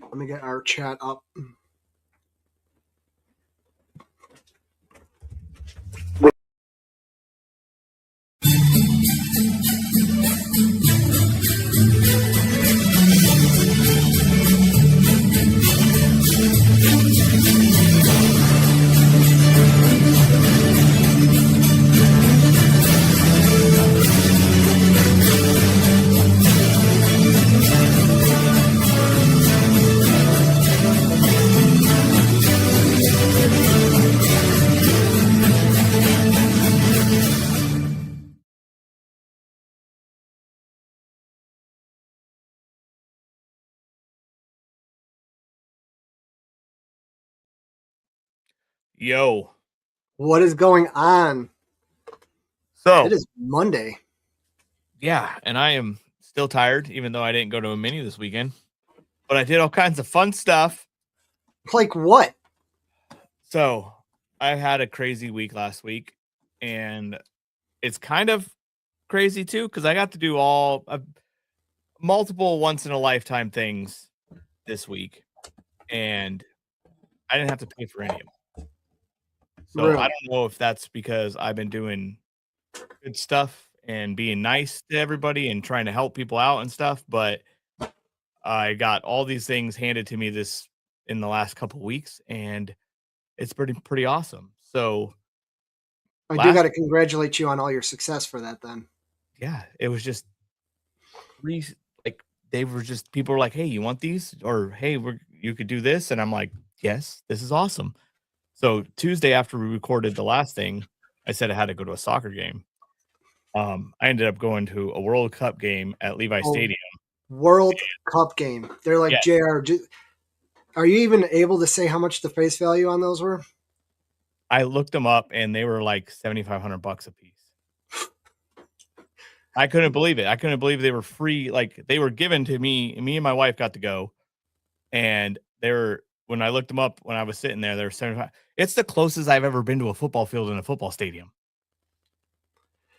Let me get our chat up. Yo. What is going on? So It is Monday. yeah, and I am still tired, even though I didn't go to a mini this weekend. But I did all kinds of fun stuff. Like what? So I had a crazy week last week, and it's kind of crazy too because I got to do all multiple once in a lifetime things this week, and I didn't have to pay for any of them. So I Really? don't know if that's because I've been doing good stuff and being nice to everybody and trying to help people out and stuff, but I got all these things handed to me this in the last couple weeks, and it's pretty awesome. So I do got last to congratulate you on all your success for that then. yeah, it was just like they were just people were like, "Hey, you want these?" Or "Hey, you could do this," and I'm like, "Yes, this is awesome." So Tuesday after we recorded the last thing, I said I had to go to a soccer game. I ended up going to a World Cup game at Levi Oh, Stadium. World Cup game. They're like, Yeah, JR, are you even able to say how much the face value on those were? I looked them up and they were like $7,500 a piece. I couldn't believe it. I couldn't believe they were free. Like they were given to me. Me and my wife got to go, and they were when I looked them up when I was sitting there. They were 75. It's the closest I've ever been to a football field in a football stadium.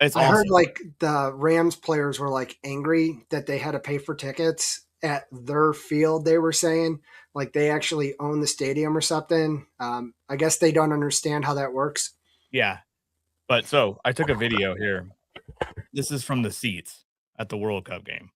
It's I heard awesome. like the Rams players were like angry that they had to pay for tickets at their field. They were saying like they actually own the stadium or something. I guess they don't understand how that works. Yeah, but so I took a video here. This is from the seats at the World Cup game.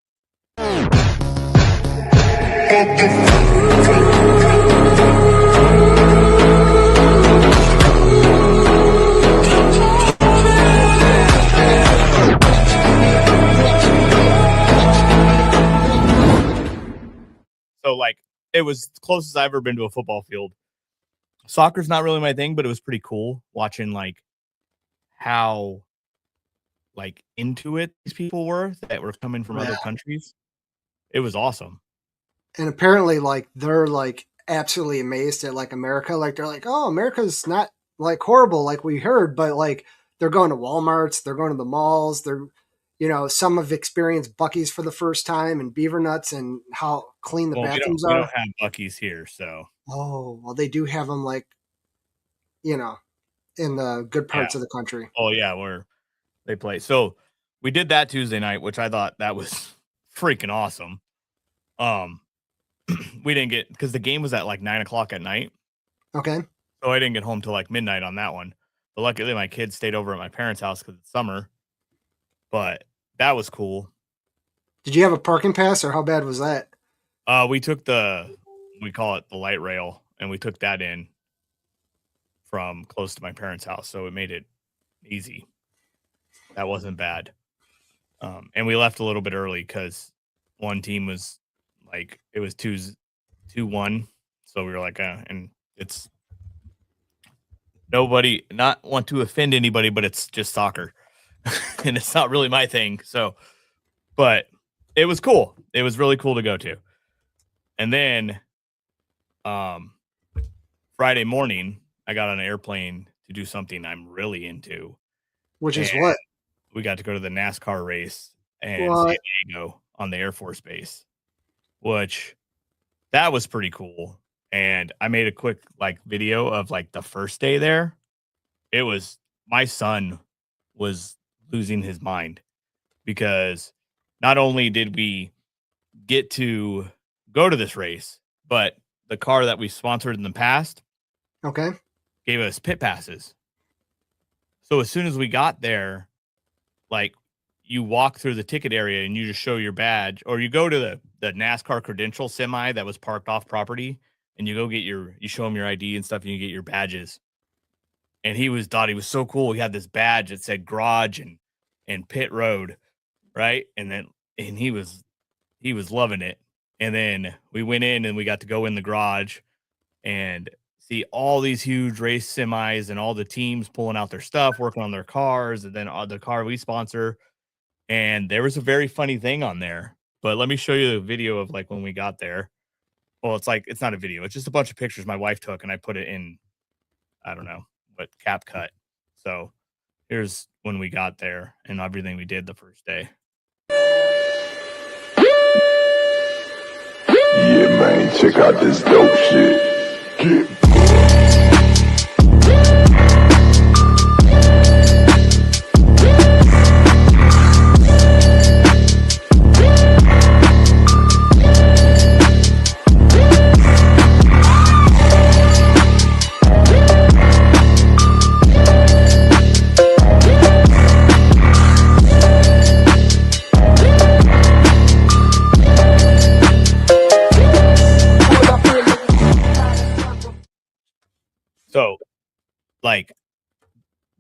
So like it was the closest I've ever been to a football field. Soccer's not really my thing, but it was pretty cool watching like how like into it these people were that were coming from Yeah. other countries. It was awesome. And apparently like they're like absolutely amazed at like America. Like they're like, oh, America's not like horrible like we heard, but like they're going to Walmarts, they're going to the malls, they're some have experienced Bucky's for the first time and Beaver Nuts and how clean the Well, bathrooms we don't are. have Bucky's here, so Oh, well, they do have them like, you know, in the good yeah. parts of the country. Oh yeah, where they play. So we did that Tuesday night, which I thought that was freaking awesome. Um, we didn't get because the game was at like 9 o'clock at night, Okay. so I didn't get home till like midnight on that one. But luckily, my kids stayed over at my parents' house because it's summer. But that was cool. Did you have a parking pass or how bad was that? We took we call it the light rail, and we took that in from close to my parents' house, so it made it easy. That wasn't bad. And we left a little bit early because one team was like it was 2-1, so we were like, and it's nobody not want to offend anybody, but it's just soccer, and it's not really my thing. So, but it was cool. It was really cool to go to, and then, Friday morning I got on an airplane to do something I'm really into, Which and is what? we got to go to the NASCAR race in San What? Diego on the Air Force Base, which that was pretty cool. And I made a quick like video of like the first day there. It was my son was losing his mind because not only did we get to go to this race, but the car that we sponsored in the past Okay. gave us pit passes. So as soon as we got there, like you walk through the ticket area and you just show your badge, or you go to the NASCAR credential semi that was parked off property, and you go get you show him your ID and stuff, and you get your badges. And thought he was so cool. He had this badge that said garage and pit road, right? And he was loving it. And then we went in and we got to go in the garage and see all these huge race semis and all the teams pulling out their stuff, working on their cars, and then the car we sponsor. And there was a very funny thing on there. But let me show you the video of like when we got there. Well, it's not a video, it's just a bunch of pictures my wife took and I put it in, I don't know, but CapCut. So here's when we got there and everything we did the first day. Yeah, man, check out this dope shit. Get So like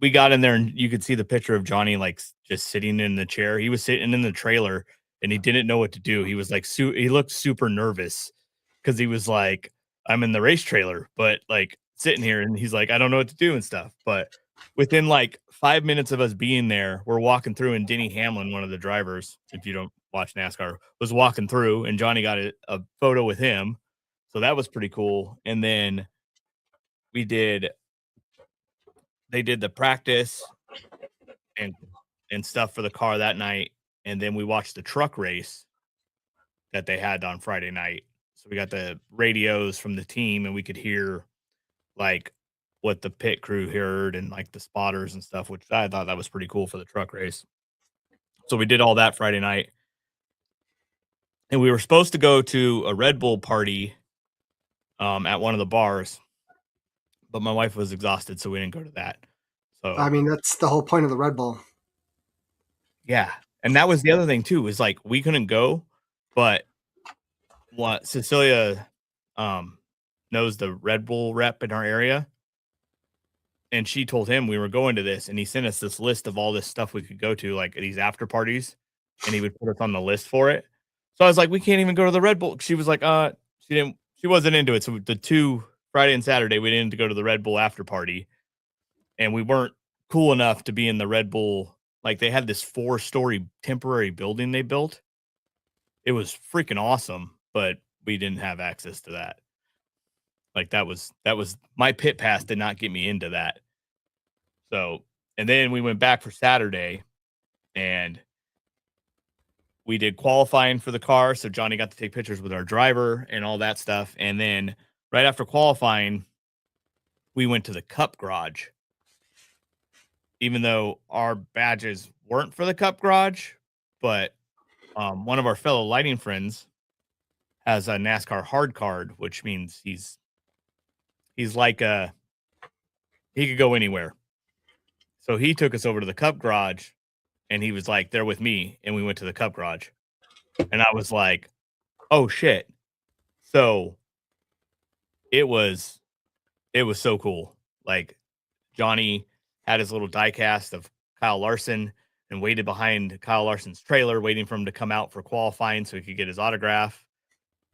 we got in there and you could see the picture of Johnny like just sitting in the chair. He was sitting in the trailer and he didn't know what to do. He was like he looked super nervous because he was like, I'm in the race trailer, but like sitting here and he's like, I don't know what to do and stuff. But within like 5 minutes of us being there, we're walking through and Denny Hamlin, one of the drivers, if you don't watch NASCAR, was walking through and Johnny got a photo with him. So that was pretty cool. And then we did they did the practice and stuff for the car that night, and then we watched the truck race that they had on Friday night. So we got the radios from the team, and we could hear like what the pit crew heard and like the spotters and stuff, which I thought that was pretty cool for the truck race. So we did all that Friday night, and we were supposed to go to a Red Bull party at one of the bars, but my wife was exhausted, so we didn't go to that. I So mean, that's the whole point of the Red Bull. yeah, and that was the other thing too, is like we couldn't go, but what Cecilia knows the Red Bull rep in our area, and she told him we were going to this, and he sent us this list of all this stuff we could go to, like these after parties, and he would put us on the list for it. So I was like, we can't even go to the Red Bull. She was like, she wasn't into it. So the 2 Friday and Saturday, we didn't go to the Red Bull after party, and we weren't cool enough to be in the Red Bull. Like they had this 4-story temporary building they built. It was freaking awesome, but we didn't have access to that. Like that was my pit pass did not get me into that. So, and then we went back for Saturday and we did qualifying for the car. So Johnny got to take pictures with our driver and all that stuff. And then right after qualifying, we went to the Cup Garage. Even though our badges weren't for the Cup Garage, but one of our fellow lighting friends has a NASCAR hard card, which means he's like he could go anywhere. So he took us over to the Cup Garage and he was like there with me and we went to the Cup Garage. And I was like, "Oh shit." So it was so cool. Like Johnny had his little die cast of Kyle Larson and waited behind Kyle Larson's trailer waiting for him to come out for qualifying so he could get his autograph.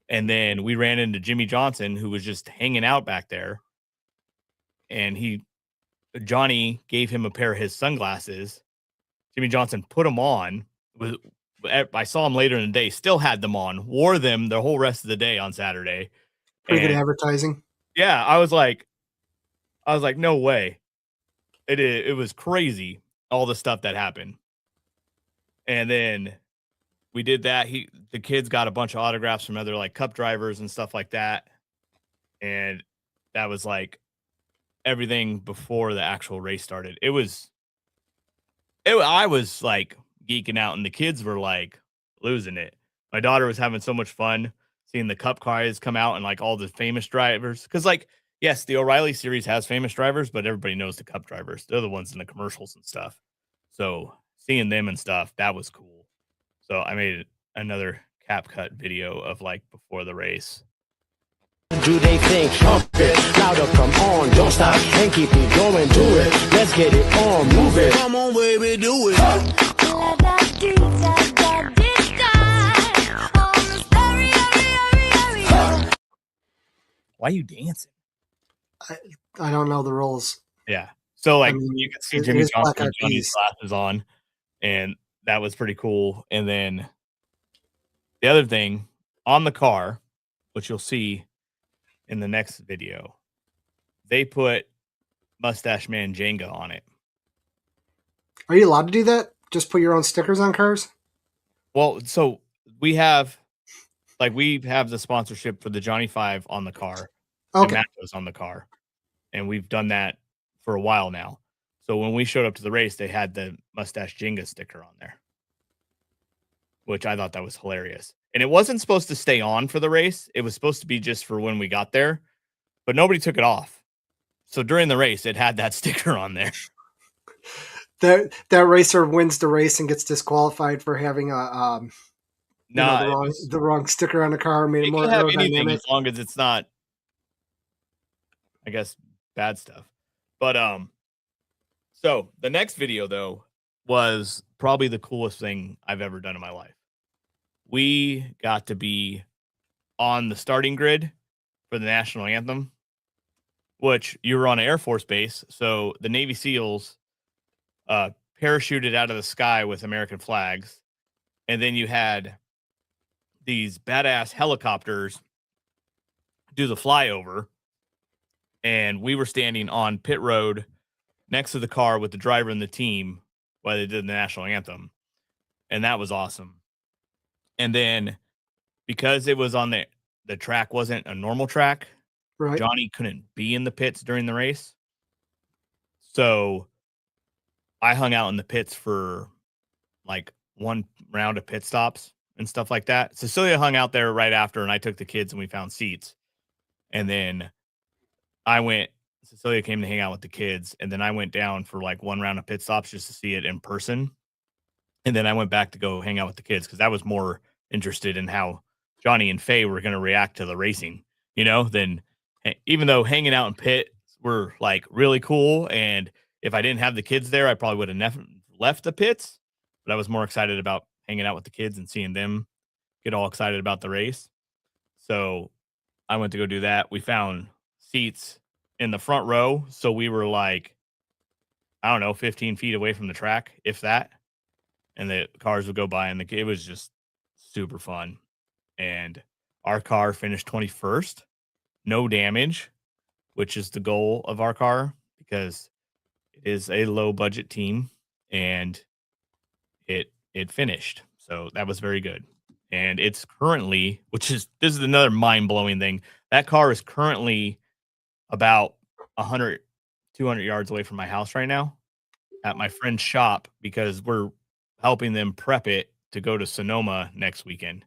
And then we ran into Jimmy Johnson, who was just hanging out back there. And Johnny gave him a pair of his sunglasses. Jimmy Johnson put them on. I saw him later in the day, still had them on, wore them the whole rest of the day on Saturday. Pretty good And advertising. yeah, I was like, no way. It was crazy, all the stuff that happened. And then we did that. The kids got a bunch of autographs from other like cup drivers and stuff like that. And that was like everything before the actual race started. I was like geeking out and the kids were like losing it. My daughter was having so much fun seeing the Cup cars come out and like all the famous drivers. Because like, yes, the O'Reilly series has famous drivers, but everybody knows the Cup drivers. They're the ones in the commercials and stuff. So seeing them and stuff, that was cool. So I made another cap cut video of like before the race. Do they think pump it louder, come on, don't stop and keep it going, do it, let's get it on, move it, come on baby, do it. Why are you dancing? I don't know the rules. Yeah. So like I mean, you can see it Jimmy is Johnson Black Eyed with Johnny's Peas. glasses on, and that was pretty cool. And then the other thing on the car, which you'll see in the next video, they put Mustache Man Jenga on it. Are you allowed to do that? Just put your own stickers on cars? Well, so we have the sponsorship for the Johnny 5 on the car, and Okay. Mattos on the car, and we've done that for a while now. So when we showed up to the race, they had the Mustache Jenga sticker on there, which I thought that was hilarious. And it wasn't supposed to stay on for the race. It was supposed to be just for when we got there, but nobody took it off. So during the race, it had that sticker on there. That racer wins the race and gets disqualified for having the wrong sticker on the car. Made it more can have anything aerodynamic. as long as it's not, I guess, bad stuff. But so the next video though was probably the coolest thing I've ever done in my life. We got to be on the starting grid for the national anthem, which you were on an Air Force base. So the Navy SEALs parachuted out of the sky with American flags. And then you had these badass helicopters do the flyover. And we were standing on pit road next to the car with the driver and the team while they did the national anthem. And that was awesome. And then because it was on the track wasn't a normal track, Right. Johnny couldn't be in the pits during the race. So I hung out in the pits for like one round of pit stops and stuff like that. Cecilia hung out there right after, and I took the kids and we found seats. And then Cecilia came to hang out with the kids, and then I went down for like one round of pit stops just to see it in person. And then I went back to go hang out with the kids because I was more interested in how Johnny and Faye were going to react to the racing, than even though hanging out in pit were like really cool. And if I didn't have the kids there, I probably would have never left the pits, but I was more excited about hanging out with the kids and seeing them get all excited about the race. So I went to go do that. We found seats in the front row. So we were like, I don't know, 15 feet away from the track, if that. And the cars would go by, and it was just super fun. And our car finished 21st, no damage, which is the goal of our car because it is a low budget team, and it finished. So that was very good. And it's currently, this is another mind blowing thing. That car is currently about 100, 200 yards away from my house right now at my friend's shop because we're helping them prep it to go to Sonoma next weekend.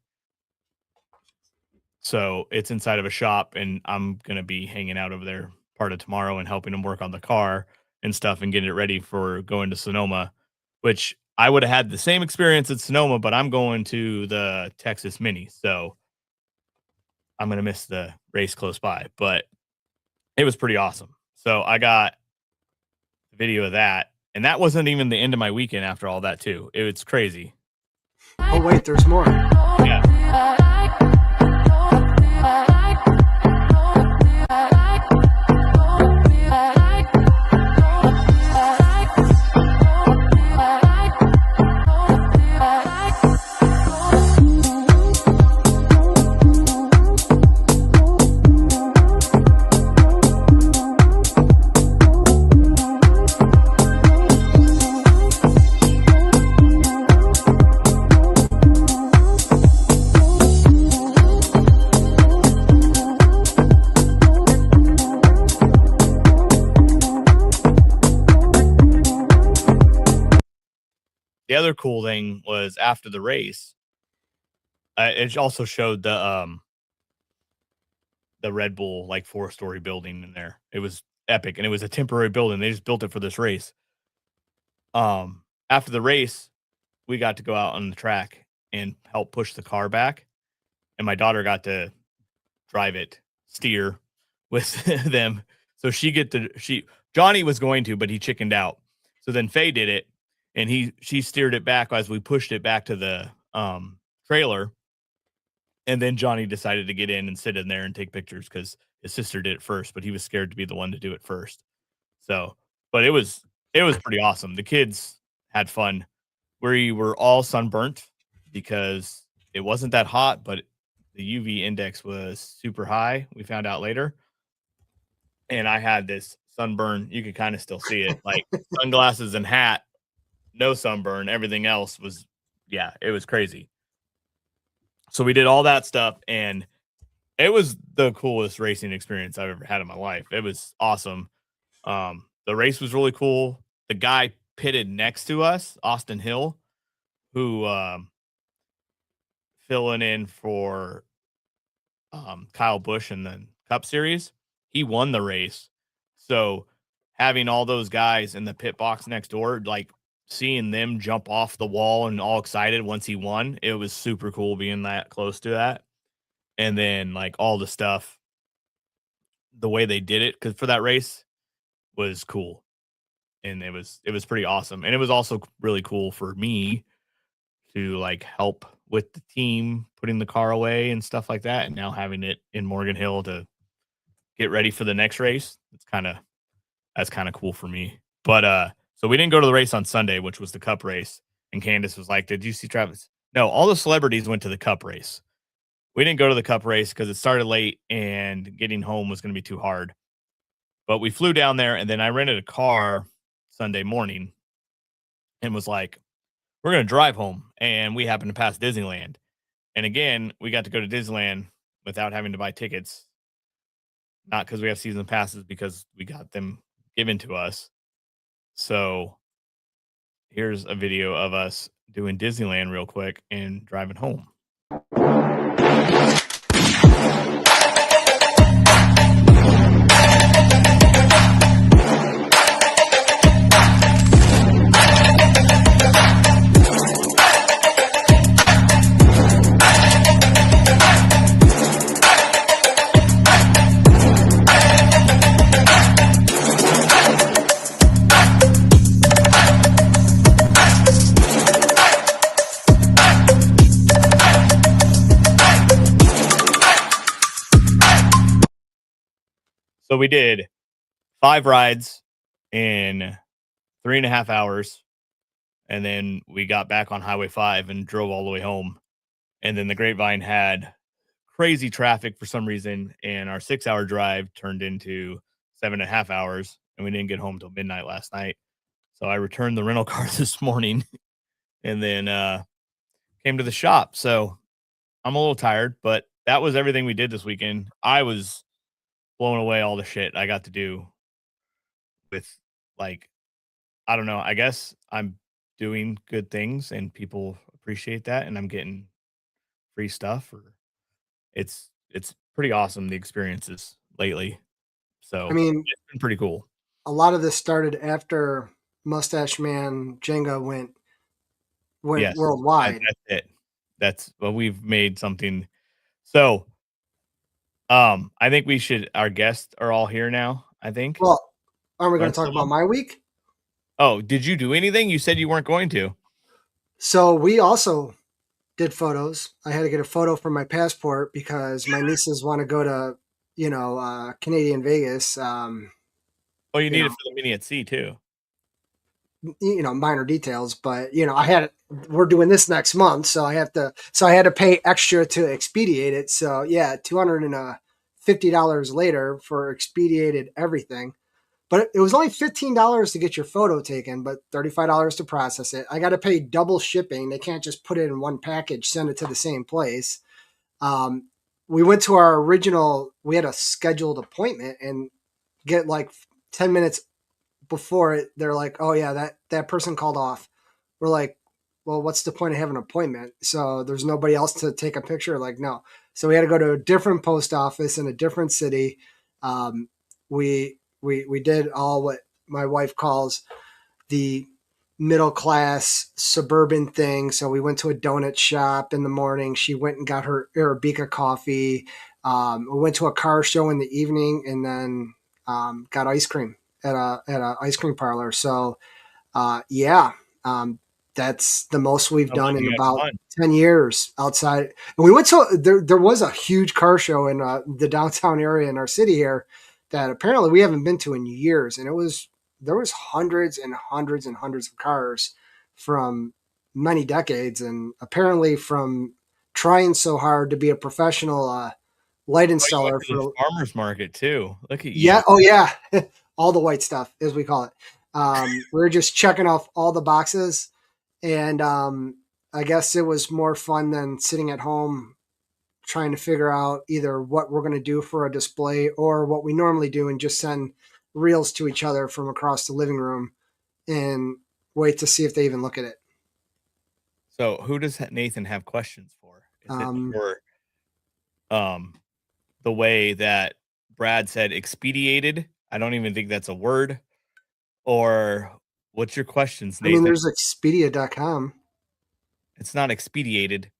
So it's inside of a shop, and I'm going to be hanging out over there part of tomorrow and helping them work on the car and stuff and getting it ready for going to Sonoma, which I would have had the same experience at Sonoma, but I'm going to the Texas Mini. So I'm going to miss the race close by, but it was pretty awesome. So I got the video of that. And that wasn't even the end of my weekend after all that, too. It's crazy. Oh, wait, there's more. Yeah. The other cool thing was after the race, it also showed the the Red Bull like 4-story building in there. It was epic, and it was a temporary building. They just built it for this race. After the race, we got to go out on the track and help push the car back, and my daughter got to drive it, steer with them. So Johnny was going to, but he chickened out. So then Faye did it, and she steered it back as we pushed it back to the trailer. And then Johnny decided to get in and sit in there and take pictures because his sister did it first, but he was scared to be the one to do it first. So, but it was pretty awesome. The kids had fun. We were all sunburnt because it wasn't that hot, but the UV index was super high. We found out later. And I had this sunburn. You could kind of still see it, like sunglasses and hat, no sunburn. Everything else was, yeah, it was crazy. So we did all that stuff, and it was the coolest racing experience I've ever had in my life. It was awesome. The race was really cool. The guy pitted next to us, Austin Hill, who filling in for Kyle Busch in the Cup Series, he won the race. So having all those guys in the pit box next door, like seeing them jump off the wall and all excited once he won, it was super cool being that close to that. And then like all the stuff, the way they did it, because for that race was cool. And it was pretty awesome. And it was also really cool for me to like help with the team putting the car away and stuff like that. And now having it in Morgan Hill to get ready for the next race, that's kind of cool for me. But so we didn't go to the race on Sunday, which was the Cup race. And Candace was like, "Did you see Travis?" No, all the celebrities went to the Cup race. We didn't go to the Cup race because it started late and getting home was going to be too hard. But we flew down there, and then I rented a car Sunday morning and was like, we're going to drive home. And we happened to pass Disneyland. And again, we got to go to Disneyland without having to buy tickets. Not because we have season passes, because we got them given to us. So here's a video of us doing Disneyland real quick and driving home. So we did 5 rides in 3.5 hours. And then we got back on Highway 5 and drove all the way home. And then the Grapevine had crazy traffic for some reason. And our 6-hour drive turned into 7.5 hours. And we didn't get home till midnight last night. So I returned the rental car this morning and then came to the shop. So I'm a little tired, but that was everything we did this weekend. I was blown away all the shit I got to do with, like, I don't know. I guess I'm doing good things and people appreciate that, and I'm getting free stuff. Or it's pretty awesome, the experiences lately. So I mean, it's been pretty cool. a lot of this started after Mustache Man Jenga went Yes, worldwide. that's it. That's what we've made something. So I think we should. Our guests are all here now, I think. Well, aren't we going Rest to talk of about them? my week? Oh, did you do anything? You said you weren't going to. So we also did photos. I had to get a photo for my passport because my nieces want to go to, Canadian Vegas. Oh, you need it for the mini at sea too. Minor details, but we're doing this next month, so I had to pay extra to expedite it. So yeah, $250 later for expedited everything. But it was only $15 to get your photo taken, but $35 to process it. I got to pay double shipping. They can't just put it in one package, send it to the same place. We went to our original, we had a scheduled appointment and get like 10 minutes before it. They're like, oh yeah, that person called off. We're like, well, what's the point of having an appointment? So there's nobody else to take a picture? Like, no. So we had to go to a different post office in a different city. We did all what my wife calls the middle class suburban thing. So we went to a donut shop in the morning. She went and got her Arabica coffee. We went to a car show in the evening, and then got ice cream at a ice cream parlor. So yeah, that's the most we've done in about 10 years outside. And we went to there was a huge car show in the downtown area in our city here that apparently we haven't been to in years, and there was hundreds and hundreds and hundreds of cars from many decades, and apparently from trying so hard to be a professional light installer for the farmers market too. Look at you. Yeah. Oh yeah. All the white stuff, as we call it. We're just checking off all the boxes, and I guess it was more fun than sitting at home trying to figure out either what we're going to do for a display or what we normally do and just send reels to each other from across the living room and wait to see if they even look at it. So who does Nathan have questions for? Is it for the way that Brad said expedited? I don't even think that's a word. Or what's your questions, Nathan? I mean, there's Expedia.com. It's not expedited.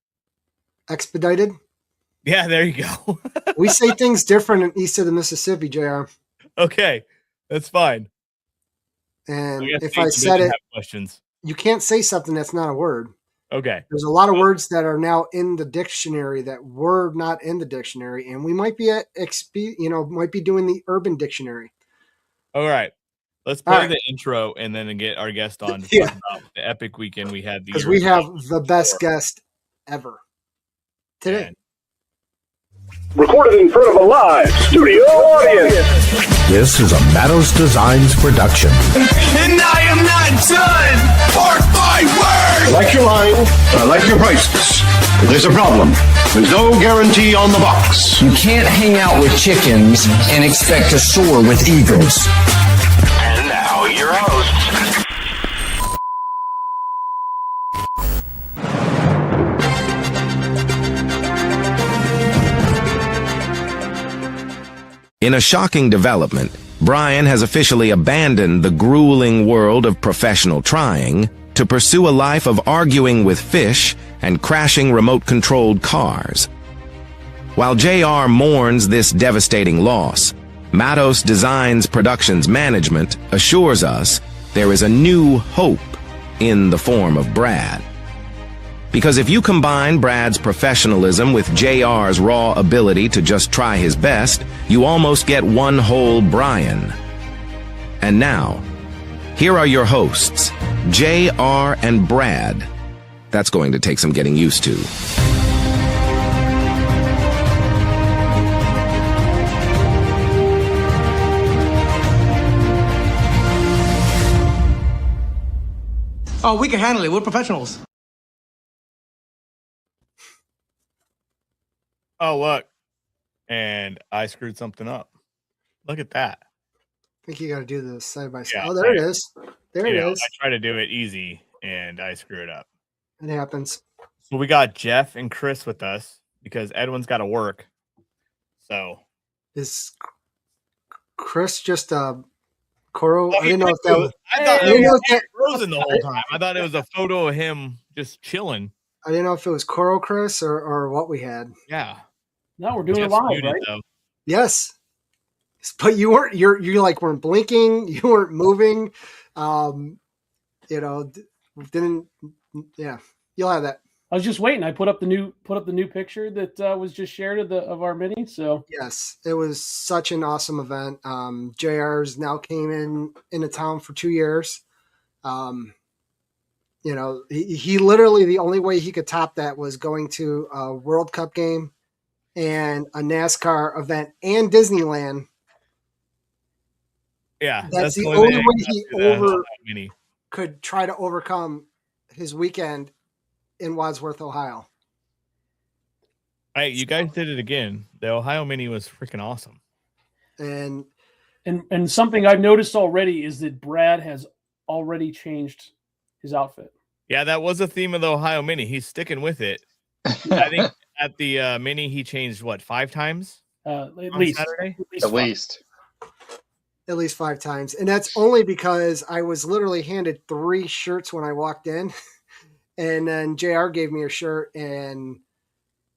Expedited? Yeah, there you go. We say things different east of the Mississippi, JR. Okay, that's fine. And if I said it, questions. You can't say something that's not a word. Okay. There's a lot of words that are now in the dictionary that were not in the dictionary, and we might be might be doing the Urban Dictionary. All right. Let's play the intro and then get our guest on to talk about the epic weekend we had. Because we have the best guest ever today. And recorded in front of a live studio audience. This is a Matos Designs production. And I am not done. Mark my words. I like your line. I like your prices. There's a problem. There's no guarantee on the box. You can't hang out with chickens and expect to soar with eagles. And now your hosts. In a shocking development, Brian has officially abandoned the grueling world of professional trying to pursue a life of arguing with fish and crashing remote-controlled cars. While JR mourns this devastating loss, Matos Designs Productions Management assures us there is a new hope in the form of Brad. Because if you combine Brad's professionalism with JR's raw ability to just try his best, you almost get one whole Brian. And now, here are your hosts, JR and Brad. That's going to take some getting used to. Oh, we can handle it. We're professionals. oh, look. And I screwed something up. Look at that. I think you got to do this side by side. Yeah, oh, there it is. There it is. I try to do it easy, and I screw it up. It happens. So we got Jeff and Chris with us because Edwin's got to work. So is Chris just a Coro? I didn't know if that was. I thought it was frozen the whole time. I thought it was a photo of him just chilling. I didn't know if it was Coro Chris or what we had. Yeah. No, we're doing it live, right? Though. Yes, but you weren't. You like weren't blinking. You weren't moving. Didn't. Yeah, you'll have that. I was just waiting. I put up the new picture that was just shared of our mini. So yes, it was such an awesome event. JR's now came into town for 2 years. He literally the only way he could top that was going to a World Cup game and a NASCAR event and Disneyland. Yeah, that's the only way he could try to overcome his weekend in Wadsworth, Ohio. Hey, you guys did it again. The Ohio Mini was freaking awesome. And something I've noticed already is that Brad has already changed his outfit. Yeah, that was a theme of the Ohio Mini. He's sticking with it. I at the mini, he changed what 5 times At on least. Saturday. At least. At least 5 times. And that's only because I was literally handed 3 shirts when I walked in. And then JR gave me a shirt, and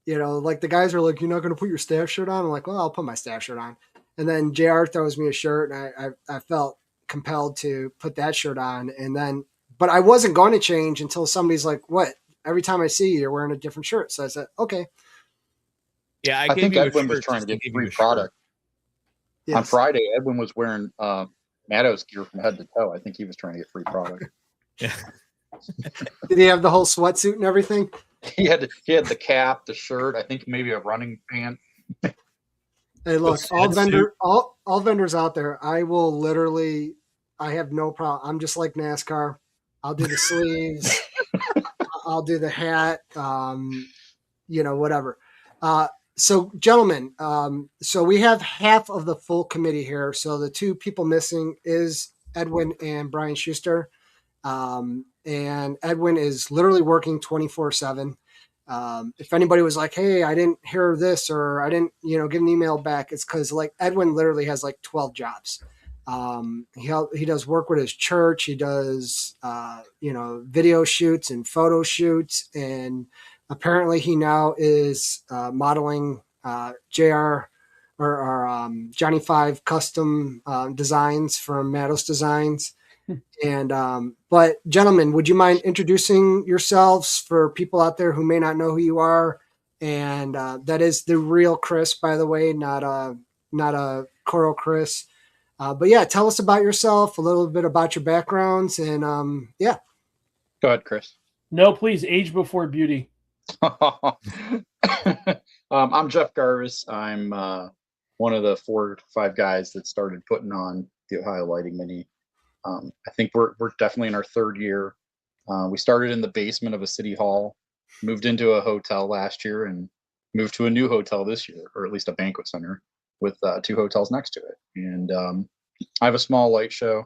like the guys are like, "You're not going to put your staff shirt on?" I'm like, "Well, I'll put my staff shirt on." And then JR throws me a shirt, and I felt compelled to put that shirt on. And then, but I wasn't going to change until somebody's like, "What? Every time I see you, you're wearing a different shirt." So I said, "Okay." Yeah, I think Edwin was trying to get free product. Yes. On Friday, Edwin was wearing Matto's gear from head to toe. I think he was trying to get free product. Yeah. Did he have the whole sweatsuit and everything? He had the cap, the shirt, I think maybe a running pant. Hey, look, all vendors out there, I will literally, I have no problem. I'm just like NASCAR. I'll do the sleeves. I'll do the hat, whatever. So gentlemen, so we have half of the full committee here. So the 2 people missing is Edwin and Brian Schuster. And Edwin is literally working 24/7. If anybody was like, "Hey, I didn't hear this," or "I didn't, get an email back," it's because like Edwin literally has like 12 jobs. He does work with his church. He does, video shoots and photo shoots. And apparently he now is, modeling, JR or Johnny 5 custom, designs from Mattos Designs. And but gentlemen, would you mind introducing yourselves for people out there who may not know who you are? And that is the real Chris, by the way, not a Coral Chris. But yeah, tell us about yourself, a little bit about your backgrounds, and yeah. Go ahead, Chris. No, please, age before beauty. I'm Jeff Garvis. I'm one of the 4 to 5 guys that started putting on the Ohio Lighting Mini. I think we're definitely in our 3rd year. We started in the basement of a city hall, moved into a hotel last year, and moved to a new hotel this year, or at least a banquet center with 2 hotels next to it. And I have a small light show,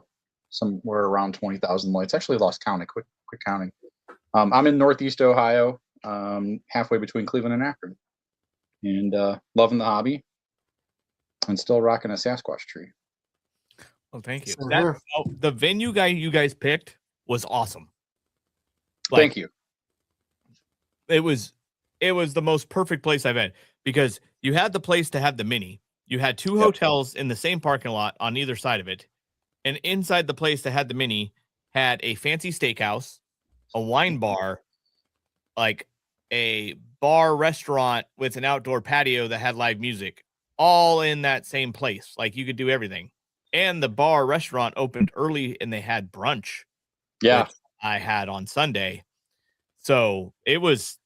somewhere around 20,000 lights. Actually lost count. Quick counting. I'm in Northeast Ohio, halfway between Cleveland and Akron, and loving the hobby, and still rocking a Sasquatch tree. Oh, thank you. The venue you guys picked was awesome. Thank you. It was the most perfect place I've been, because you had the place to have the mini. You had 2 hotels in the same parking lot on either side of it. And inside the place that had the mini had a fancy steakhouse, a wine bar, like a bar restaurant with an outdoor patio that had live music, all in that same place. Like you could do everything. And the bar restaurant opened early, and they had brunch. Yeah. Which I had on Sunday. So it was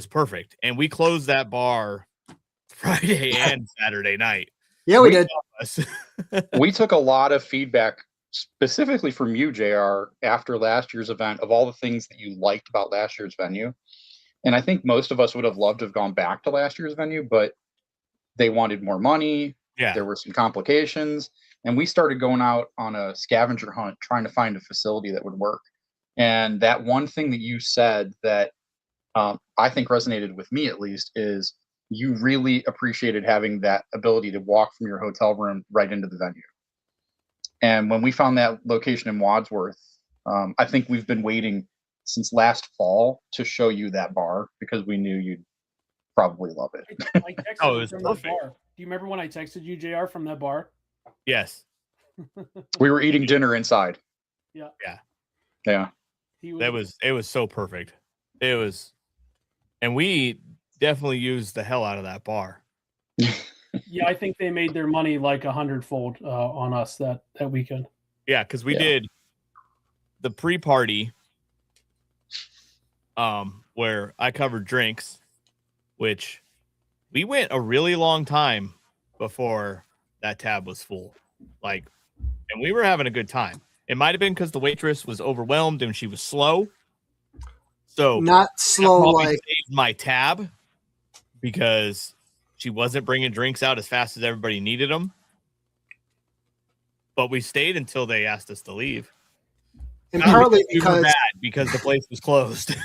perfect. And we closed that bar Friday and Saturday night. Yeah, we did. We took a lot of feedback specifically from you, JR, after last year's event, of all the things that you liked about last year's venue. And I think most of us would have loved to have gone back to last year's venue, but they wanted more money. Yeah. There were some complications. And we started going out on a scavenger hunt, trying to find a facility that would work. And that one thing that you said that I think resonated with me, at least, is you really appreciated having that ability to walk from your hotel room right into the venue. And when we found that location in Wadsworth, I think we've been waiting since last fall to show you that bar, because we knew you'd probably love it. Oh, it was perfect. Do you remember when I texted you, JR, from that bar? Yes. We were eating dinner inside. Yeah. It was so perfect. It was, and we definitely used the hell out of that bar. Yeah, I think they made their money like 100-fold on us that weekend. Yeah, because we did the pre-party where I covered drinks, which we went a really long time before that tab was full. And we were having a good time. It might have been because the waitress was overwhelmed and she was slow. So not slow like saved my tab, because she wasn't bringing drinks out as fast as everybody needed them. But we stayed until they asked us to leave. And partly because the place was closed.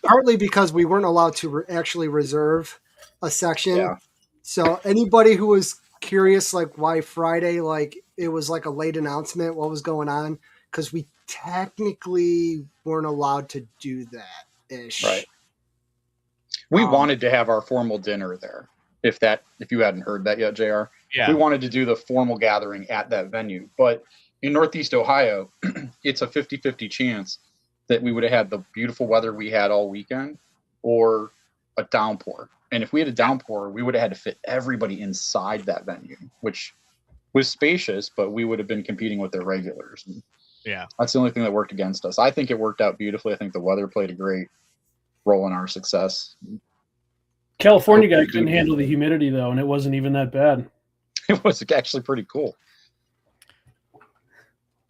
Partly because we weren't allowed to actually reserve a section. Yeah. So anybody who was curious, like why Friday, like it was like a late announcement, what was going on? Because we technically weren't allowed to do that ish. Right. We wanted to have our formal dinner there. If you hadn't heard that yet, JR. Yeah. We wanted to do the formal gathering at that venue. But in Northeast Ohio, it's a 50-50 chance that we would have had the beautiful weather we had all weekend or a downpour. And if we had a downpour, we would have had to fit everybody inside that venue, which was spacious, but we would have been competing with their regulars. And Yeah. that's the only thing that worked against us. I think it worked out beautifully. I think the weather played a great role in our success. California guy couldn't handle the humidity though, and it wasn't even that bad. It was actually pretty cool.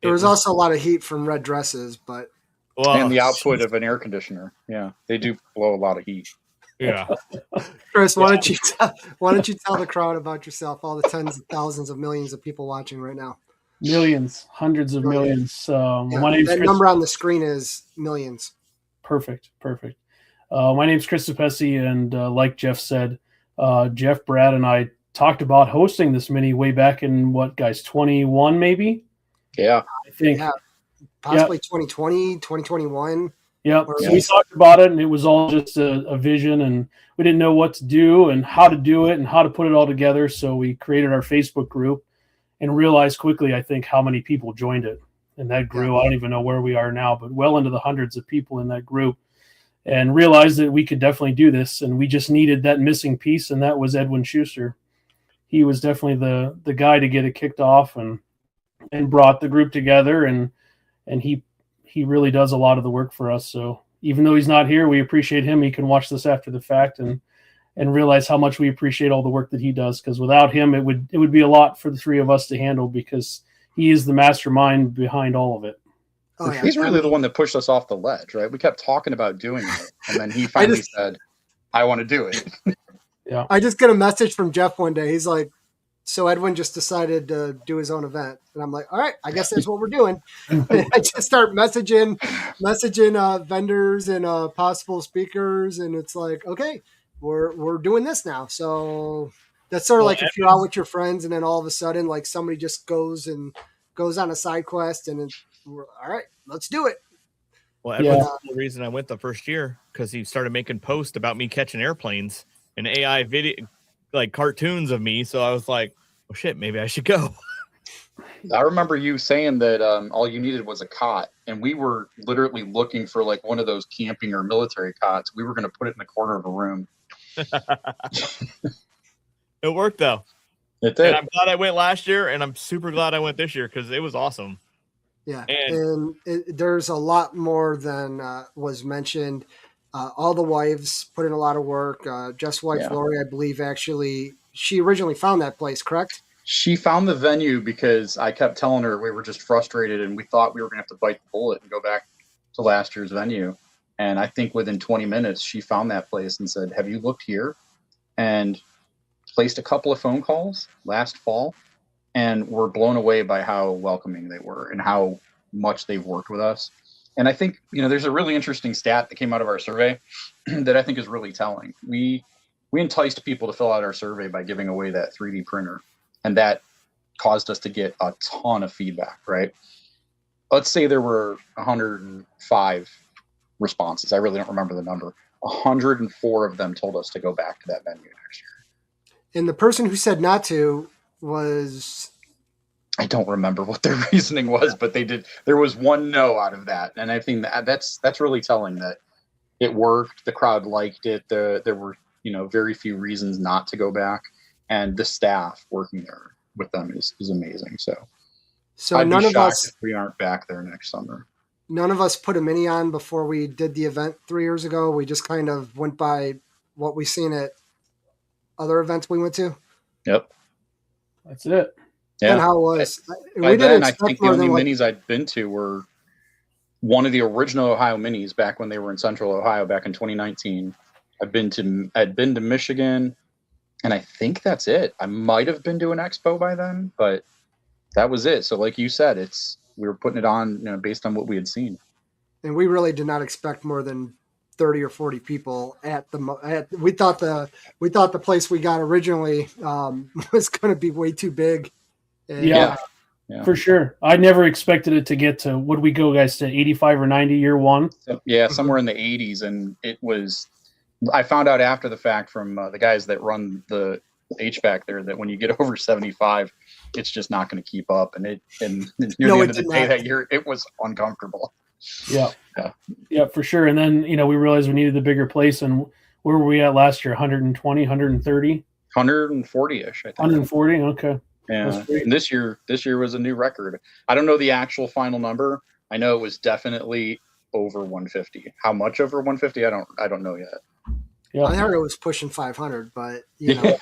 There was also a lot of heat from red dresses, but and the output of an air conditioner. Yeah, they do blow a lot of heat. Yeah. Chris, why don't you tell the crowd about yourself? All the tens of thousands of millions of people watching right now. Millions, hundreds of millions. Yeah, My name's that Chris. number on the screen is millions. Perfect. My name's Chris Pesci, and like Jeff said, Jeff, Brad, and I talked about hosting this mini way back in 21 maybe? Yeah. I think. Yeah, possibly 2020, 2021. Yep. So we talked about it, and it was all just a vision, and we didn't know what to do and how to do it and how to put it all together. So we created our Facebook group and realized quickly, I think, how many people joined it. And that grew. I don't even know where we are now, but well into the hundreds of people in that group, and realized that we could definitely do this. And we just needed that missing piece, and that was Edwin Schuster. He was definitely the guy to get it kicked off and brought the group together, and he really does a lot of the work for us. So even though he's not here, we appreciate him. He can watch this after the fact and realize how much we appreciate all the work that he does, because without him, it would be a lot for the three of us to handle, because he is the mastermind behind all of it. Oh, yeah. He's really the one that pushed us off the ledge, right? We kept talking about doing it, and then he finally said, I want to do it. Yeah. I just get a message from Jeff one day. He's like, so Edwin just decided to do his own event. And I'm like, all right, I guess that's what we're doing. And I just start messaging vendors and possible speakers. And it's like, okay, we're doing this now. So that's sort of like if you're out with your friends and then all of a sudden, like somebody just goes on a side quest and we're all right, let's do it. Well, Edwin's the reason I went the first year, because he started making posts about me catching airplanes and AI video, like cartoons of me. So I was like, oh shit, maybe I should go. I remember you saying that all you needed was a cot, and we were literally looking for like one of those camping or military cots. We were going to put it in the corner of a room. It worked though. It did. And I'm glad I went last year, and I'm super glad I went this year, because it was awesome. Yeah, and there's a lot more than was mentioned. All the wives put in a lot of work. Jeff's wife, Lori, I believe, actually, she originally found that place, correct? She found the venue because I kept telling her we were just frustrated, and we thought we were going to have to bite the bullet and go back to last year's venue. And I think within 20 minutes, she found that place and said, have you looked here? And placed a couple of phone calls last fall, and were blown away by how welcoming they were and how much they've worked with us. And I think, there's a really interesting stat that came out of our survey that I think is really telling. We enticed people to fill out our survey by giving away that 3D printer, and that caused us to get a ton of feedback, right? Let's say there were 105 responses. I really don't remember the number. 104 of them told us to go back to that venue next year. And the person who said not to was, I don't remember what their reasoning was, but they did. There was one no out of that, and I think that's really telling that it worked. The crowd liked it. There were very few reasons not to go back, and the staff working there with them is amazing. So I'd none be of shocked us, if we aren't back there next summer. None of us put a mini on before we did the event 3 years ago. We just kind of went by what we seen at other events we went to. Yep. That's it. Yeah. And how it was. By then, I think the only minis I'd been to were one of the original Ohio minis back when they were in Central Ohio back in 2019. I'd been to Michigan, and I think that's it. I might have been to an expo by then, but that was it. So like you said, we were putting it on, based on what we had seen. And we really did not expect more than 30 or 40 people we thought the place we got originally was going to be way too big. And, yeah, for sure. I never expected it to get to, what we go, guys, to 85 or 90 year one? Yeah, somewhere in the 80s. And it was, I found out after the fact from the guys that run the HVAC there that when you get over 75, it's just not going to keep up. And near the end of the day that year, it was uncomfortable. Yeah, for sure. And then, we realized we needed the bigger place. And where were we at last year? 120, 130? 140-ish, I think. 140, okay. Yeah, and this year was a new record. I don't know the actual final number. I know it was definitely over 150. How much over 150? I don't know yet. Yeah, I heard it was pushing 500, but you know.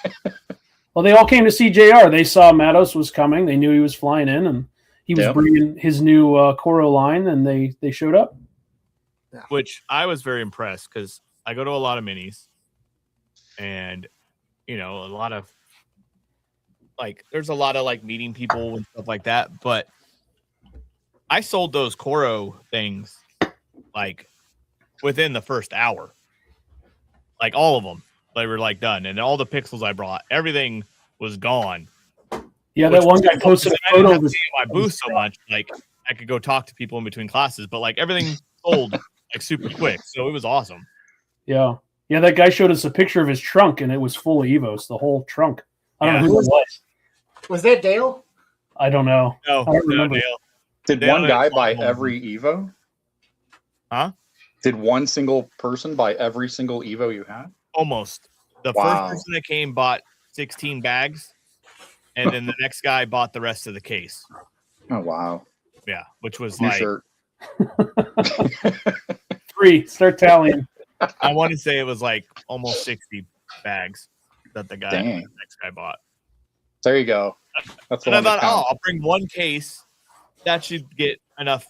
Well, they all came to see JR. They saw Matos was coming. They knew he was flying in, and he was bringing his new Coro line, and they showed up. Yeah. Which I was very impressed because I go to a lot of minis, and a lot of there's a lot of meeting people and stuff like that. But I sold those Coro things within the first hour. All of them, they were done, and all the pixels I brought, everything was gone. Yeah, that one guy posted a photo of my booth so much, I could go talk to people in between classes, but everything sold super quick, so it was awesome. Yeah, that guy showed us a picture of his trunk, and it was full of Evos, the whole trunk. I don't know who it was. Was that Dale? I don't know. No, I don't remember. Dale. Did one guy buy every Evo? Huh? Did one single person buy every single Evo you had? Almost. The first person that came bought 16 bags, and then the next guy bought the rest of the case. Oh, wow. Yeah, which was New shirt. 3. Start tallying. I want to say it was almost 60 bags that the next guy bought. There you go. That's and I thought, I'll bring one case. That should get enough,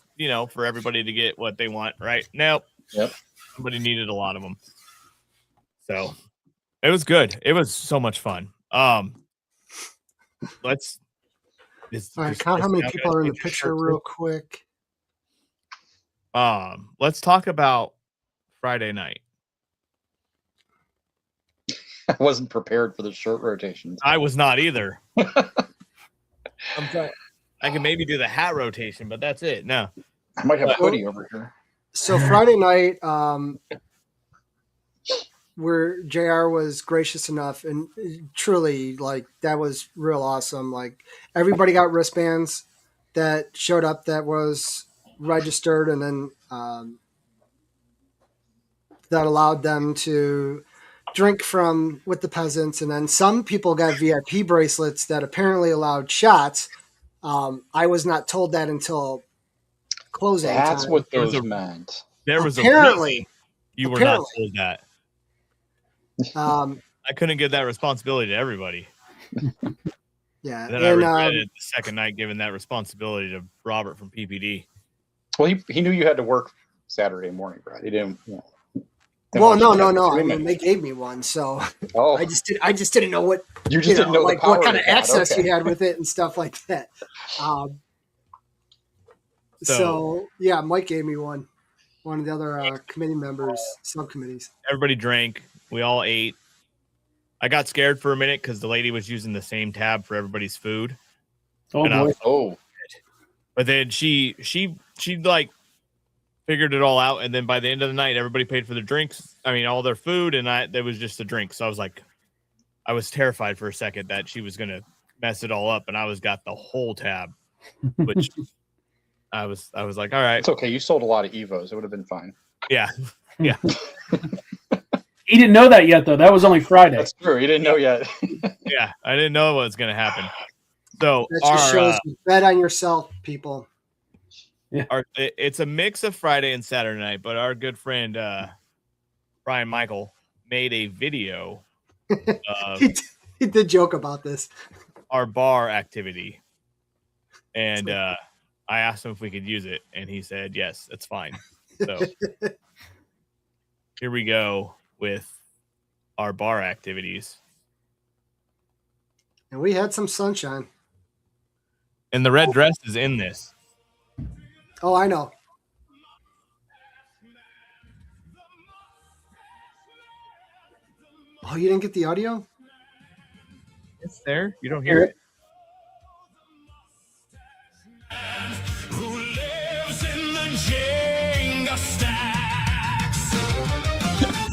for everybody to get what they want, right? Nope. Yep. Somebody needed a lot of them. So it was good. It was so much fun. Let's count how many people are in the picture real quick. Let's talk about Friday night. I wasn't prepared for the shirt rotations. I was not either. I can maybe do the hat rotation, but that's it. No. I might have a hoodie over here. So Friday night, where JR was gracious enough and truly that was real awesome. Everybody got wristbands that showed up that was registered, and then that allowed them to drink with the peasants. And then some people got VIP bracelets that apparently allowed shots. I was not told that until closing. That's time. what those meant. There was apparently you were not told that. I couldn't give that responsibility to everybody. Yeah, and then I regretted the second night giving that responsibility to Robert from PPD. Well, he knew you had to work Saturday morning, Brad. He didn't. Well, no. I mean, they gave me one, so I just didn't know what you just didn't know what kind of access you had with it and stuff like that. So yeah, Mike gave me one of the other committee members, subcommittees. Everybody drank. We all ate. I got scared for a minute because the lady was using the same tab for everybody's food. Oh boy! But then she figured it all out, and then by the end of the night, everybody paid for their drinks. I mean, all their food, and there was just a drink. So I was terrified for a second that she was gonna mess it all up, and I got the whole tab, which I was like, all right, it's okay. You sold a lot of Evos; it would have been fine. Yeah. He didn't know that yet, though. That was only Friday. That's true. He didn't know yet. Yeah, I didn't know what was going to happen. So that just shows you bet on yourself, people. Yeah. It's a mix of Friday and Saturday night, but our good friend Brian Michael made a video. He did joke about this. Our bar activity, and I asked him if we could use it, and he said yes, it's fine. So here we go with our bar activities. And we had some sunshine. And the red dress is in this. Oh, I know. Oh, you didn't get the audio? It's there. You don't hear it. Who lives in the Jenga stacks?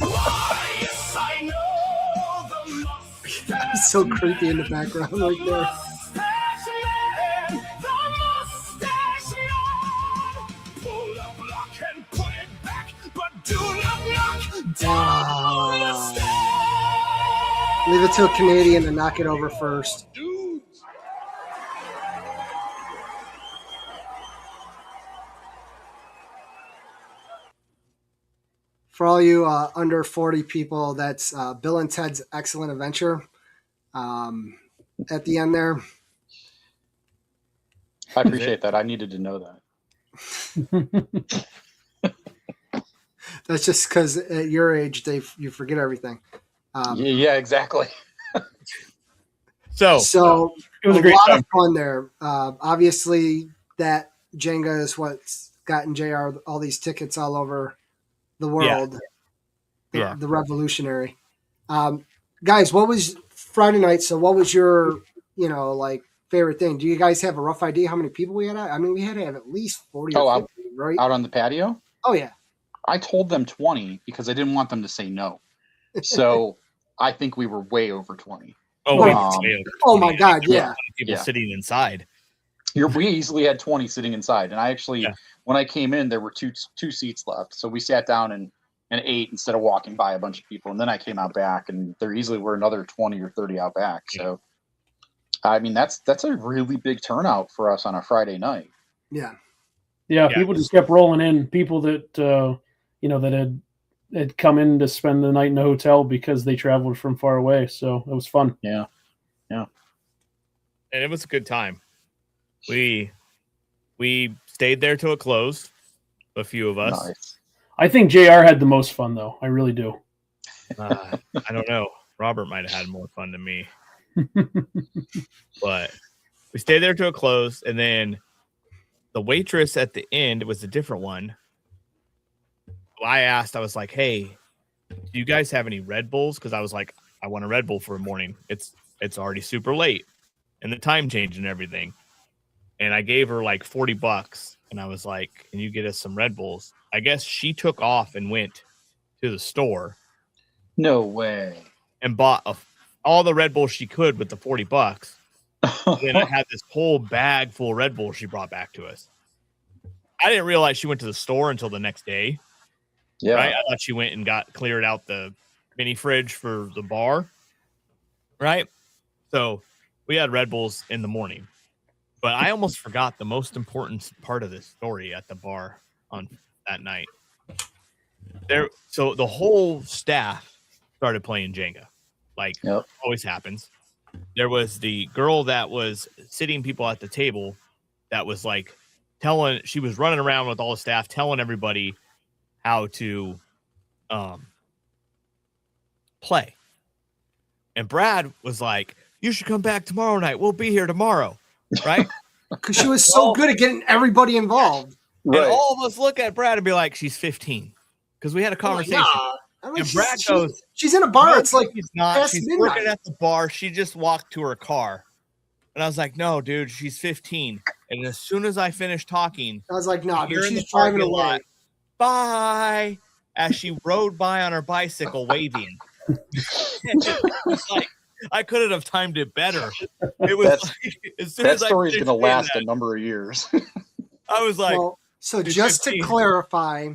Why, yes, I know the mustache. It's so creepy in the background right there. Mustache Man, the mustache man. Pull the block and put it back, but do not knock down the mustache. Leave it to a Canadian to knock it over first. For all you under 40 people, that's Bill and Ted's Excellent Adventure. At the end there. I appreciate that. I needed to know that. That's just because at your age, Dave, you forget everything. Yeah, exactly. So it was a great lot time. of fun there. Obviously, that Jenga is what's gotten JR all these tickets all over the world. Yeah. The revolutionary. Guys, what was Friday night? So what was your, like favorite thing? Do you guys have a rough idea how many people we had? I mean, we had to have at least 40 or 50, right? Out on the patio? Oh, yeah. I told them 20 because I didn't want them to say no. So I think we were way over 20. Oh, oh my God, yeah. People sitting inside. We easily had 20 sitting inside. And I actually, when I came in, there were two seats left. So we sat down and ate instead of walking by a bunch of people. And then I came out back, and there easily were another 20 or 30 out back. So, I mean, that's a really big turnout for us on a Friday night. Yeah. Yeah, people just kept rolling in. People that that had come in to spend the night in the hotel because they traveled from far away. So it was fun. Yeah. And it was a good time. We stayed there till it closed. A few of us. Nice. I think JR had the most fun, though. I really do. I don't know. Robert might have had more fun than me. But we stayed there till it closed, and then the waitress at the end was a different one. I was like, hey, do you guys have any Red Bulls? Because I was like, I want a Red Bull for a morning. It's already super late, and the time change and everything. And I gave her like $40, and I was like, can you get us some Red Bulls? I guess she took off and went to the store. No way. And bought all the Red Bulls she could with the $40. Then I had this whole bag full of Red Bulls she brought back to us. I didn't realize she went to the store until the next day. Yeah. Right? I thought she went and cleared out the mini fridge for the bar. Right? So we had Red Bulls in the morning. But I almost forgot the most important part of this story at the bar on that night. So the whole staff started playing Jenga, like always happens. There was the girl that was sitting people at the table that was like she was running around with all the staff telling everybody how to play. And Brad was like, you should come back tomorrow night. We'll be here tomorrow. Right? Because she was so good at getting everybody involved. Right. And all of us look at Brad and be like, she's 15. Because we had a conversation. And Brad goes, she's in a bar. It's like she's not. She's working at the bar. She just walked to her car. And I was like, no, dude, she's 15. And as soon as I finised talking, I was like, no, dude, she's driving away. Lot, bye. As she rode by on her bicycle waving. It was like, I couldn't have timed it better. It was that story's going to last a number of years. I was like, so just 15. To clarify,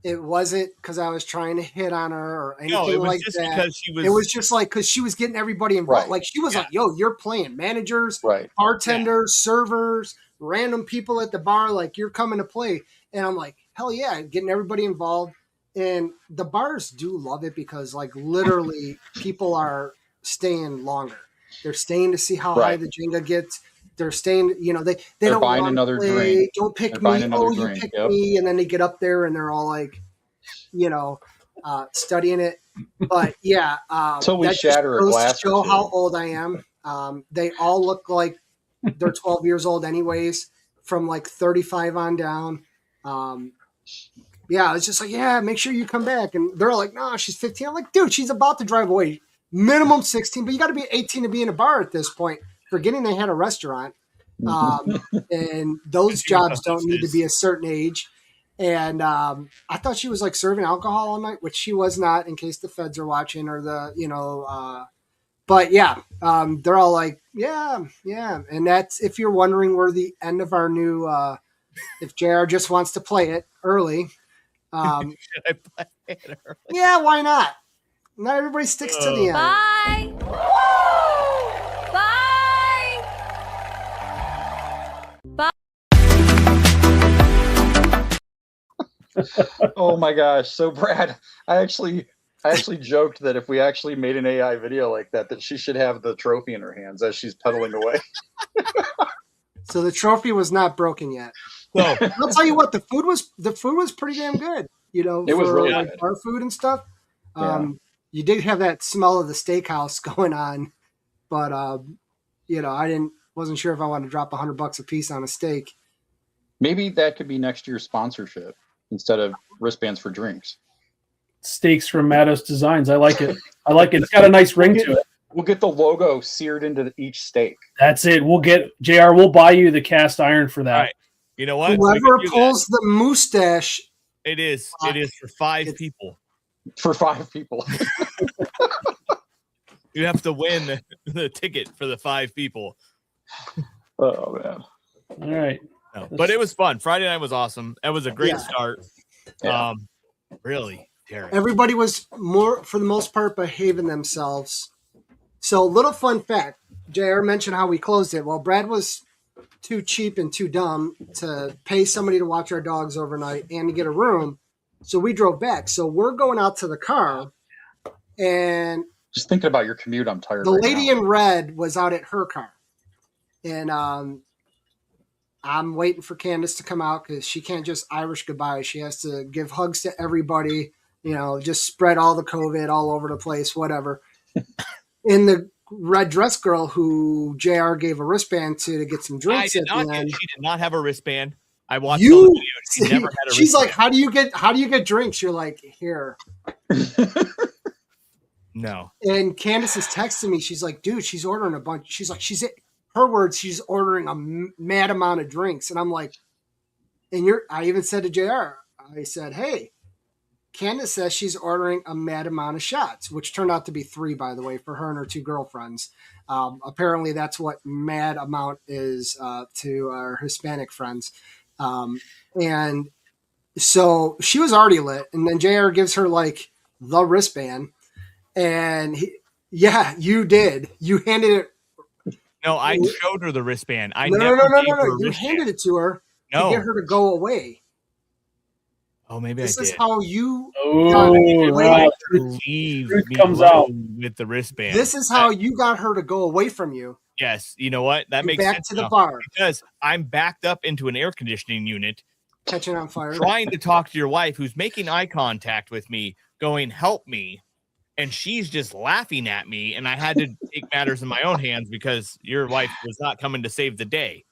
it wasn't because I was trying to hit on her or anything like that. It was just like because she was getting everybody involved. Right. Like she was like, "Yo, you're playing managers, bartenders, servers, random people at the bar. Like you're coming to play." And I'm like, "Hell yeah!" Getting everybody involved, and the bars do love it because like literally people are staying longer. They're staying to see how high the Jenga gets. They're staying, they don't buying want another to play. drink. Don't pick me. Oh, you pick me. And then they get up there and they're all like, studying it. But yeah, until we shatter a glass. To show how old I am. They all look like they're 12 years old anyways, from like 35 on down. Yeah, it's just like, yeah, make sure you come back. And they're like, no, she's 15. I'm like, dude, she's about to drive away. minimum 16, but you got to be 18 to be in a bar at this point. Forgetting they had a restaurant, and those jobs don't need to be a certain age. And I thought she was like serving alcohol all night, which she was not, in case the feds are watching or but yeah, they're all like, yeah. And that's, if you're wondering where the end of our new, if JR just wants to play it early. Should I play it early? Yeah, why not? Not everybody sticks to the end. Bye. Bye. Oh my gosh. So Brad, I actually joked that if we actually made an AI video like that she should have the trophy in her hands as she's pedaling away. So the trophy was not broken yet. No. I'll tell you what, the food was pretty damn good. You know, it was really like good. bar food and stuff. Yeah. You did have that smell of the steakhouse going on, but I wasn't sure if I wanted to drop $100 a piece on a steak. Maybe that could be next year's sponsorship instead of wristbands for drinks. Steaks from Matos Designs. I like it. It's got a nice ring to it. We'll get the logo seared into each steak. That's it. We'll get JR. We'll buy you the cast iron for that. All right. You know what? Whoever pulls the mustache. It is for 5 people. For 5 people. You have to win the ticket for the 5 people. Oh man. All right. No, but it was fun. Friday night was awesome. That was a great Yeah. start. Yeah. Really, Derek. Everybody was for the most part, behaving themselves. So, little fun fact: JR mentioned how we closed it. Well, Brad was too cheap and too dumb to pay somebody to watch our dogs overnight and to get a room, so we drove back. So we're going out to the car, and Just thinking about your commute, I'm tired. the right lady now. in red was out at her car, and I'm waiting for Candace to come out because she can't just Irish goodbye. She has to give hugs to everybody, just spread all the COVID all over the place, whatever. And the red dress girl who JR gave a wristband to get some drinks at the end. She did not have a wristband. I watched all the videos. She never had a She's wristband. like, how do you get drinks? You're like, here. No. And Candace is texting me. She's like, dude, she's ordering a bunch. She's like, her words, she's ordering a mad amount of drinks. And I'm like, I even said to JR, I said, hey, Candace says she's ordering a mad amount of shots, which turned out to be 3, by the way, for her and her 2 girlfriends. Apparently that's what mad amount is to our Hispanic friends. And so she was already lit. And then JR gives her like the wristband. And you did. You handed it. No, I showed her the wristband. I No. You wristband. handed it to her No. to get her to go away. Oh, maybe This I did. is how you Leave Truth me comes alone with the wristband. This is how you got her to go away from you. Yes, you know what? That And makes back sense to the now, bar. because I'm backed up into an air conditioning unit, Catching on fire. trying to talk to your wife, who's making eye contact with me, going, "Help me," and she's just laughing at me, and I had to take matters in my own hands because your wife was not coming to save the day.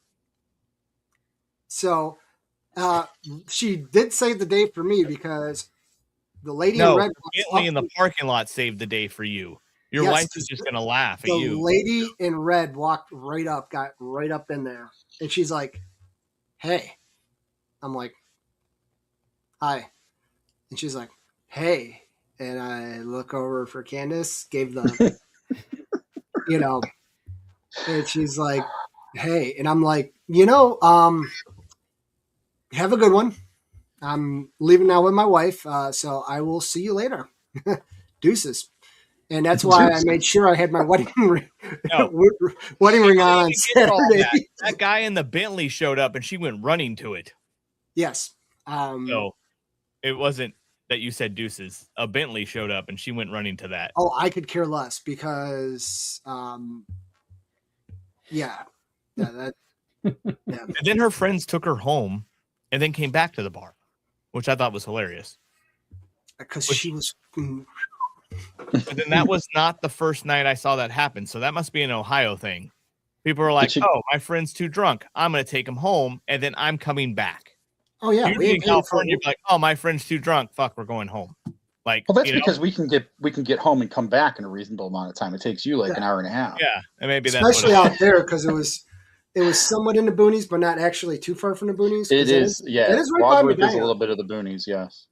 So she did save the day for me because the lady No, in red Bentley in the parking lot saved the day for you. Your Yes, wife is just going to laugh at the you. lady in red walked right up, got right up in there, and she's like, "Hey," I'm like, "Hi," and she's like, "Hey," and I look over for Candace, gave the, and she's like, "Hey," and I'm like, have a good one. I'm leaving now with my wife, so I will see you later. Deuces. And that's why I made sure I had my wedding ring, wedding ring on Saturday. That guy in the Bentley showed up and she went running to it. Yes. So it wasn't that you said deuces. A Bentley showed up and she went running to that. Oh, I could care less because, yeah. And then her friends took her home and then came back to the bar, which I thought was hilarious. Because she was... But then that was not the first night I saw that happen. So that must be an Ohio thing. People are like, "Oh, my friend's too drunk. I'm going to take him home, and then I'm coming back." Oh, yeah. Usually in California, you'd be like, "Oh, my friend's too drunk. Fuck, we're going home." Like, Well, that's you know? because we can get home and come back in a reasonable amount of time. It takes you like an hour and a half. Yeah, and maybe that's especially out there because it was somewhat in the boonies, but not actually too far from the boonies. It is, yeah. It is right by Wadsworth is a Medina. little bit of the boonies, yes.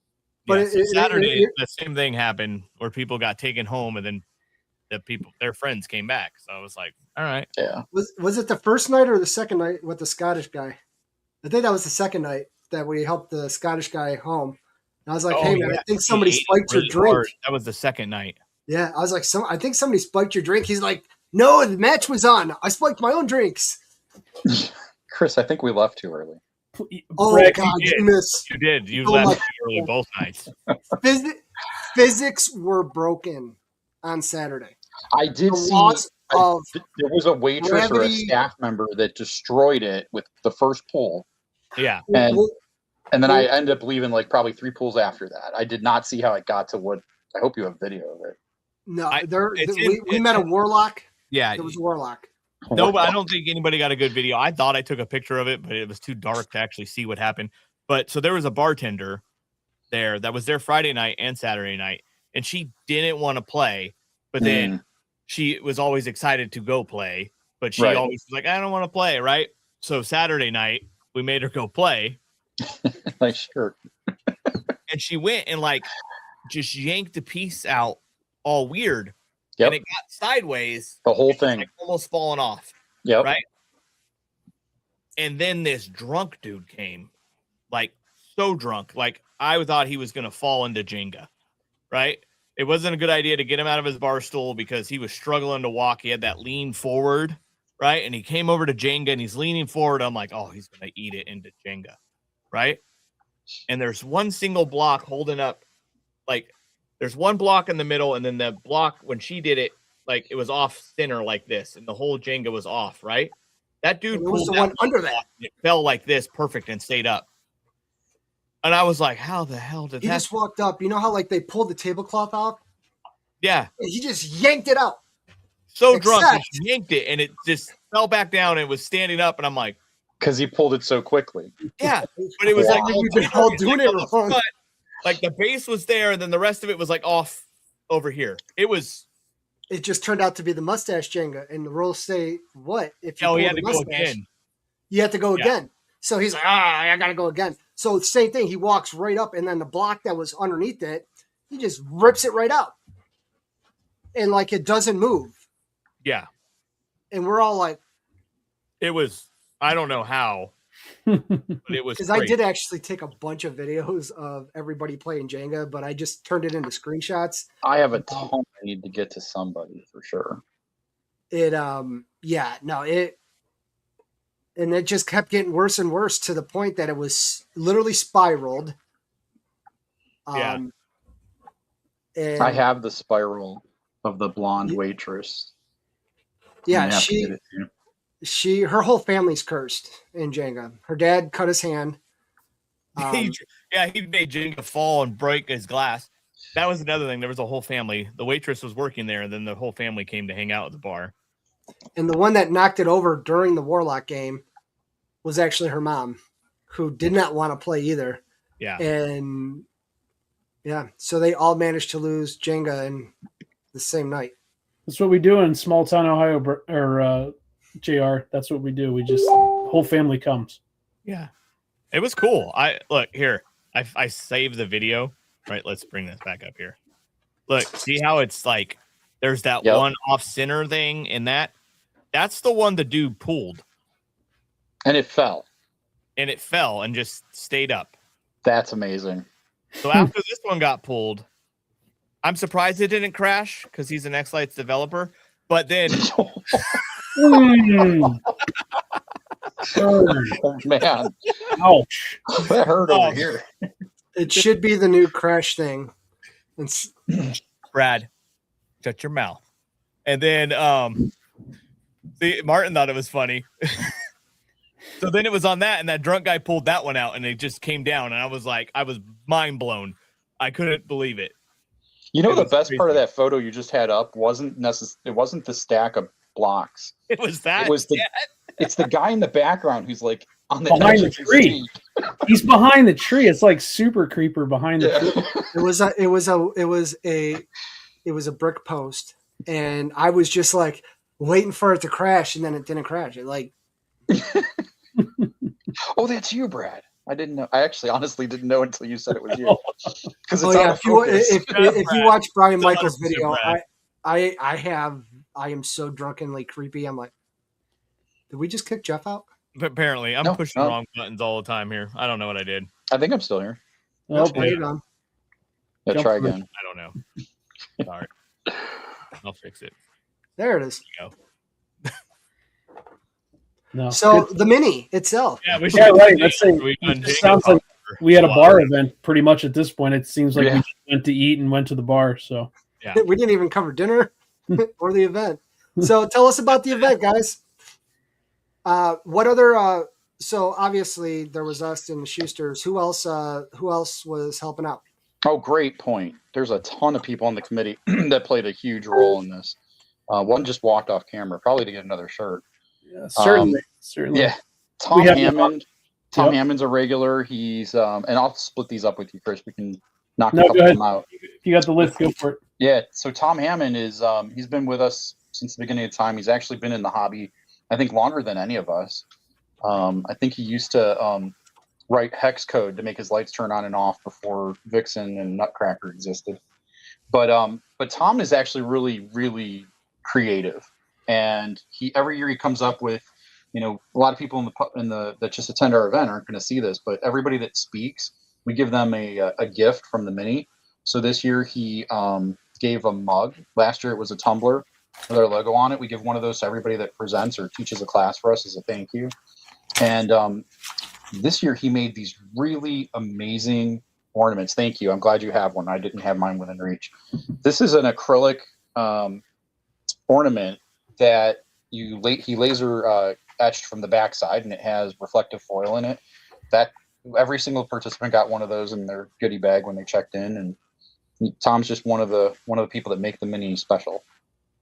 But Yeah, so Saturday, the same thing happened where people got taken home, and then their friends came back. So I was like, all right. Yeah. Was it the first night or the second night with the Scottish guy? I think that was the second night that we helped the Scottish guy home. And I was like, hey, man, I think somebody spiked your drink. Hard. That was the second night. Yeah, I was like, I think somebody spiked your drink. He's like, no, the match was on. I spiked my own drinks. Chris, I think we left too early. Oh, Brett, God, you missed. You did. You Oh, left too early both nights. Physics were broken on Saturday. I did see there was a waitress or a staff member that destroyed it with the first pull. Yeah. And then I ended up leaving like probably 3 pulls after that. I did not see how it got to what. I hope you have video of it. No, we met a warlock. Yeah. There was a warlock. No, but I don't think anybody got a good video. I thought I took a picture of it, but it was too dark to actually see what happened. But so there was a bartender there that was there Friday night and Saturday night, and she didn't want to play, but then she was always excited to go play, but she always was like, I don't want to play, right? So Saturday night, we made her go play. Like, sure. And she went and like just yanked the piece out all weird. Yep. And it got sideways. The whole thing. Like almost falling off. Yep. Right. And then this drunk dude came, like so drunk. Like I thought he was going to fall into Jenga. Right. It wasn't a good idea to get him out of his bar stool because he was struggling to walk. He had that lean forward. Right. And he came over to Jenga and he's leaning forward. I'm like, oh, he's going to eat it into Jenga. Right. And there's one single block holding up. Like there's one block in the middle. And then the block, when she did it, like it was off center like this. And the whole Jenga was off. Right. That dude was pulled the one under that. It fell like this perfect and stayed up. And I was like, how the hell did he that? Just walked up. You know how like they pulled the tablecloth out? Yeah. He just yanked it out. So drunk, he yanked it and it just fell back down and was standing up. And I'm like, because he pulled it so quickly. Yeah. But it was like, you've been all doing it wrong. Like the base was there and then the rest of it was like off over here. It just turned out to be the mustache Jenga. And the rules say, what? If you he pull had the to go mustache, again. You have to go again. So he's like, I got to go again. So same thing. He walks right up and then the block that was underneath it, he just rips it right out. And like it doesn't move. Yeah. And we're all like. It was, I don't know how, but it was because I did actually take a bunch of videos of everybody playing Jenga, but I just turned it into screenshots. I have a ton I need to get to somebody for sure. And it just kept getting worse and worse to the point that it was literally spiraled. And I have the spiral of the blonde waitress. Yeah, her whole family's cursed in Jenga. Her dad cut his hand. He made Jenga fall and break his glass. That was another thing. There was a whole family. The waitress was working there, and then the whole family came to hang out at the bar. And the one that knocked it over during the Warlock game was actually her mom, who did not want to play either. Yeah. And so they all managed to lose Jenga in the same night. That's what we do in small town Ohio, or JR. That's what we do. We just whole family comes. Yeah, it was cool. I saved the video. Right, let's bring this back up here. Look, see how it's like there's that one off center thing in that's the one the dude pulled. And it fell. And it fell and just stayed up. That's amazing. So after this one got pulled, I'm surprised it didn't crash because he's an X-Lights developer. But then oh, man. Ouch. That hurt over here. It should be the new crash thing. Brad, shut your mouth. And then Martin thought it was funny. So then it was on that, and that drunk guy pulled that one out, and it just came down, and I was mind blown. I couldn't believe it. You know, the best part of that photo you just had up wasn't the stack of blocks. It was that. It's the guy in the background who's like on the Behind edge the of his tree. seat. He's behind the tree. It's like super creeper behind the tree. It was a brick post, and I was just like waiting for it to crash, and then it didn't crash. It like, Oh, that's you, Brad. I didn't know. I actually honestly didn't know until you said it was you. Because oh it's yeah, out of focus. if you watch Brian It's Michael's honestly video, Brad. I am so drunkenly creepy. I'm like, did we just kick Jeff out? Apparently, I'm No, pushing no. wrong buttons all the time here. I don't know what I did. I think I'm still here. Oh, Nope, boy. you're done. Yeah, Jump try through. again. I don't know. Sorry. I'll fix it. There it is. There you go. No. So the mini itself. Yeah, we Yeah, should. right. Let's say We've done it Jenga sounds like for we had a while. bar event pretty much at this point. It seems like Yeah. we just went to eat and went to the bar. So Yeah. We didn't even cover dinner or the event. So tell us about the event, guys. What other? So obviously there was us and the Schusters. Who else? Who else was helping out? Oh, great point. There's a ton of people on the committee that played a huge role in this. One just walked off camera, probably to get another shirt. yeah, certainly. Yeah, Tom We have- Hammond. Tom Yep. Hammond's a regular. He's and I'll split these up with you, Chris. We can knock No, a couple go of ahead. them out. If you got the list, go for it. Yeah. So Tom Hammond is he's been with us since the beginning of time. He's actually been in the hobby, I think, longer than any of us. I think he used to write hex code to make his lights turn on and off before Vixen and Nutcracker existed. But Tom is actually really, really creative, and every year he comes up with, a lot of people that just attend our event aren't going to see this, but everybody that speaks, we give them a gift from the mini. So this year he gave a mug. Last year it was a tumbler with our logo on it. We give one of those to everybody that presents or teaches a class for us as a thank you. And this year he made these really amazing ornaments. Thank you. I'm glad you have one. I didn't have mine within reach. This is an acrylic ornament that he laser etched from the backside, and it has reflective foil in it. That every single participant got one of those in their goodie bag when they checked in, and Tom's just one of the people that make the mini special.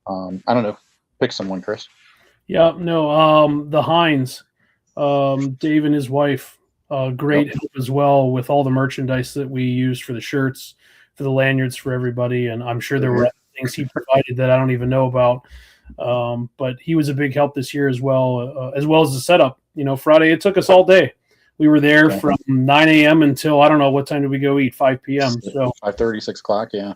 I don't know. Pick someone, Chris. Yeah, no, the Hines, Dave and his wife, great help as well with all the merchandise that we used for the shirts, for the lanyards for everybody, and I'm sure there were other things he provided that I don't even know about. But he was a big help this year as well as the setup. Friday, it took us all day. We were there from 9 a.m. until, I don't know, what time did we go eat? 5 p.m. So 5:30, 6 o'clock, yeah.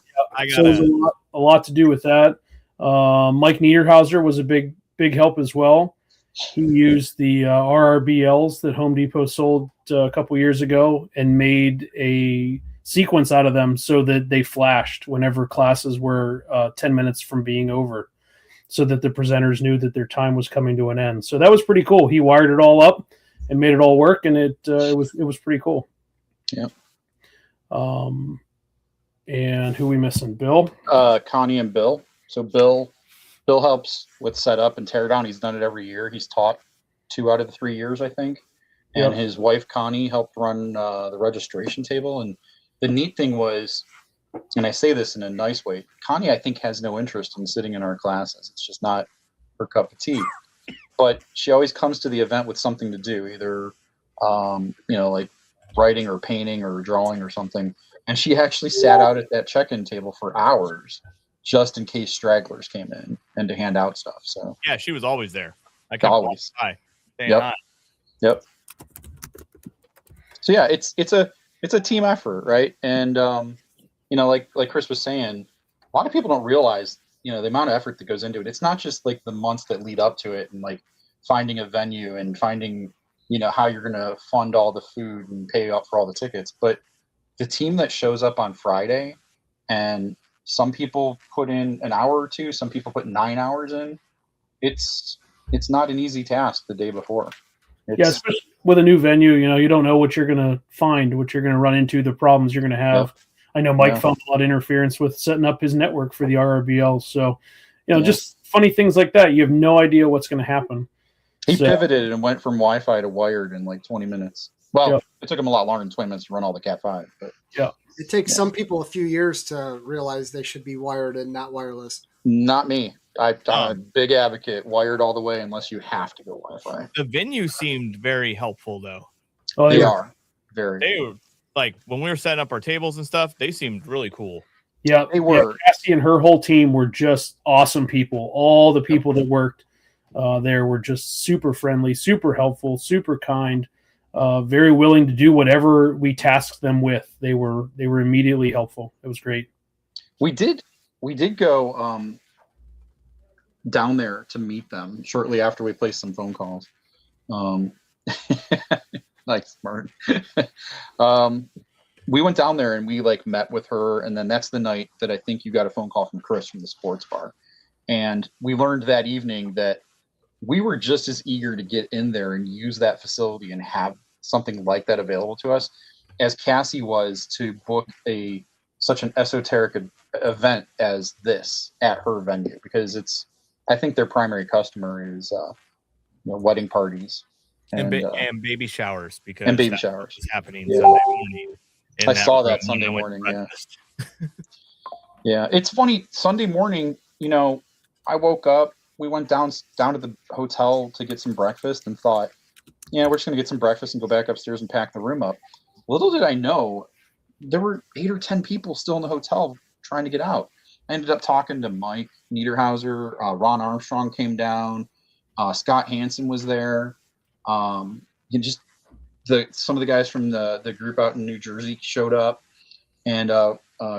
So there's a lot to do with that. Mike Niederhauser was a big help as well. He used the RRBLs that Home Depot sold a couple years ago and made a sequence out of them so that they flashed whenever classes were 10 minutes from being over, so that the presenters knew that their time was coming to an end. So that was pretty cool. He wired it all up and made it all work, and it was pretty cool. Yeah. And who we missing? Bill? Connie and Bill. So Bill helps with setup and tear down. He's done it every year. He's taught 2 out of the 3 years, I think. And his wife Connie helped run the registration table. And the neat thing was, and I say this in a nice way, Connie, I think, has no interest in sitting in our classes. It's just not her cup of tea. But she always comes to the event with something to do, either like writing or painting or drawing or something. And she actually sat out at that check-in table for hours just in case stragglers came in and to hand out stuff. So yeah, she was always there. I kept always. Hi. Yep. Yep. So yeah, it's a team effort, right? And like Chris was saying, a lot of people don't realize, the amount of effort that goes into it. It's not just like the months that lead up to it and like finding a venue and finding, how you're going to fund all the food and pay up for all the tickets, but the team that shows up on Friday, and some people put in an hour or two, some people put 9 hours in. It's not an easy task the day before. Especially with a new venue, you don't know what you're going to find, what you're going to run into, the problems you're going to have. Yep. I know Mike found a lot of interference with setting up his network for the RRBL. So, just funny things like that. You have no idea what's going to happen. He pivoted and went from Wi-Fi to wired in like 20 minutes. Well, it took him a lot longer than 20 minutes to run all the Cat 5. But it takes some people a few years to realize they should be wired and not wireless. Not me. I'm a big advocate. Wired all the way unless you have to go Wi-Fi. The venue seemed very helpful, though. Oh, They are very. They were like when we were setting up our tables and stuff. They seemed really cool. Yeah, they were. Cassie and her whole team were just awesome people. All the people that worked there were just super friendly, super helpful, super kind, very willing to do whatever we tasked them with. They were immediately helpful. It was great. We did go down there to meet them shortly after we placed some phone calls. Like smart. We went down there and we like met with her, and then that's the night that I think you got a phone call from Chris from the sports bar. And we learned that evening that we were just as eager to get in there and use that facility and have something like that available to us as Cassie was to book such an esoteric event as this at her venue, because I think their primary customer is wedding parties and baby showers, because and baby showers is happening Sunday morning. I saw that Sunday morning. Yeah. Yeah. It's funny. Sunday morning, I woke up, we went down to the hotel to get some breakfast and thought, we're just going to get some breakfast and go back upstairs and pack the room up. Little did I know there were 8 or 10 people still in the hotel trying to get out. I ended up talking to Mike Niederhauser. Ron Armstrong came down. Scott Hansen was there. Just some of the guys from the group out in New Jersey showed up, and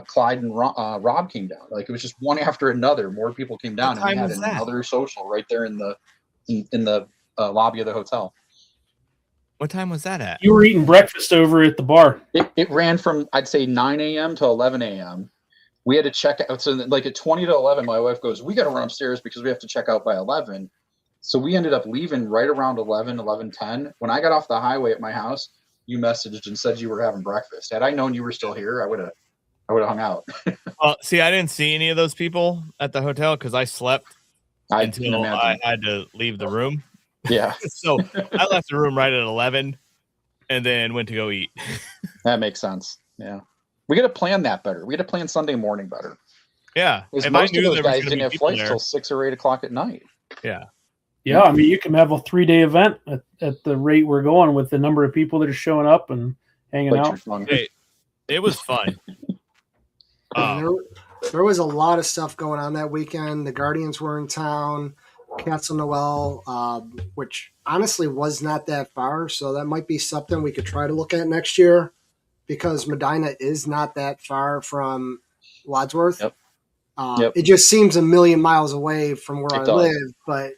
Clyde and Rob came down. Like, it was just one after another. More people came down, and we had another social right there in the lobby of the hotel. What time was that at? You were eating breakfast over at the bar. It ran from, I'd say, 9 a.m. to 11 a.m. We had to check out. So like at 20 to 11, my wife goes, we got to run upstairs because we have to check out by 11. So we ended up leaving right around 11:10. When I got off the highway at my house, you messaged and said you were having breakfast. Had I known you were still here, I would have hung out. Well, see, I didn't see any of those people at the hotel because I slept until I had to leave the room. Yeah. So I left the room right at 11 and then went to go eat. That makes sense. Yeah. We got to plan that better. We got to plan Sunday morning better. Yeah. Because most of those guys didn't have flights till 6 or 8 o'clock at night. Yeah. Yeah, I mean, you can have a 3-day event at the rate we're going with the number of people that are showing up and hanging out. It was fun. There was a lot of stuff going on that weekend. The Guardians were in town. Castle Noel, which honestly was not that far, so that might be something we could try to look at next year, because Medina is not that far from Wadsworth. Yep. It just seems a million miles away from where I live, but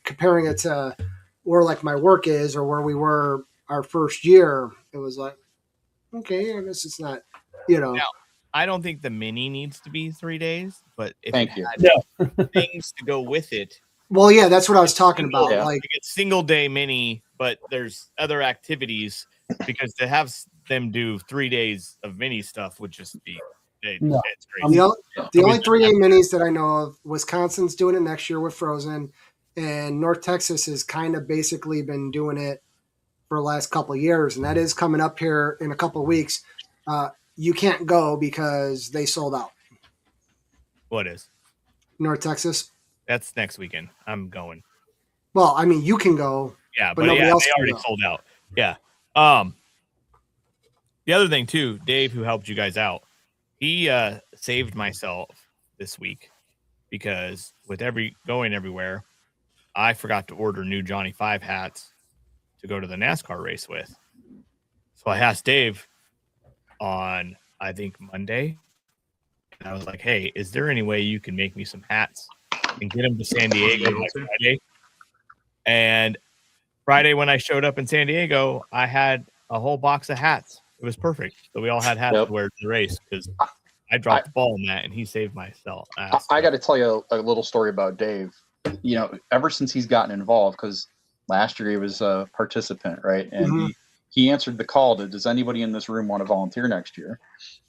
comparing it to where like my work is or where we were our first year, it was like, okay, I guess it's not, Now, I don't think the mini needs to be 3 days, but if Thank it you. had things to go with it. Well, yeah, that's what I was talking about. Yeah. Like it's single day mini, but there's other activities, because to have them do 3 days of mini stuff would just be it's crazy. The only 3-day minis that I know of, Wisconsin's doing it next year with Frozen, and North Texas has kind of basically been doing it for the last couple of years, and that is coming up here in a couple of weeks. You can't go because they sold out. What is? North Texas. That's next weekend. I'm going. Well, I mean, you can go. Yeah, but nobody else they can already go. sold out. Yeah. The other thing too, Dave, who helped you guys out, he saved myself this week, because with going everywhere, I forgot to order new Johnny 5 hats to go to the NASCAR race with. So I asked Dave on, I think, Monday, and I was like, hey, is there any way you can make me some hats and get them to San Diego by Friday? And Friday, when I showed up in San Diego, I had a whole box of hats. It was perfect. So we all had hats to wear to the race, because I dropped the ball in that, and he saved myself. I got to tell you a little story about Dave. Ever since he's gotten involved, because last year he was a participant, right? And he answered the call to, does anybody in this room want to volunteer next year?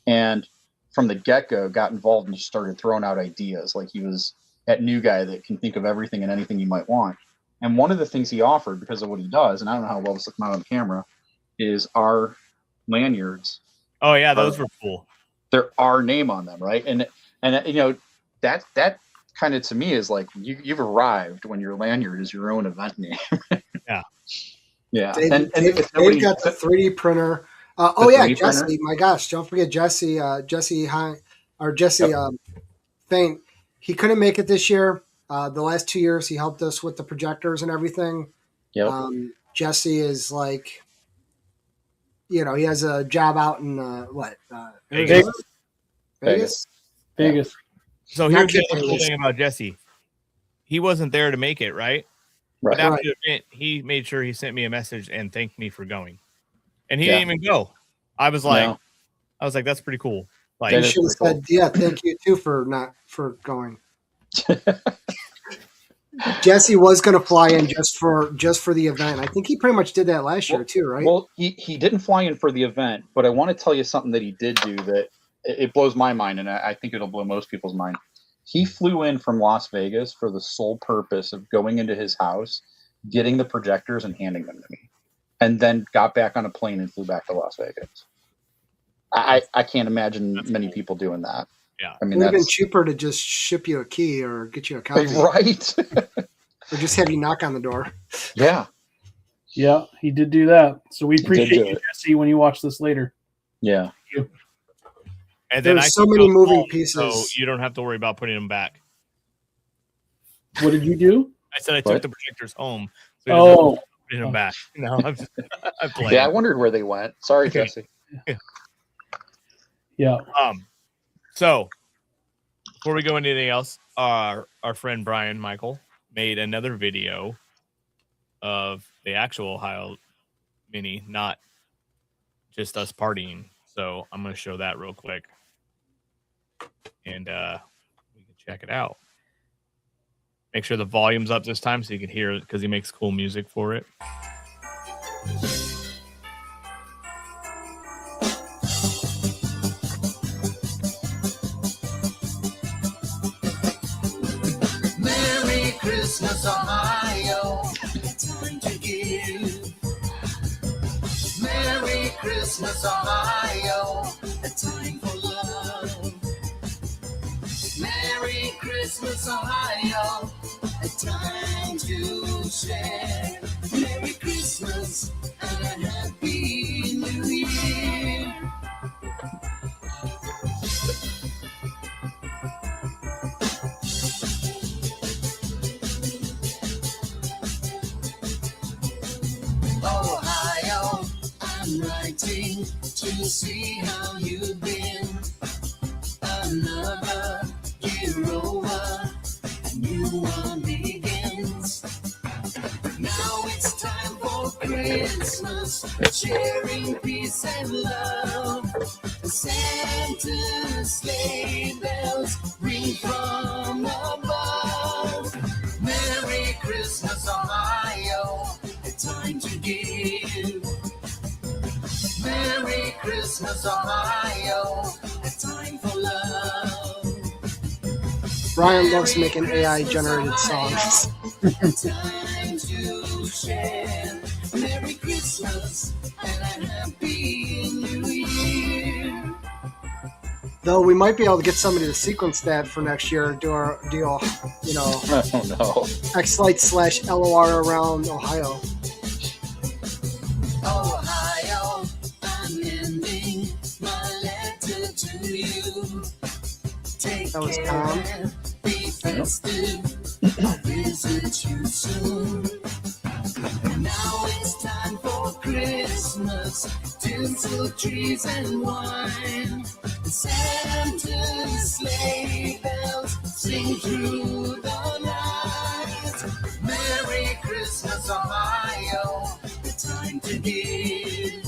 And from the get-go, got involved and just started throwing out ideas. Like, he was that new guy that can think of everything and anything you might want. And one of the things he offered, because of what he does, and I don't know how well this will come out on camera, is our lanyards. Oh yeah, those were cool. There our name on them, right? And that kind of to me is like you've arrived when your lanyard is your own event name. Yeah. Yeah. David, and David, if nobody, got the 3D printer. The Oh yeah, 3D Jesse. printer? My gosh, don't forget Jesse. Jesse Yep. Faint. He couldn't make it this year. The last 2 years, he helped us with the projectors and everything. Yep. Jesse is like, he has a job out in Arizona? Vegas. So Not here's the kidding. other cool thing about Jesse. He wasn't there to make it, right? Right. But after the event, he made sure he sent me a message and thanked me for going. And he Yeah. didn't even go. I was like, No. that's pretty cool. Like, You That is should have pretty said, yeah, thank you too for going. Jesse was going to fly in just for the event. I think he pretty much did that last year too, right? Well, he didn't fly in for the event, but I want to tell you something that he did do that it blows my mind, and I think it'll blow most people's mind. He flew in from Las Vegas for the sole purpose of going into his house, getting the projectors, and handing them to me, and then got back on a plane and flew back to Las Vegas. I can't imagine many people doing that. Yeah. I It mean, would have been that's cheaper to just ship you a key or get you a copy, right. or just have you knock on the door. Yeah. Yeah, he did do that. So we did appreciate do you, it. Jesse, when you watch this later. Yeah. and then There's so took many those moving home, pieces. so you don't have to worry about putting them back. What did you do? I said I What? took the projectors home. So you don't have to Oh, put them back. No, I'm just I'm playing. Yeah, I wondered where they went. Sorry, Jesse. yeah. So before we go into anything else, our friend Brian Michael made another video of the actual Ohio Mini, not just us partying. So I'm going to show that real quick, and we can check it out. Make sure the volume's up this time so you can hear it, because he makes cool music for it. Merry Christmas, Ohio. Time to give. Merry Christmas, Ohio. A time for love. Merry Christmas, Ohio. A time to share. Merry Christmas and a happy New Year. Ohio, I'm writing to see how you've been. Another year over, a new one begins. Now it's time for Christmas, sharing peace and love. Santa's sleigh bells ring from above. Merry Christmas, Ohio, a time to give. Merry Christmas, Ohio, a time for love. Brian loves making AI generated songs. A time to share. Merry Christmas and a happy New Year. Though we might be able to get somebody to sequence that for next year. Do a Oh no. X-Lite/LOR around Ohio. Ohio, I'm ending my letter to you. Take That was care Tom. and be festive. I'll visit you soon. Now it's time for Christmas, tinsel trees and wine. Santa's sleigh bells sing through the night. Merry Christmas, Ohio, the time to give.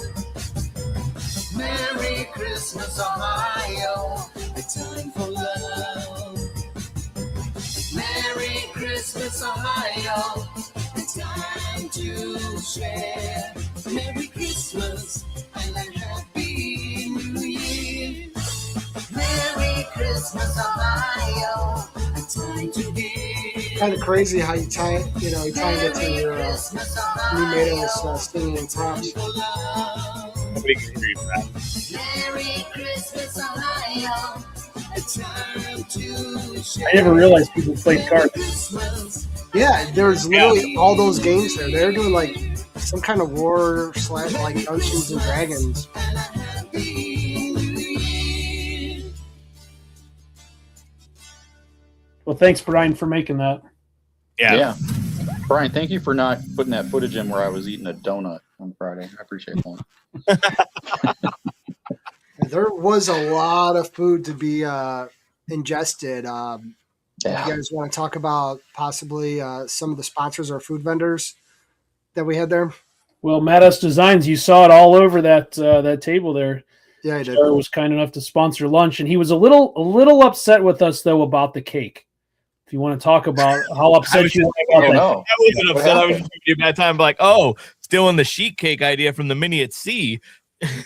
Merry Christmas, Ohio, a time for love. Merry Christmas, Ohio, a time to share. Merry Christmas and a happy New Year. Merry Christmas, Ohio, a time to give. Kind of crazy how you tie it to your new Mato's singing and props. Nobody can hear you for that. Merry Christmas, Ohio, a I never realized people played cards. Yeah, there's literally all those games there. They're doing like some kind of war / like Dungeons and Dragons. Well, thanks, Brian, for making that. Yeah. Brian, thank you for not putting that footage in where I was eating a donut on Friday. I appreciate that. There was a lot of food to be ingested. Yeah. You guys want to talk about possibly some of the sponsors or food vendors that we had there? Well, Matt S. Designs, you saw it all over that that table there. Yeah, I did. Jared was kind enough to sponsor lunch, and he was a little upset with us though about the cake. If you want to talk about how upset you are about that. No. I wasn't upset. I was just giving you a bad time. Like, oh, stealing the sheet cake idea from the mini at sea.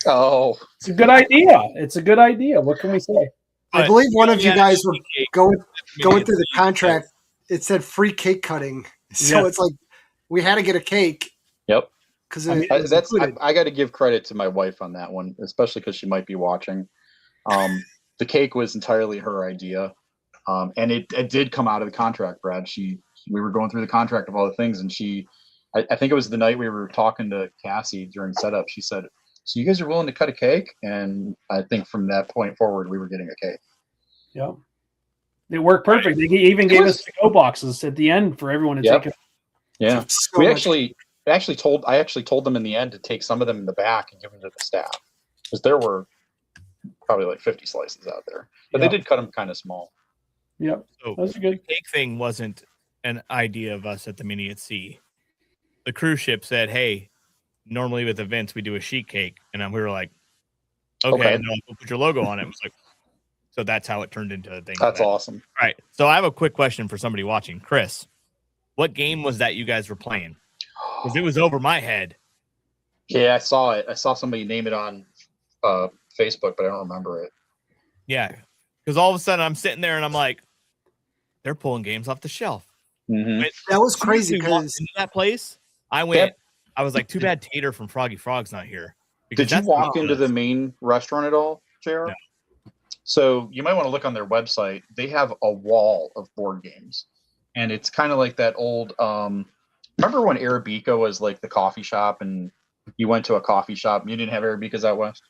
Oh, It's a good idea. It's a good idea. What can we say? I believe one of you guys were going through the contract. It said free cake cutting, so Yeah. it's like we had to get a cake. Yep. Because I got to give credit to my wife on that one, especially because she might be watching. The cake was entirely her idea, and it did come out of the contract, Brad. We were going through the contract of all the things, and I think it was the night we were talking to Cassie during setup. She said, "So you guys are willing to cut a cake?" And I think from that point forward, we were getting a cake. Yeah. It worked perfect. They even gave us to-go boxes at the end for everyone to take it. Yeah. So We much- I actually told them in the end to take some of them in the back and give them to the staff, because there were probably like 50 slices out there, but they did cut them kind of small. Yep. So That's good. the cake thing wasn't an idea of us at the mini at sea. The cruise ship said, "Hey, normally with events we do a sheet cake," and we were like, "Okay," and they'll put your logo on it. It was like, so that's how it turned into a thing. That's awesome. All right. So I have a quick question for somebody watching. Chris, what game was that you guys were playing? Because it was over my head. Yeah, I saw it. I saw somebody name it on Facebook, but I don't remember it. Yeah. Because all of a sudden I'm sitting there and I'm like, they're pulling games off the shelf. Mm-hmm. That was As soon as crazy we walked because into that place, I was like, too bad Tater from Froggy Frog's not here. Did you walk into the main restaurant at all, JR? No. So you might want to look on their website. They have a wall of board games, and it's kind of like that old. Remember when Arabica was like the coffee shop, and you went to a coffee shop and you didn't have Arabicas out west?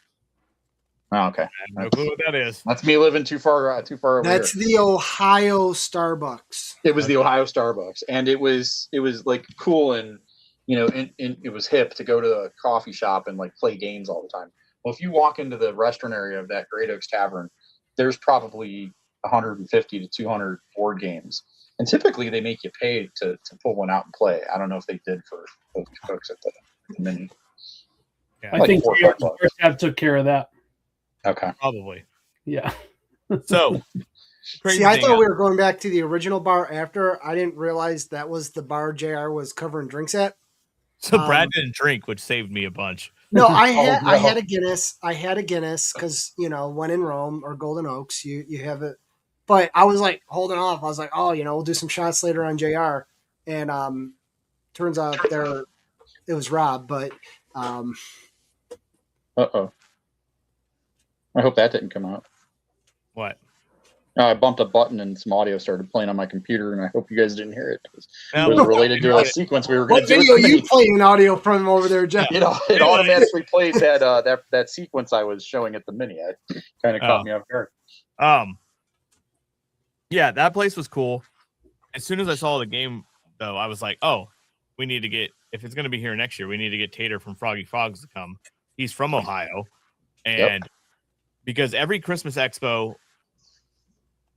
Oh, okay. I have no clue what that is. That's me living too far over that's here. the Ohio Starbucks. It was the Ohio Starbucks, and it was like cool and and it was hip to go to a coffee shop and like play games all the time. Well, if you walk into the restaurant area of that Great Oaks Tavern, there's probably 150 to 200 board games, and typically they make you pay to pull one out and play. I don't know if they did for those folks at the mini. Yeah. I Like think $4 or $5. Tab took care of that. Okay. Probably. Yeah. So, See, I thought we were going back to the original bar after. I didn't realize that was the bar JR was covering drinks at. So Brad didn't drink, which saved me a bunch. No, I had no. I had a Guinness. I had a Guinness because when in Rome or Golden Oaks, you have it. But I was like holding off. I was like, oh, we'll do some shots later on JR. And turns out it was Rob. But Uh-oh. I hope that didn't come out. What? I bumped a button and some audio started playing on my computer, and I hope you guys didn't hear it. No, It was related to a sequence we were going what to do. video you playing audio from over there, Jeff? It automatically played that sequence I was showing at the mini. It kind of caught me off guard. Yeah, that place was cool. As soon as I saw the game, though, I was like, oh, we need to get, if it's going to be here next year, we need to get Tater from Froggy Frogs to come. He's from Ohio. And because every Christmas Expo,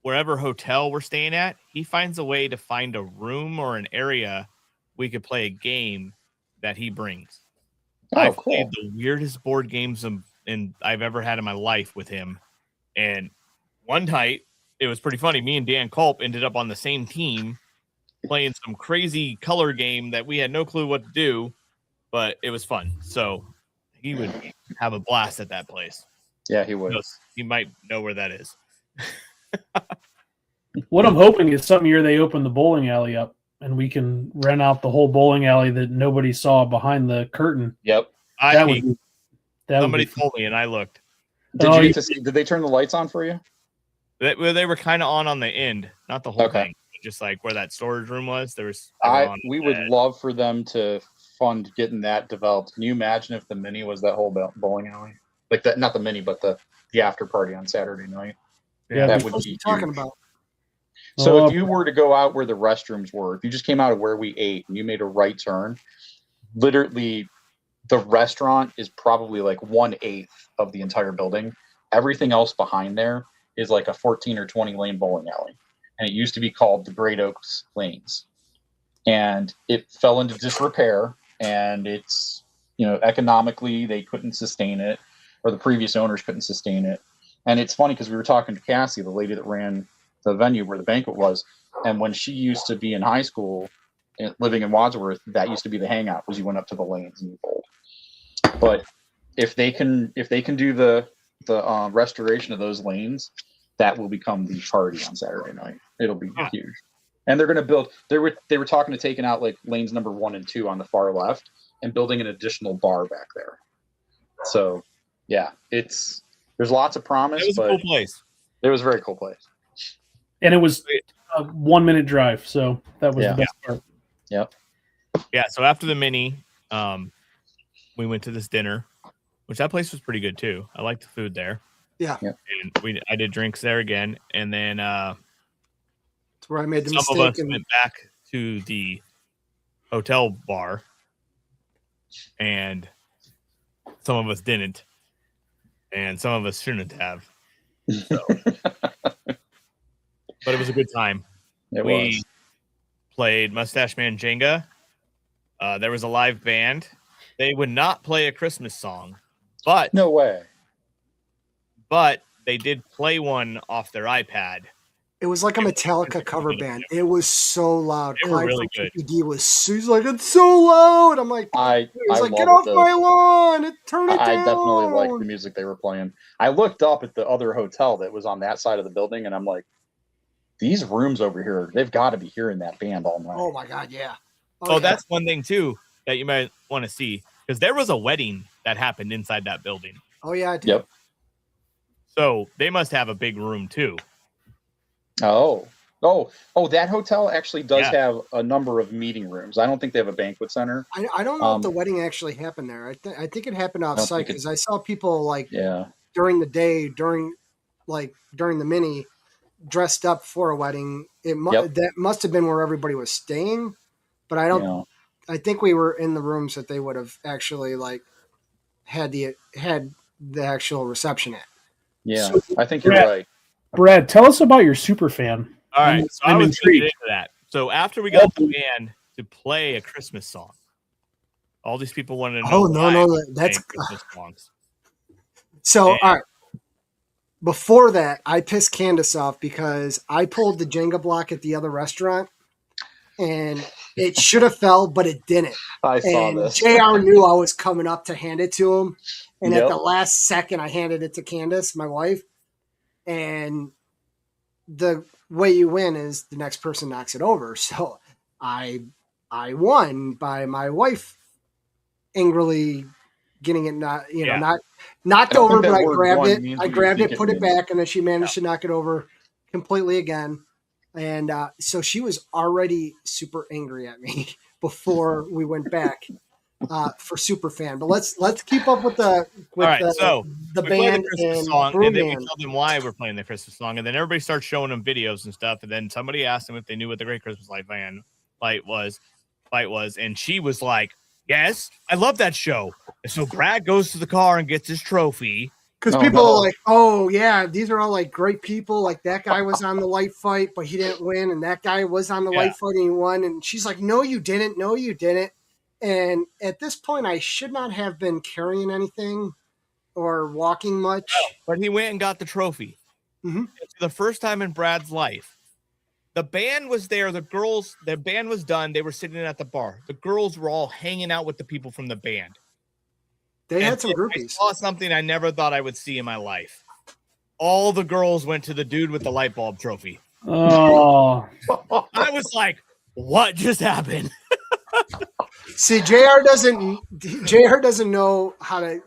wherever hotel we're staying at, he finds a way to find a room or an area we could play a game that he brings. I've played the weirdest board games I've ever had in my life with him. And one night, it was pretty funny. Me and Dan Culp ended up on the same team playing some crazy color game that we had no clue what to do, but it was fun. So he would have a blast at that place. Yeah, he would. He might know where that is. What I'm hoping is some year they open the bowling alley up and we can rent out the whole bowling alley that nobody saw behind the curtain. Yep. Somebody told me and I looked. Did they turn the lights on for you? They were kind of on the end, not the whole Okay. thing, just like where that storage room was. They were on We the would edge. love for them to fund getting that developed. Can you imagine if the mini was that whole bowling alley? Like that, not the mini, but the after party on Saturday night. Yeah, that we- would What are be you talking huge. about? So Oh, if you were to go out where the restrooms were, if you just came out of where we ate and you made a right turn, literally the restaurant is probably like 1/8 of the entire building. Everything else behind there is like a 14 or 20 lane bowling alley. And it used to be called the Great Oaks Lanes. And it fell into disrepair, and it's, economically they couldn't sustain it, or the previous owners couldn't sustain it. And it's funny because we were talking to Cassie, the lady that ran the venue where the banquet was, and when she used to be in high school living in Wadsworth, that used to be the hangout, was you went up to the lanes and you bowled. But if they can do the restoration of those lanes, that will become the party on Saturday night. It'll be huge. And they're going to build. They were talking to taking out like lanes number 1 and 2 on the far left and building an additional bar back there. So, yeah, there's lots of promise. It was a but cool place. It was a very cool place. and it was a 1 minute drive, so that was Yeah. the best part. Yep. Yeah. So after the mini, we went to this dinner, which that place was pretty good too. I liked the food there. Yeah. And I did drinks there again, and then That's where I made the some of mistake. us went back to the hotel bar, and some of us didn't, and some of us shouldn't have. So. But it was a good time. We played Mustache Man Jenga. There was a live band. They would not play a Christmas song, but no way. But they did play one off their iPad. It was like a Metallica cover band. It was so loud. They were Clyde really from good. TPD he's like, it's so loud. I'm like, he's like, get off my lawn. Turn it down. I definitely liked the music they were playing. I looked up at the other hotel that was on that side of the building, and I'm like, these rooms over here, they've got to be hearing that band all night. Oh my God, yeah. Oh, that's one thing too that you might want to see, because there was a wedding that happened inside that building. Oh yeah, I did. Yep. So they must have a big room too. Oh, that hotel actually does have a number of meeting rooms. I don't think they have a banquet center. I don't know if the wedding actually happened there. I think it happened off site because I saw people like during the day, during the mini, dressed up for a wedding. That must have been where everybody was staying, but I don't. I think we were in the rooms that they would have actually had the actual reception at. Yeah, So, I think you're right. Brad, tell us about your super fan. All right, so I I'm was intrigued. into that. So after we got the band to play a Christmas song, all these people wanted to know. Oh no, that's Christmas songs. So all right. Before that, I pissed Candace off because I pulled the Jenga block at the other restaurant, and it should have fell, but it didn't. I saw and this. JR knew I was coming up to hand it to him, and at the last second, I handed it to Candace, my wife, and the way you win is the next person knocks it over. So I won by my wife angrily getting it knocked over, but I grabbed it. I grabbed it, put it back, and then she managed to knock it over completely again. And so she was already super angry at me before we went back for Superfan. But let's keep up with the we played band the Christmas and song, Brew and then we Band. told them why we're playing the Christmas song, and then everybody starts showing them videos and stuff, and then somebody asked them if they knew what the Great Christmas Fight was, and she was like, "Yes, I love that show." And so Brad goes to the car and gets his trophy. Because people are like, oh, yeah, these are all like great people. Like that guy was on the light fight, but he didn't win. And that guy was on the light fight and he won. And she's like, no, you didn't. No, you didn't. And at this point, I should not have been carrying anything or walking much. No, but he went and got the trophy. Mm-hmm. For the first time in Brad's life. The band was there. The band was done. They were sitting at the bar. The girls were all hanging out with the people from the band. They had some groupies. I saw something I never thought I would see in my life. All the girls went to the dude with the light bulb trophy. Oh. I was like, what just happened? See, JR doesn't know how to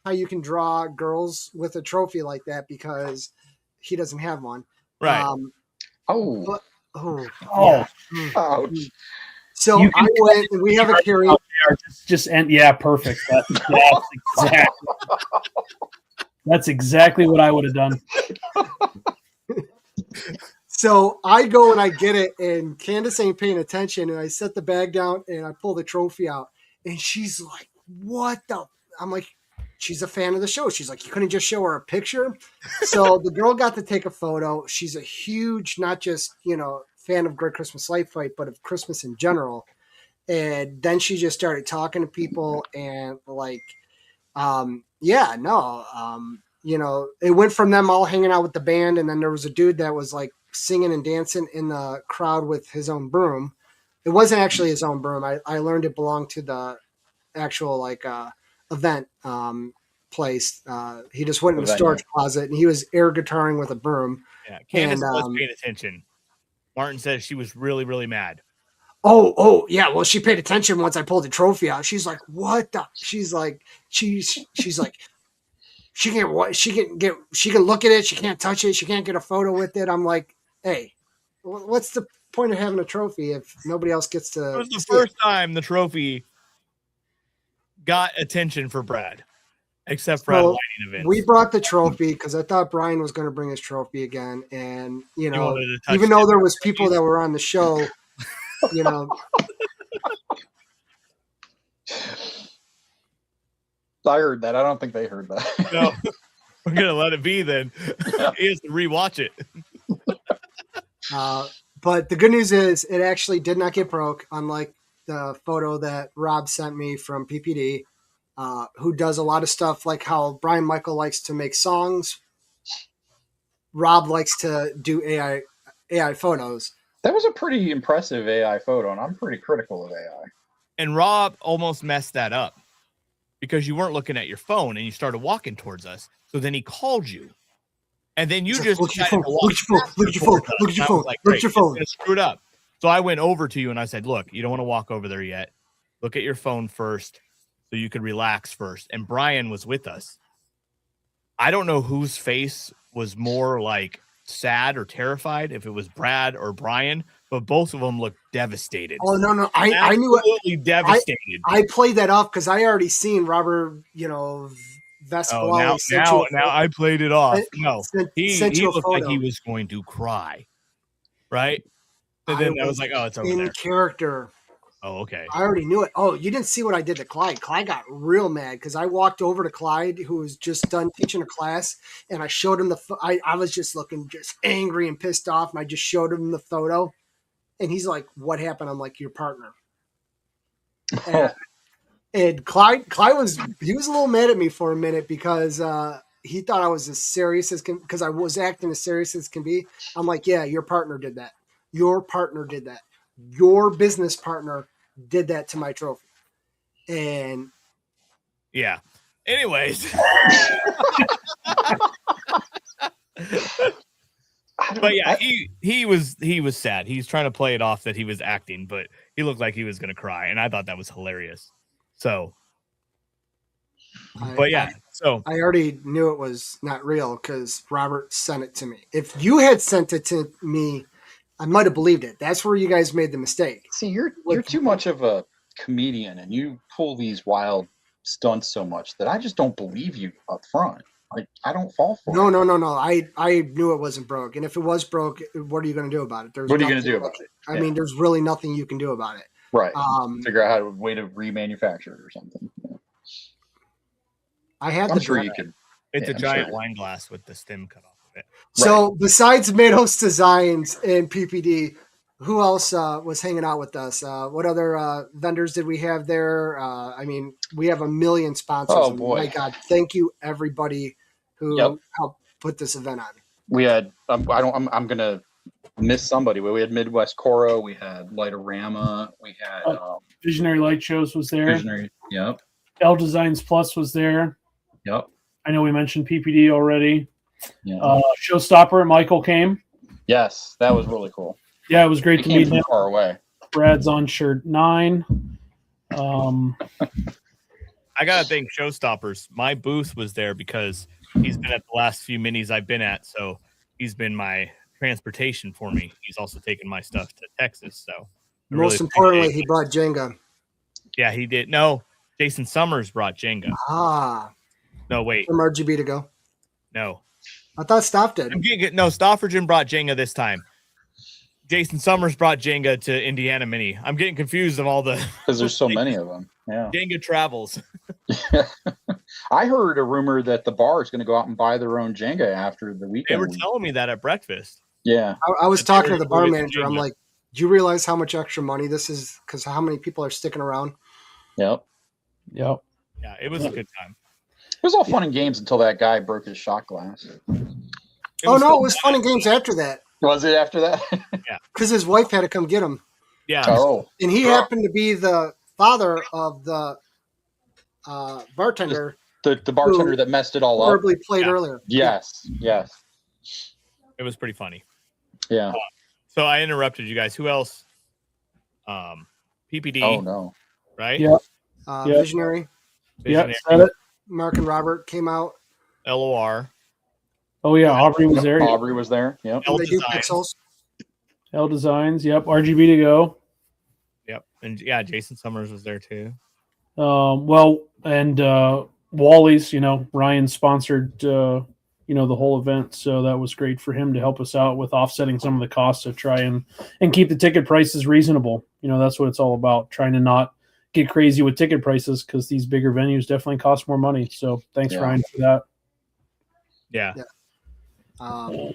how you can draw girls with a trophy like that because he doesn't have one. Right. But, Oh, ouch. So You I can- went and we have a carry. just end. Yeah, perfect. That's exactly what I would have done. So I go and I get it, and Candace ain't paying attention, and I set the bag down and I pull the trophy out, and she's like, "What the?" I'm like, "She's a fan of the show." She's like, "You couldn't just show her a picture?" So the girl got to take a photo. She's a huge, not just fan of Great Christmas Light Fight, but of Christmas in general. And then she just started talking to people, and like, it went from them all hanging out with the band, and then there was a dude that was like singing and dancing in the crowd with his own broom. It wasn't actually his own broom. I learned it belonged to the actual event place. He just went in the storage closet and he was air guitaring with a broom. Yeah, Candace was paying attention. Martin says she was really, really mad. Oh, yeah. Well, she paid attention once I pulled the trophy out. She's like, "What the?" She's like, she's like, she can look at it. She can't touch it. She can't get a photo with it. I'm like, hey, what's the point of having a trophy if nobody else gets to? It was the first time the trophy got attention for Brad, except for lighting events. We brought the trophy because I thought Brian was going to bring his trophy again, and even wanted though there was people that were on the show, I heard that. I don't think they heard that. No, we're gonna let it be then. He has to rewatch it. But the good news is it actually did not get broke, unlike the photo that Rob sent me from PPD, who does a lot of stuff like how Brian Michael likes to make songs. Rob likes to do AI photos. That was a pretty impressive AI photo, and I'm pretty critical of AI. And Rob almost messed that up because you weren't looking at your phone and you started walking towards us. So then he called you. And then you just look at your phone, look at your phone. Screwed up. So I went over to you and I said, look, you don't want to walk over there yet. Look at your phone first so you could relax first. And Brian was with us. I don't know whose face was more like sad or terrified, if it was Brad or Brian, but both of them looked devastated. Oh, no. I knew it. Absolutely devastated. I played that off because I already seen Robert, Vescalali. Now I played it off. No, he looked like he was going to cry. Right? And then I was like, oh, it's over in there. Character. Oh, okay. I already knew it. Oh, you didn't see what I did to Clyde. Clyde got real mad because I walked over to Clyde, who was just done teaching a class, and I showed him I was just looking just angry and pissed off, and I just showed him the photo, and he's like, "What happened?" I'm like, "Your partner." And Clyde was a little mad at me for a minute because he thought I was as serious as because I was acting as serious as can be. I'm like, "Yeah, your partner did that. Your partner did that. Your business partner did that to my trophy." And yeah. Anyways. But yeah, he was sad. He's trying to play it off that he was acting, but he looked like he was going to cry, and I thought that was hilarious. So I already knew it was not real because Robert sent it to me. If you had sent it to me, I might have believed it. That's where you guys made the mistake. See, you're too much of a comedian, and you pull these wild stunts so much that I just don't believe you up front. Like, I don't fall for it. No. I knew it wasn't broke, and if it was broke, what are you going to do about it? What are you going to do about it? I mean, there's really nothing you can do about it. Right. Figure out a way to remanufacture it or something. Yeah. I'm sure you could. It's a giant wine glass with the stem cut off of it. So besides Mados Designs and PPD, who else was hanging out with us? What other vendors did we have there? I mean, we have a million sponsors. Oh boy! My God, thank you everybody who helped put this event on. We had. I'm gonna miss somebody. We had Midwest Coro. We had Lightorama. We had Visionary Light Shows was there. Visionary. Yep. L Designs Plus was there. Yep. I know we mentioned PPD already. Yeah. Showstopper Michael came. Yes, that was really cool. Yeah, it was great to meet him. Far away. Brad's on shirt 9. I gotta thank Showstoppers. My booth was there because he's been at the last few minis I've been at. So he's been my transportation for me. He's also taken my stuff to Texas. So I Most really importantly, appreciate he it. brought Jenga. Yeah, he did. No, Jason Summers brought Jenga. Ah, No, wait, from RGB to go. no. I thought Stoff did. No, Stoffordgen brought Jenga this time. Jason Summers brought Jenga to Indiana Mini. I'm getting confused of all the Because there's so many of them. Yeah. Jenga travels. I heard a rumor that the bar is going to go out and buy their own Jenga after the They weekend. were telling me that at breakfast. Yeah. I was That they talking were to the bar doing manager. I'm Jenga. like, do you realize how much extra money this is? Because how many people are sticking around? Yep. Yep. Yeah, it was a good time. It was all fun and games until that guy broke his shot glass. Oh, no, it was fun and games after that. Was it after that? Because his wife had to come get him. Yeah. Oh. And he happened to be the father of the bartender The bartender who that messed it all up. horribly played earlier. Yes. Yes. It was pretty funny. Yeah. So I interrupted you guys. Who else? PPD. Oh, no. Right? Yeah. Visionary. Yeah. Said it. Mark and Robert came out. LOR. Oh yeah, Aubrey was there. Yep. Aubrey was there. Yep. L They do Designs. pixels. L Designs. Yep. RGB to go. Yep. And yeah, Jason Summers was there too. Well, and Wally's. Ryan sponsored. The whole event, so that was great for him to help us out with offsetting some of the costs to try and keep the ticket prices reasonable. That's what it's all about, trying to not get crazy with ticket prices because these bigger venues definitely cost more money. So thanks, Ryan, for that. Yeah. Um,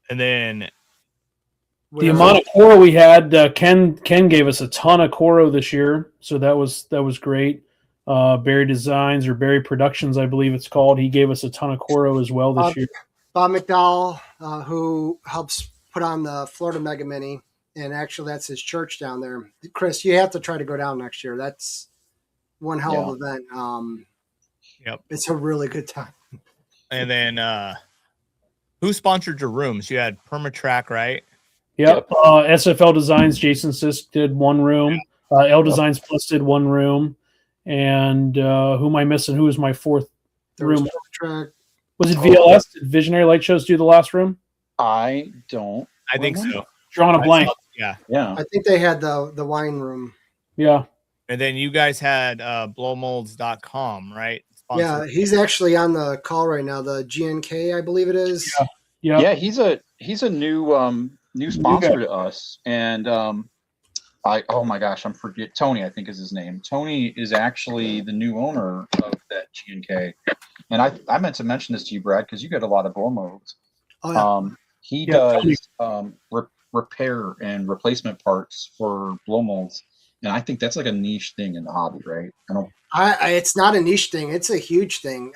And then The amount of Coro we had, Ken gave us a ton of Coro this year, so that was great. Barry Designs or Barry Productions, I believe it's called. He gave us a ton of Coro as well this year. Bob McDowell, who helps put on the Florida Mega Mini, and actually that's his church down there. Chris, you have to try to go down next year. That's one hell of an event. Yep. It's a really good time. And then who sponsored your rooms? You had Permatrack, right? Yep. SFL Designs, Jason Sisk did one room. L Designs Plus did one room. And who am I missing? Who was my fourth room? Was it VLS? Did Visionary Light Shows do the last room? I don't. I think so. Drawing a blank. Yeah. I think they had the wine room. Yeah. And then you guys had blowmolds.com, right? Yeah, he's actually on the call right now. The GNK, I believe it is. Yeah, he's a new sponsor to us, and oh my gosh, I'm forget Tony, I think is his name. Tony is actually the new owner of that GNK, and I meant to mention this to you, Brad, because you get a lot of blow molds. Oh, yeah. He does repair and replacement parts for blow molds, and I think that's like a niche thing in the hobby, right? It's not a niche thing; it's a huge thing.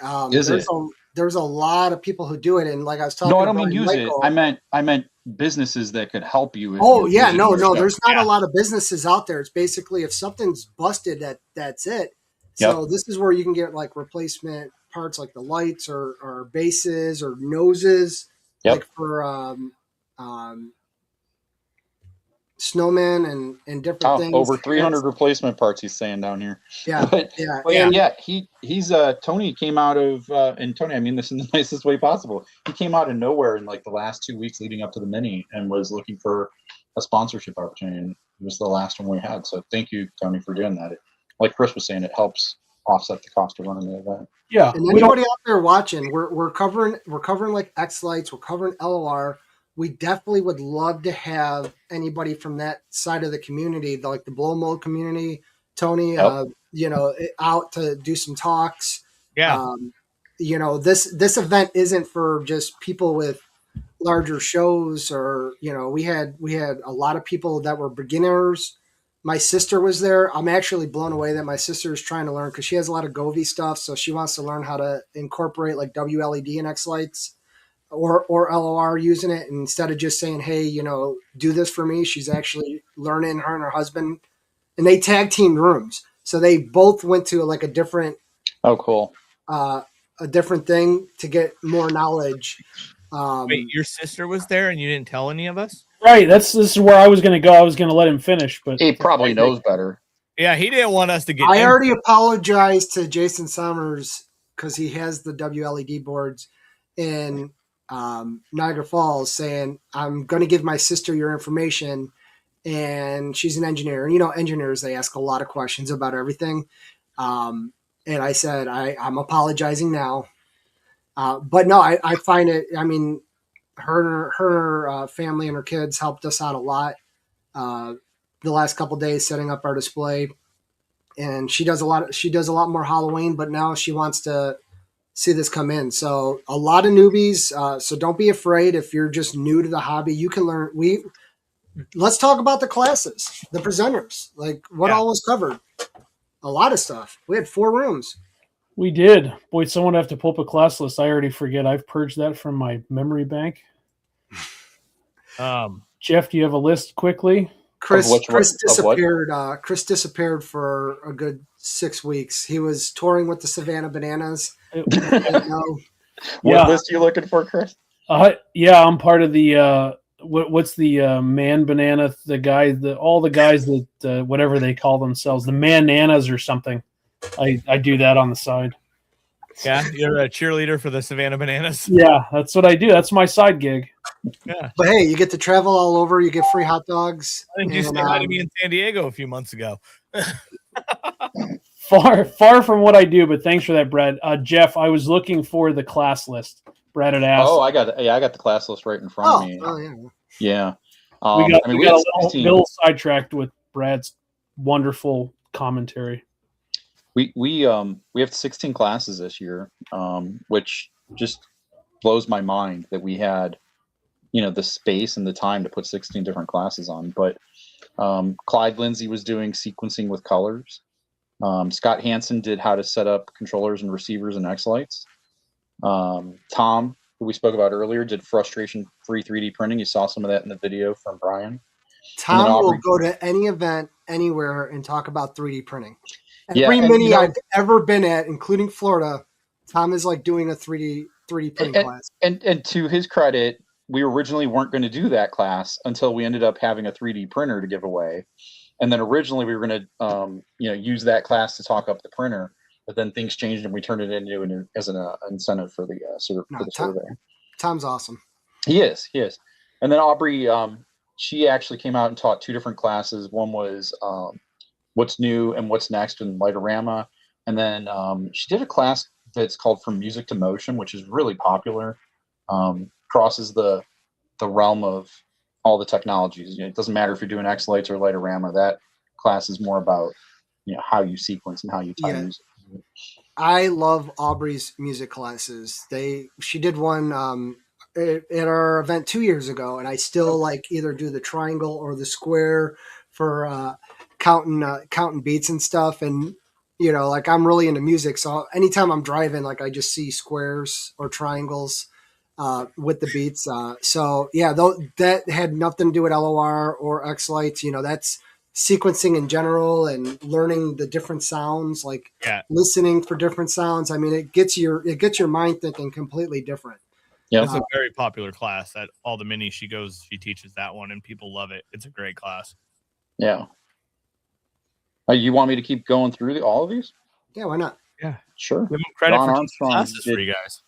There's a lot of people who do it, and like I was talking. No, I don't mean about use Michael, it. I meant businesses that could help you. Oh yeah, no. There's not a lot of businesses out there. It's basically if something's busted, that's it. So this is where you can get like replacement parts, like the lights or bases or noses, like for snowmen and different things. Over 300 replacement parts he's saying down here. Yeah, but he's Tony came out of and Tony, I mean this in the nicest way possible. He came out of nowhere in like the last 2 weeks leading up to the mini and was looking for a sponsorship opportunity. And it was the last one we had. So thank you, Tony, for doing that. Like Chris was saying, it helps offset the cost of running the event. Yeah. And anybody out there watching, we're covering like X Lights, we're covering LOR. We definitely would love to have anybody from that side of the community, like the blow mold community, Tony, out to do some talks. Yeah. This event isn't for just people with larger shows or, we had a lot of people that were beginners. My sister was there. I'm actually blown away that my sister is trying to learn because she has a lot of Govee stuff. So she wants to learn how to incorporate like WLED and X Lights. Or LOR using it, and instead of just saying, hey, do this for me, she's actually learning, her and her husband, and they tag teamed rooms. So they both went to like a different a different thing to get more knowledge. Wait, your sister was there and you didn't tell any of us? Right. This is where I was going to go. I was going to let him finish, but he probably knows better. Yeah, he didn't want us to get. I already apologized to Jason Summers because he has the WLED boards, and Niagara Falls saying, I'm going to give my sister your information. And she's an engineer. And, engineers, they ask a lot of questions about everything. And I said, I'm apologizing now. But no, I find it, I mean, her family and her kids helped us out a lot the last couple days setting up our display. And she does a lot more Halloween, but now she wants to see this come in. So a lot of newbies. So don't be afraid if you're just new to the hobby. You can learn. Let's talk about the classes, the presenters, like what all was covered. A lot of stuff. We had 4 rooms. We did. Boy, someone have to pull up a class list. I already forget. I've purged that from my memory bank. Jeff, do you have a list quickly? Chris disappeared. Chris disappeared for a good 6 weeks. He was touring with the Savannah Bananas. What list are you looking for, Chris? Yeah, I'm part of the what's the man banana? All the guys that whatever they call themselves, the man nanas or something. I do that on the side. Yeah, you're a cheerleader for the Savannah Bananas. Yeah, that's what I do. That's my side gig. Yeah, but hey, you get to travel all over. You get free hot dogs. I think you said hi to me in San Diego a few months ago. Far from what I do, but thanks for that, Brad. Jeff, I was looking for the class list. Brad had asked. Oh, I got the class list right in front of me. Oh, yeah. Yeah. We got a little sidetracked with Brad's wonderful commentary. We have 16 classes this year, which just blows my mind that we had, the space and the time to put 16 different classes on. But Clyde Lindsay was doing sequencing with colors. Scott Hansen did how to set up controllers and receivers and X-Lights. Tom, who we spoke about earlier, did frustration-free 3D printing. You saw some of that in the video from Brian. Tom will go to any event, anywhere, and talk about 3D printing. Every mini I've ever been at, including Florida, Tom is like doing a 3D printing class. And to his credit, we originally weren't going to do that class until we ended up having a 3D printer to give away. And then originally we were going to, use that class to talk up the printer, but then things changed and we turned it into as an incentive for the survey. Tom's awesome. He is. And then Aubrey, she actually came out and taught 2 different classes. One was what's new and what's next in Lightorama. And then she did a class that's called From Music to Motion, which is really popular. Crosses the realm of all the technologies. It doesn't matter if you're doing X-Lights or Lightorama. That class is more about how you sequence and how you tie music. I love Aubrey's music classes. She did one at our event 2 years ago, and I still either do the triangle or the square for counting beats and stuff. And I'm really into music, so anytime I'm driving, I just see squares or triangles with the beats. That had nothing to do with LOR or X-Lights. That's sequencing in general and learning the different sounds, listening for different sounds. I mean, it gets your mind thinking completely different. Yeah, it's a very popular class. At all the minis she teaches that one, and people love it. It's a great class. Yeah. You want me to keep going through all of these? Yeah, why not? Yeah, sure. Give him credit for classes for you guys.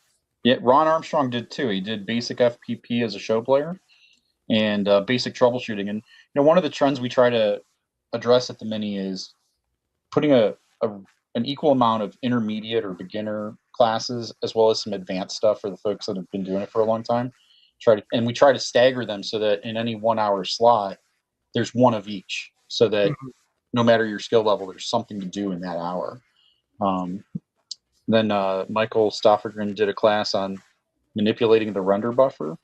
Yeah, Ron Armstrong did too. He did basic FPP as a show player and basic troubleshooting. And one of the trends we try to address at the mini is putting an equal amount of intermediate or beginner classes as well as some advanced stuff for the folks that have been doing it for a long time. We try to stagger them so that in any 1 hour slot, there's one of each, so that no matter your skill level, there's something to do in that hour. Then Michael Stoffegren did a class on manipulating the render buffer.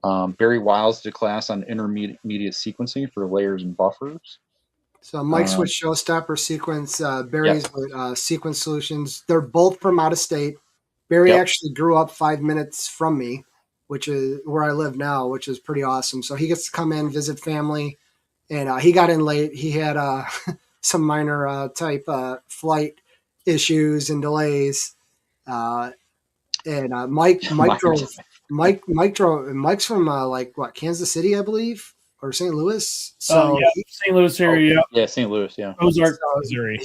Barry Wiles did a class on intermediate sequencing for layers and buffers. So Mike's with Showstopper Sequence, Barry's with Sequence Solutions. They're both from out of state. Barry actually grew up 5 minutes from me, which is where I live now, which is pretty awesome. So he gets to come in, visit family, and he got in late. He had some minor type flight issues and delays. Mike drove. Mike's from Kansas City, I believe, or St. Louis. So St. Louis area. Yeah, St. Louis. Yeah, Ozark, Missouri.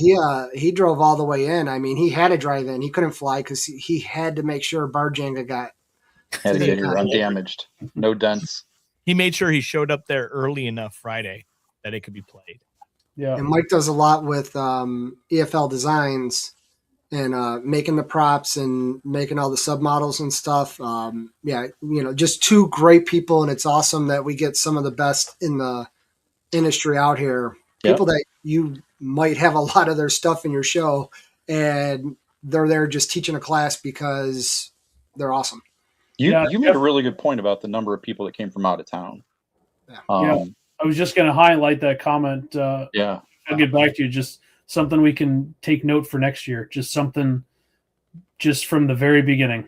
He drove all the way in. I mean, he had to drive in. He couldn't fly because he had to make sure Bar Jenga got Had to get here undamaged, no dents. He made sure he showed up there early enough Friday that it could be played. Yeah. And Mike does a lot with EFL Designs and making the props and making all the submodels and stuff. Just two great people, and it's awesome that we get some of the best in the industry out here. People that you might have a lot of their stuff in your show, and they're there just teaching a class because they're awesome. You made a really good point about the number of people that came from out of town. I was just going to highlight that comment. I'll get back to you. Just something we can take note for next year. Just something just from the very beginning.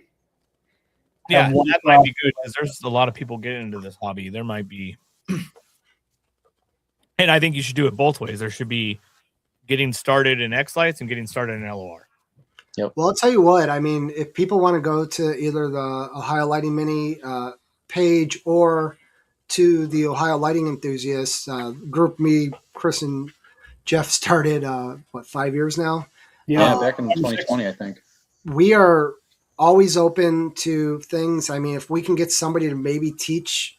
Yeah, that might be good because there's a lot of people getting into this hobby. There might be, and I think you should do it both ways. There should be getting started in X-Lights and getting started in LOR. Yep. Well, I'll tell you what. I mean, if people want to go to either the Ohio Lighting Mini page or to the Ohio Lighting Enthusiasts group, me, Chris, and Jeff started 5 years now. Yeah, back in 2020, I think. We are always open to things. I mean, if we can get somebody to maybe teach,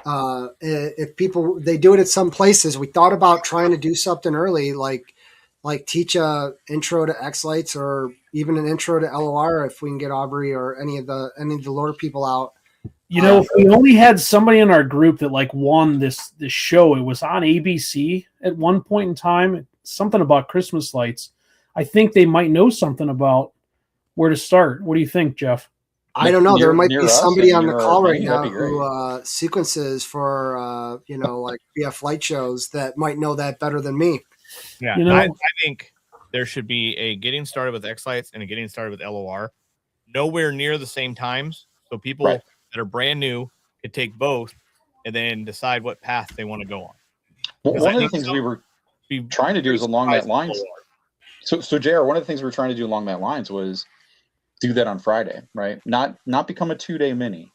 if people they do it at some places, we thought about trying to do something early, like teach a intro to X-Lights or even an intro to LOR if we can get Aubrey or any of the lore people out. You know, if we only had somebody in our group that won this show, it was on ABC at one point in time, something about Christmas lights. I think they might know something about where to start. What do you think, Jeff? I don't know. There might be somebody on the call right now who sequences for BF light shows that might know that better than me. Yeah, I think there should be a getting started with X-Lights and a getting started with LOR, nowhere near the same times. So people that are brand new could take both and then decide what path they want to go on. Well, one of the things we were trying to do is along that lines. So JR, one of the things we were trying to do along that lines was do that on Friday, right? Not become a 2-day mini,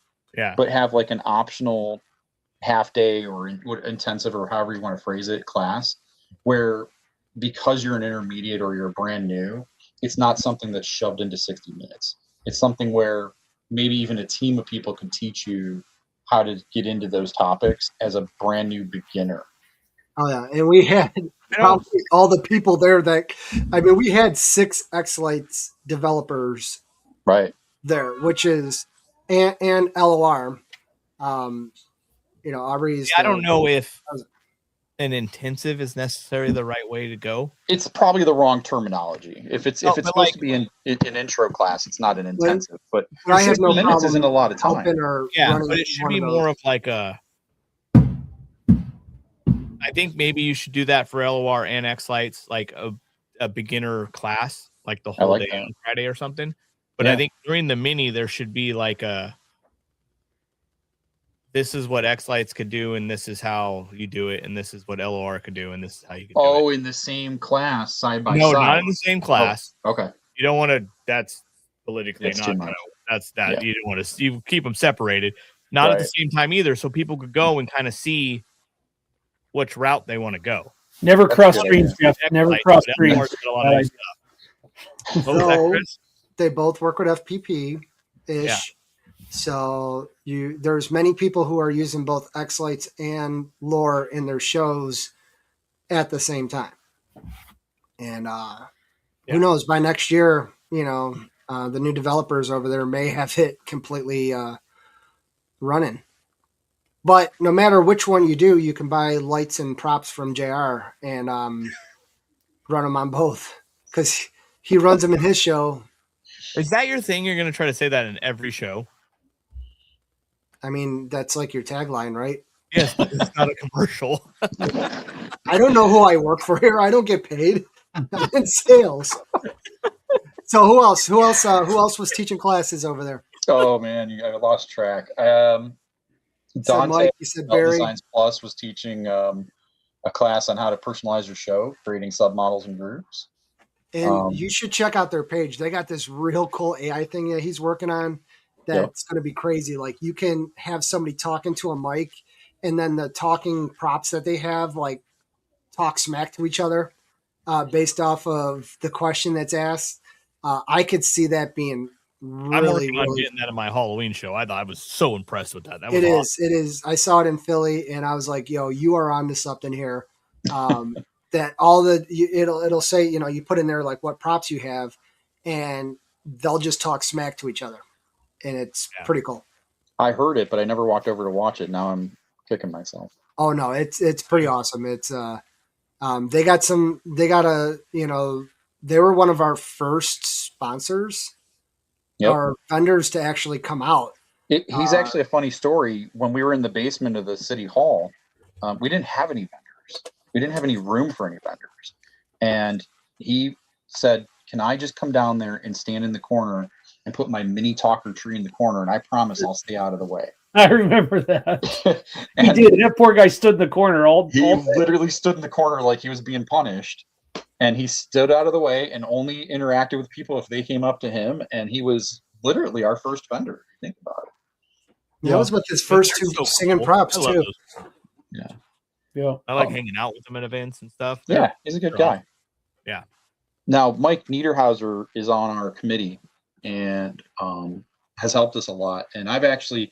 but have an optional half day or intensive or however you want to phrase it class where because you're an intermediate or you're brand new, it's not something that's shoved into 60 minutes. It's something where maybe even a team of people can teach you how to get into those topics as a brand new beginner. Oh yeah, and we had probably all the people there we had 6 X-Lights developers there, which is and LOR. Aubrey's. I don't know if an intensive is necessarily the right way to go. It's probably the wrong terminology. If it's supposed to be an intro class, it's not an intensive. But I have no minutes problem isn't a lot of time. But it should be more of a. I think maybe you should do that for LOR and X-Lights, like a beginner class, like the whole day on Friday or something. But I think during the mini, there should be this is what X-Lights could do, and this is how you do it, and this is what LOR could do, and this is how you can do it. In the same class, side by side. No, not in the same class. Oh, okay. You don't want to. That's politically not. That's that. Yeah. You don't want to. You keep them separated, not at the same time either, so people could go and kind of see which route they want to go. Never cross screens, Jeff. Never cross screens. So they both work with FPP ish. Yeah. So there's many people who are using both X-Lights and lore in their shows at the same time. And who knows, by next year, the new developers over there may have it completely running. But no matter which one you do, you can buy lights and props from JR and run them on both because he runs them in his show. Is that your thing? You're going to try to say that in every show? I mean, that's like your tagline, right? Yes, but it's not a commercial. I don't know who I work for here. I don't get paid. I'm in sales. So who else? Who else was teaching classes over there? Oh man, I lost track. Dante, you said Barry. Designs Plus was teaching a class on how to personalize your show, creating submodels and groups. And you should check out their page. They got this real cool AI thing that he's working on. That's going to be crazy. Like you can have somebody talking to a mic and then the talking props that they have, talk smack to each other based off of the question that's asked. I could see that being I'm really, working on really. getting that in my Halloween show. I was so impressed with that. That was It awesome. is. It is. I saw it in Philly, and I was like, "Yo, you are onto something here." That it'll say, you put in there like what props you have, and they'll just talk smack to each other, and it's pretty cool. I heard it, but I never walked over to watch it. Now I'm kicking myself. Oh no, it's pretty awesome. It's they were one of our first sponsors, our vendors to actually come out. He's actually a funny story. When we were in the basement of the city hall, we didn't have any vendors. We didn't have any room for any vendors. And he said, "Can I just come down there and stand in the corner and put my mini talker tree in the corner? And I promise I'll stay out of the way." I remember that. He did. That poor guy stood in the corner He literally stood in the corner like he was being punished. And he stood out of the way and only interacted with people if they came up to him. And he was literally our first vendor. Think about it. That was with his first two singing props too. Yeah. I like hanging out with him at events and stuff. Yeah, he's a good guy. Yeah. Now, Mike Niederhauser is on our committee and has helped us a lot. And I think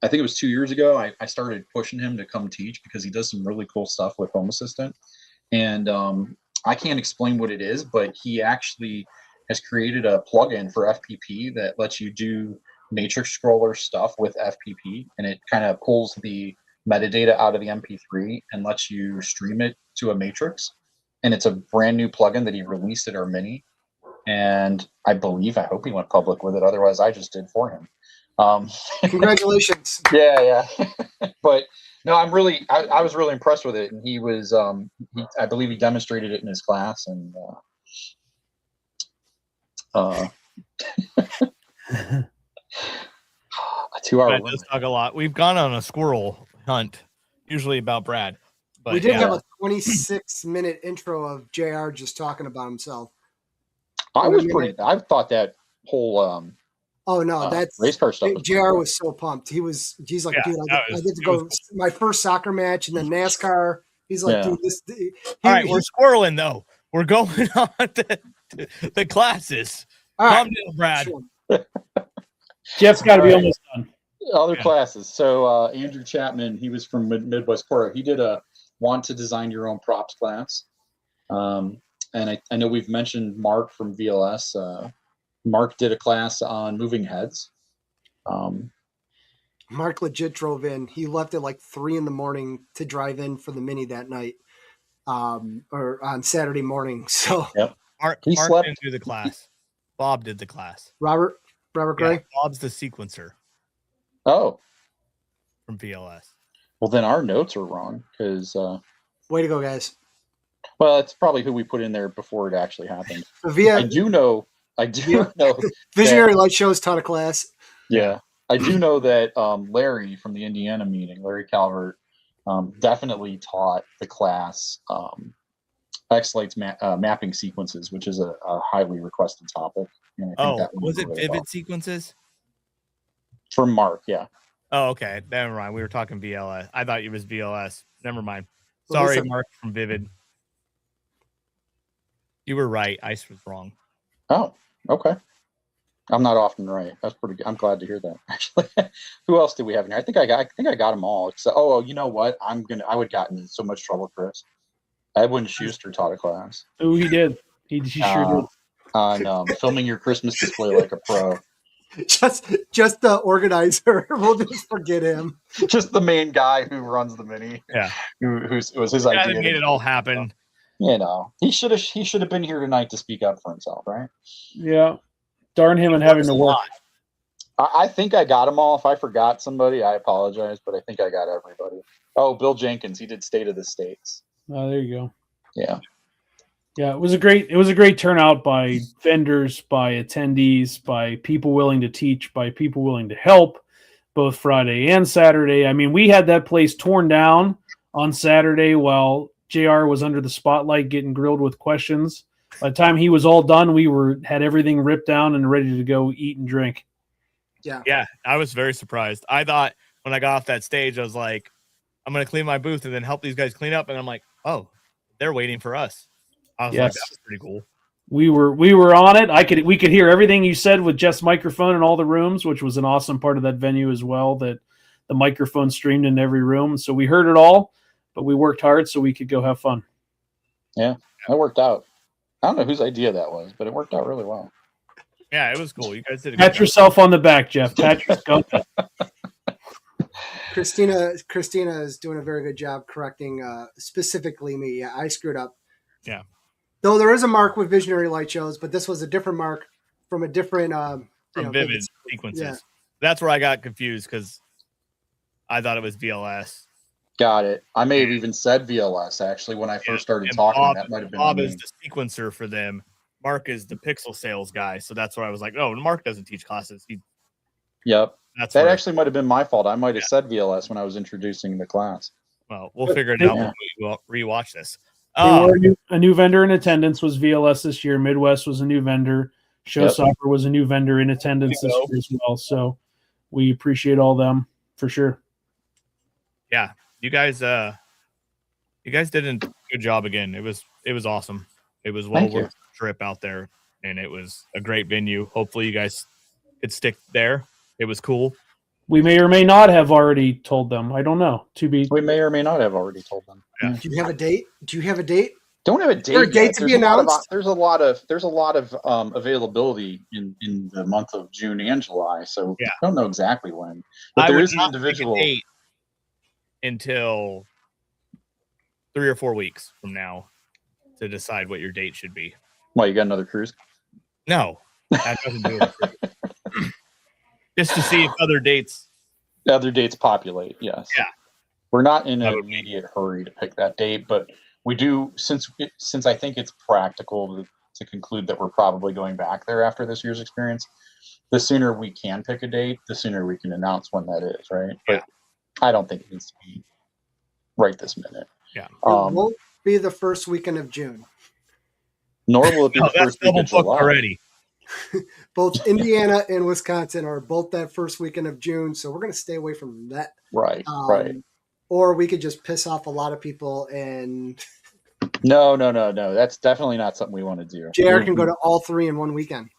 it was 2 years ago, I started pushing him to come teach because he does some really cool stuff with Home Assistant. And I can't explain what it is, but he actually has created a plugin for FPP that lets you do matrix scroller stuff with FPP, and it kind of pulls the metadata out of the MP3 and lets you stream it to a matrix. And it's a brand new plugin that he released at our mini. And I hope he went public with it. Otherwise, I just did for him. Congratulations. Yeah. But no, I was really impressed with it. And he was, I believe he demonstrated it in his class. And a 2 hour. Let's talk a lot. We've gone on a squirrel hunt, usually about Brad. But we did have a 26-minute intro of JR just talking about himself. I thought that whole oh no, that's race car stuff. JR was so pumped. He's like, dude, I get to go my first soccer match and then NASCAR. He's like, dude, this. All right, we're squirreling though. We're going on the classes. All right. Calm down, Brad. Sure. Jeff's got to be almost done. Other classes. So Andrew Chapman, he was from Midwest Quarter. He did a want to design your own props class. And I know we've mentioned Mark from VLS. Mark did a class on moving heads. Mark legit drove in. He left at like 3 a.m. to drive in for the mini that night, or on Saturday morning. So Mark didn't do the class. Bob did the class. Robert Gray. Bob's the sequencer. Oh, from VLS. Well, then our notes are wrong because. Way to go, guys! Well, it's probably who we put in there before it actually happened. I do know. Visionary Light Shows taught a class. Yeah, I do know that Larry from the Indiana meeting, Larry Calvert, definitely taught the class X-Lights mapping sequences, which is a highly requested topic. And I think that was it really Vivid well. Sequences? From Mark, yeah. Oh, okay. Never mind. We were talking VLS. I thought it was VLS. Never mind. Sorry, Mark from Vivid. You were right. Ice was wrong. Oh, okay. I'm not often right. That's pretty good. I'm glad to hear that. Actually, who else did we have in here? I think I got them all. Except, you know what? I would have gotten in so much trouble, Chris. Edwin Schuster taught a class. Oh, he did. He sure did. On filming your Christmas display like a pro. Just the organizer. We'll just forget him. Just the main guy who runs the mini. Yeah. Who was his idea. That made it all happen. You know, he should have been here tonight to speak up for himself, right? Yeah. Darn him and having to work. I think I got them all. If I forgot somebody, I apologize, but I think I got everybody. Oh, Bill Jenkins, he did State of the States. Oh, there you go. Yeah. Yeah, it was a great turnout by vendors, by attendees, by people willing to teach, by people willing to help, both Friday and Saturday. I mean, we had that place torn down on Saturday while JR was under the spotlight getting grilled with questions. By the time he was all done, we had everything ripped down and ready to go eat and drink. Yeah, I was very surprised. I thought when I got off that stage, I was like, I'm going to clean my booth and then help these guys clean up. And I'm like, oh, they're waiting for us. I was like, that was pretty cool. We were on it. We could hear everything you said with Jeff's microphone in all the rooms, which was an awesome part of that venue as well. That the microphone streamed in every room, so we heard it all. But we worked hard so we could go have fun. Yeah, that worked out. I don't know whose idea that was, but it worked out really well. Yeah, it was cool. You guys did a good Pat job. yourself on the back, Jeff. Pat yourself. Christina is doing a very good job correcting specifically me. Yeah, I screwed up. Yeah. Though there is a mark with visionary light shows, but this was a different mark from a different From Vivid Sequences. Yeah. That's where I got confused because I thought it was VLS. Got it. I may have even said VLS actually when I first started And talking. Bob, That might have been Bob on is me. the sequencer for them. Mark is the pixel sales guy. So that's where I was like, oh, Mark doesn't teach classes. Yep. That's That where- actually might have been my fault. I might have said VLS when I was introducing the class. Well, we'll figure it out when we rewatch this. A new vendor in attendance was VLS this year. Midwest was a new vendor. Showstopper was a new vendor in attendance this year as well. So we appreciate all them for sure. Yeah, you guys did a good job again. It was awesome. It was well Thank you. worth the trip out there, and it was a great venue. Hopefully, you guys could stick there. It was cool. We may or may not have already told them. I don't know. We may or may not have already told them. Yeah. Do you have a date? Do you have a date? Don't have a Is there a date. date Yet. to be announced? There's a lot of availability in the month of June and July, so Yeah. I don't know exactly when. But I there would is an not pick a individual. date until 3 or 4 weeks from now to decide what your date should be. Why, you got another cruise? No, that doesn't do it. Just to see if other dates. Other dates populate. Yes. Yeah. We're not in an immediate hurry to pick that date, but we do since I think it's practical to conclude that we're probably going back there after this year's experience. The sooner we can pick a date, the sooner we can announce when that is, right? But I don't think it needs to be right this minute. Yeah. It won't be the first weekend of June. Nor will it be No, the that's first week double of booked July. already. Both Indiana and Wisconsin are both that first weekend of June, so we're going to stay away from that. Right, right. Or we could just piss off a lot of people, and No. That's definitely not something we want to do. JR can go to all three in one weekend.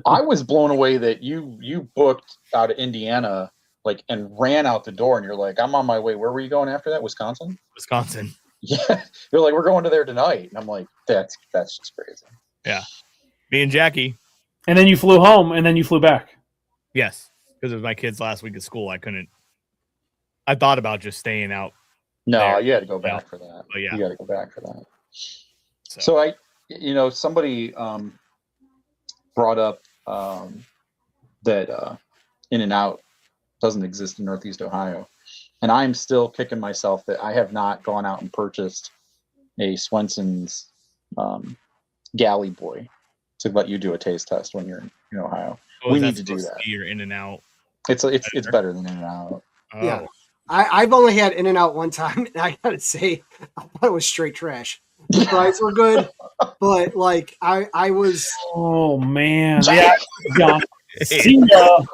I was blown away that you booked out of Indiana, like, and ran out the door, and you're like, I'm on my way. Where were you going after that? Wisconsin? Wisconsin. Yeah. You're like, we're going to there tonight. And I'm like, that's just crazy. Yeah. Me and Jackie. And then you flew home, and then you flew back. Yes. Because it was my kids' last week of school. I thought about just staying out. No, there. you had to go back for that. But yeah. You got to go back for that. So somebody brought up that In-N-Out doesn't exist in Northeast Ohio. And I'm still kicking myself that I have not gone out and purchased a Swenson's Galley Boy to let you do a taste test when you're in Ohio. Oh, We is need that to do supposed that. be your In-N-Out. It's better than In-N-Out. Oh. Yeah. I've only had In-N-Out one time, and I gotta say, I thought it was straight trash. The fries were good, but like I was. Oh man, yeah, John. See ya.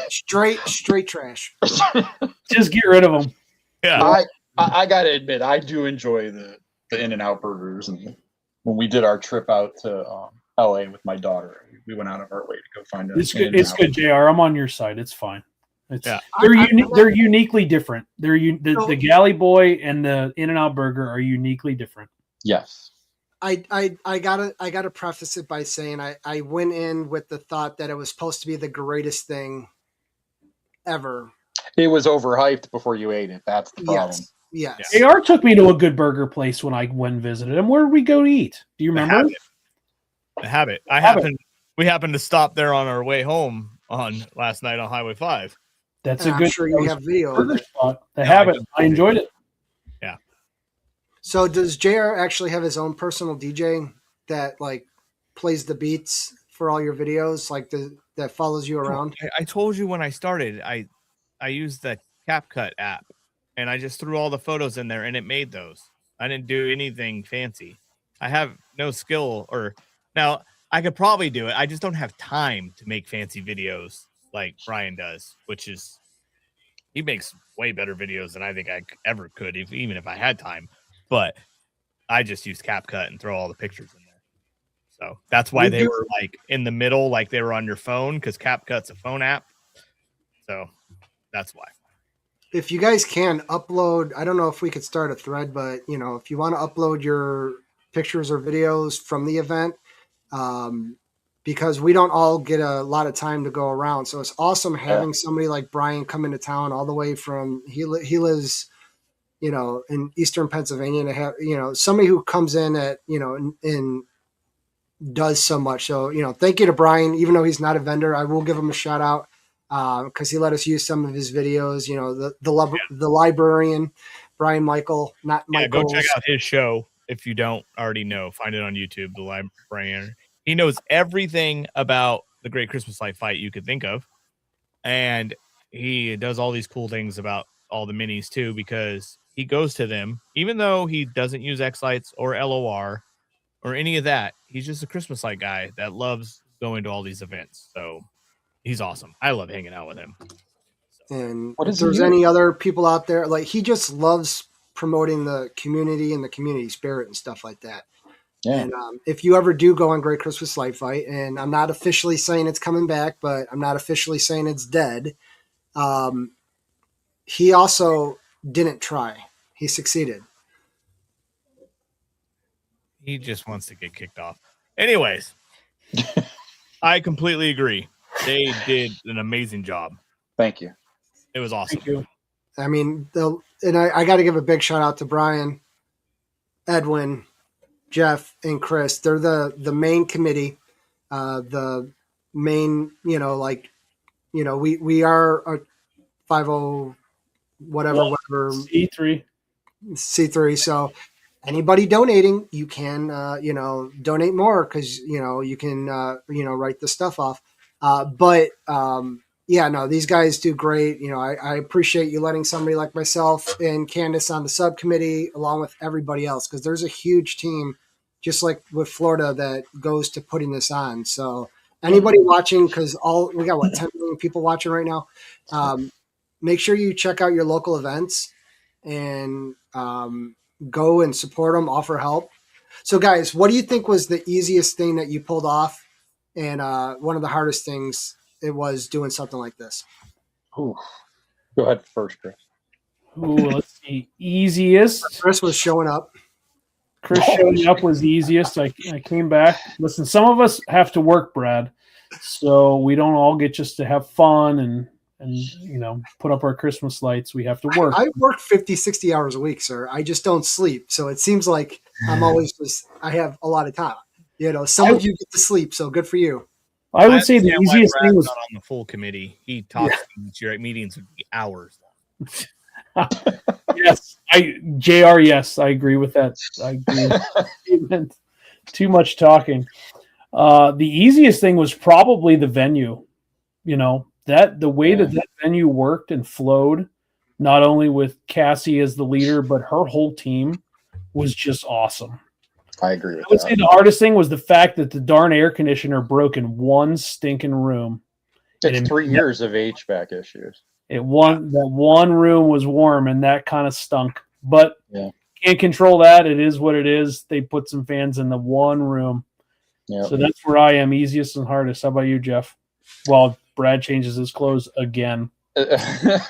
Straight trash. Just get rid of them. Yeah. I gotta admit, I do enjoy the In-N-Out burgers, and when we did our trip out to LA with my daughter, we went out of our way to go find It's good. It's good, JR. I'm on your side. It's fine. Yeah. They're uniquely different. The Galley Boy and the In-N-Out Burger are uniquely different. Yes. I gotta preface it by saying I went in with the thought that it was supposed to be the greatest thing ever. It was overhyped before you ate it. That's the problem. Yes. JR took me to a good burger place when I went and visited him. Where did we go to eat? Do you remember? The Habit. We happened to stop there on our way home on last night on Highway 5. That's And a I'm good. sure you have video of burger it. spot. The Habit. I enjoyed it. Yeah. So does JR actually have his own personal DJ that like plays the beats for all your videos, like that follows you around? I told you when I started, I used the CapCut app, and I just threw all the photos in there, and it made those. I didn't do anything fancy. I have no skill, now I could probably do it. I just don't have time to make fancy videos like Brian does, which is he makes way better videos than I think I ever could, even if I had time. But I just use CapCut and throw all the pictures in there. So that's why We they do- were like in the middle, like they were on your phone, because CapCut's a phone app. So that's why. If you guys can upload, I don't know if we could start a thread, but if you want to upload your pictures or videos from the event, because we don't all get a lot of time to go around. So it's awesome having somebody like Brian come into town all the way from, he lives, in Eastern Pennsylvania, to have, somebody who comes in at, and does so much. So, thank you to Brian, even though he's not a vendor, I will give him a shout out. Because he let us use some of his videos, the librarian, Brian Michael, not Yeah, Michael. go check out his show if you don't already know. Find it on YouTube, The Librarian. He knows everything about the Great Christmas Light Fight you could think of. And he does all these cool things about all the minis too, because he goes to them, even though he doesn't use X-Lights or LOR or any of that. He's just a Christmas light guy that loves going to all these events. So he's awesome. I love hanging out with him. And What if does he there's use? any other people out there, like he just loves promoting the community and the community spirit and stuff like that. Yeah. And if you ever do go on Great Christmas Light Fight, and I'm not officially saying it's coming back, but I'm not officially saying it's dead. He also didn't try. He succeeded. He just wants to get kicked off. Anyways, I completely agree. They did an amazing job. Thank you. It was awesome. Thank you. I mean, I got to give a big shout out to Brian, Edwin, Jeff, and Chris. They're the main committee, the main, we are a 50 whatever C3. So anybody donating, you can, donate more because, you can, write the stuff off. Yeah, no, these guys do great. I appreciate you letting somebody like myself and Candace on the subcommittee along with everybody else, because there's a huge team, just like with Florida, that goes to putting this on. So anybody watching, because we got 10 million people watching right now. Make sure you check out your local events and go and support them, offer help. So guys, what do you think was the easiest thing that you pulled off, and one of the hardest things it was doing something like this? Ooh. Go ahead first, Chris. Ooh, let's see. Easiest. Chris was showing up. Chris showing up was the easiest. I came back. Listen, some of us have to work, Brad, so we don't all get just to have fun and put up our Christmas lights. We have to work. I work 50, 60 hours a week, sir. I just don't sleep. So it seems like I have a lot of time. Some of you get to sleep, so good for you. I would say the easiest thing was not on the full committee. He talks your meetings would be hours long. Yes, JR, yes, I agree with that. I agree. Too much talking. The easiest thing was probably the venue. The way that venue worked and flowed, not only with Cassie as the leader, but her whole team was just awesome. I agree with I would say the hardest thing was the fact that the darn air conditioner broke in one stinking room. It's 3 years of HVAC issues. That one room was warm, and that kind of stunk. But can't control that. It is what it is. They put some fans in the one room. Yep. So that's where I am, easiest and hardest. How about you, Jeff? Well, Brad changes his clothes again. Is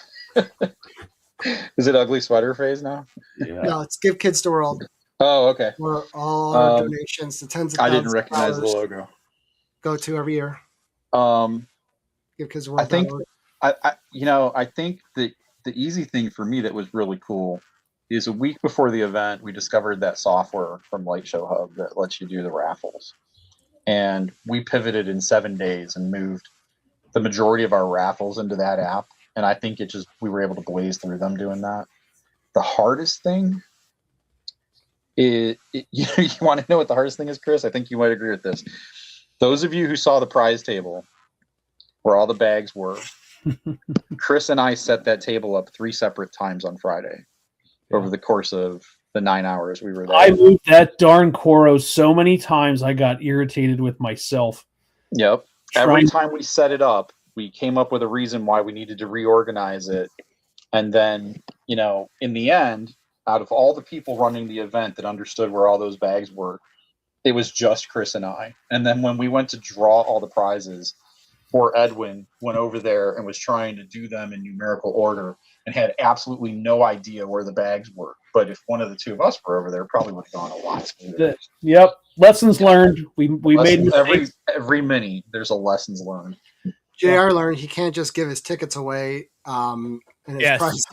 it ugly sweater phase now? Yeah. No, it's Give Kids the World. Oh, okay. Where all our donations, the tens of thousands I didn't recognize the logo. Go to every year. Give Kids the World. I think I think that the easy thing for me that was really cool is a week before the event, we discovered that software from Light Show Hub that lets you do the raffles. And we pivoted in 7 days and moved the majority of our raffles into that app. And I think we were able to blaze through them doing that. The hardest thing is, you want to know what the hardest thing is, Chris? I think you might agree with this. Those of you who saw the prize table where all the bags were, Chris and I set that table up 3 separate times on Friday over the course of the 9 hours we were there. I moved that darn Coro so many times I got irritated with myself. Yep. Every time we set it up, we came up with a reason why we needed to reorganize it. And then, in the end, out of all the people running the event that understood where all those bags were, it was just Chris and I. And then when we went to draw all the prizes, poor Edwin went over there and was trying to do them in numerical order and had absolutely no idea where the bags were. But if one of the two of us were over there, it probably would have gone a lot smoother. Yep. Lessons learned. We made mistakes. Every mini, there's a lessons learned. JR learned he can't just give his tickets away. And his Yes. prize.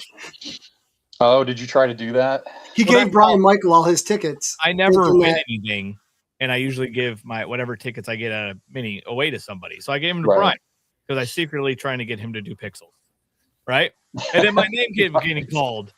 Oh, did you try to do that? He gave Brian Michael all his tickets. I never thinking win that- anything, and I usually give my whatever tickets I get out of mini away to somebody. So I gave them to Right. Brian because I secretly trying to get him to do pixels, right? And then my name kept getting called,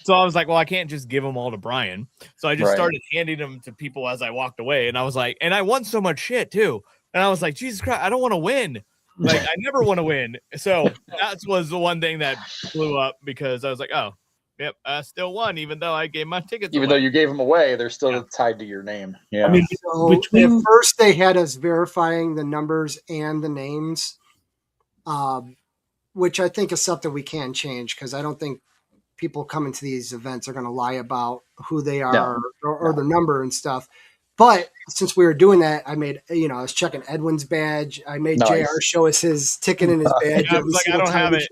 so I was like, well, I can't just give them all to Brian. So I just Right. started handing them to people as I walked away, and I was like, and I won so much shit too, and I was like, Jesus Christ, I don't want to win. Like I never want to win. So that was the one thing that blew up because I was like, oh. Yep, I still won, even though I gave my tickets Even away. though you gave them away, they're still tied to your name. Yeah. I mean, So between at first they had us verifying the numbers and the names, which I think is something we can change because I don't think people coming to these events are going to lie about who they are or their number and stuff. But since we were doing that, I made, I was checking Edwin's badge. I made Nice. JR show us his ticket and his badge. Yeah, I was like, I don't have it.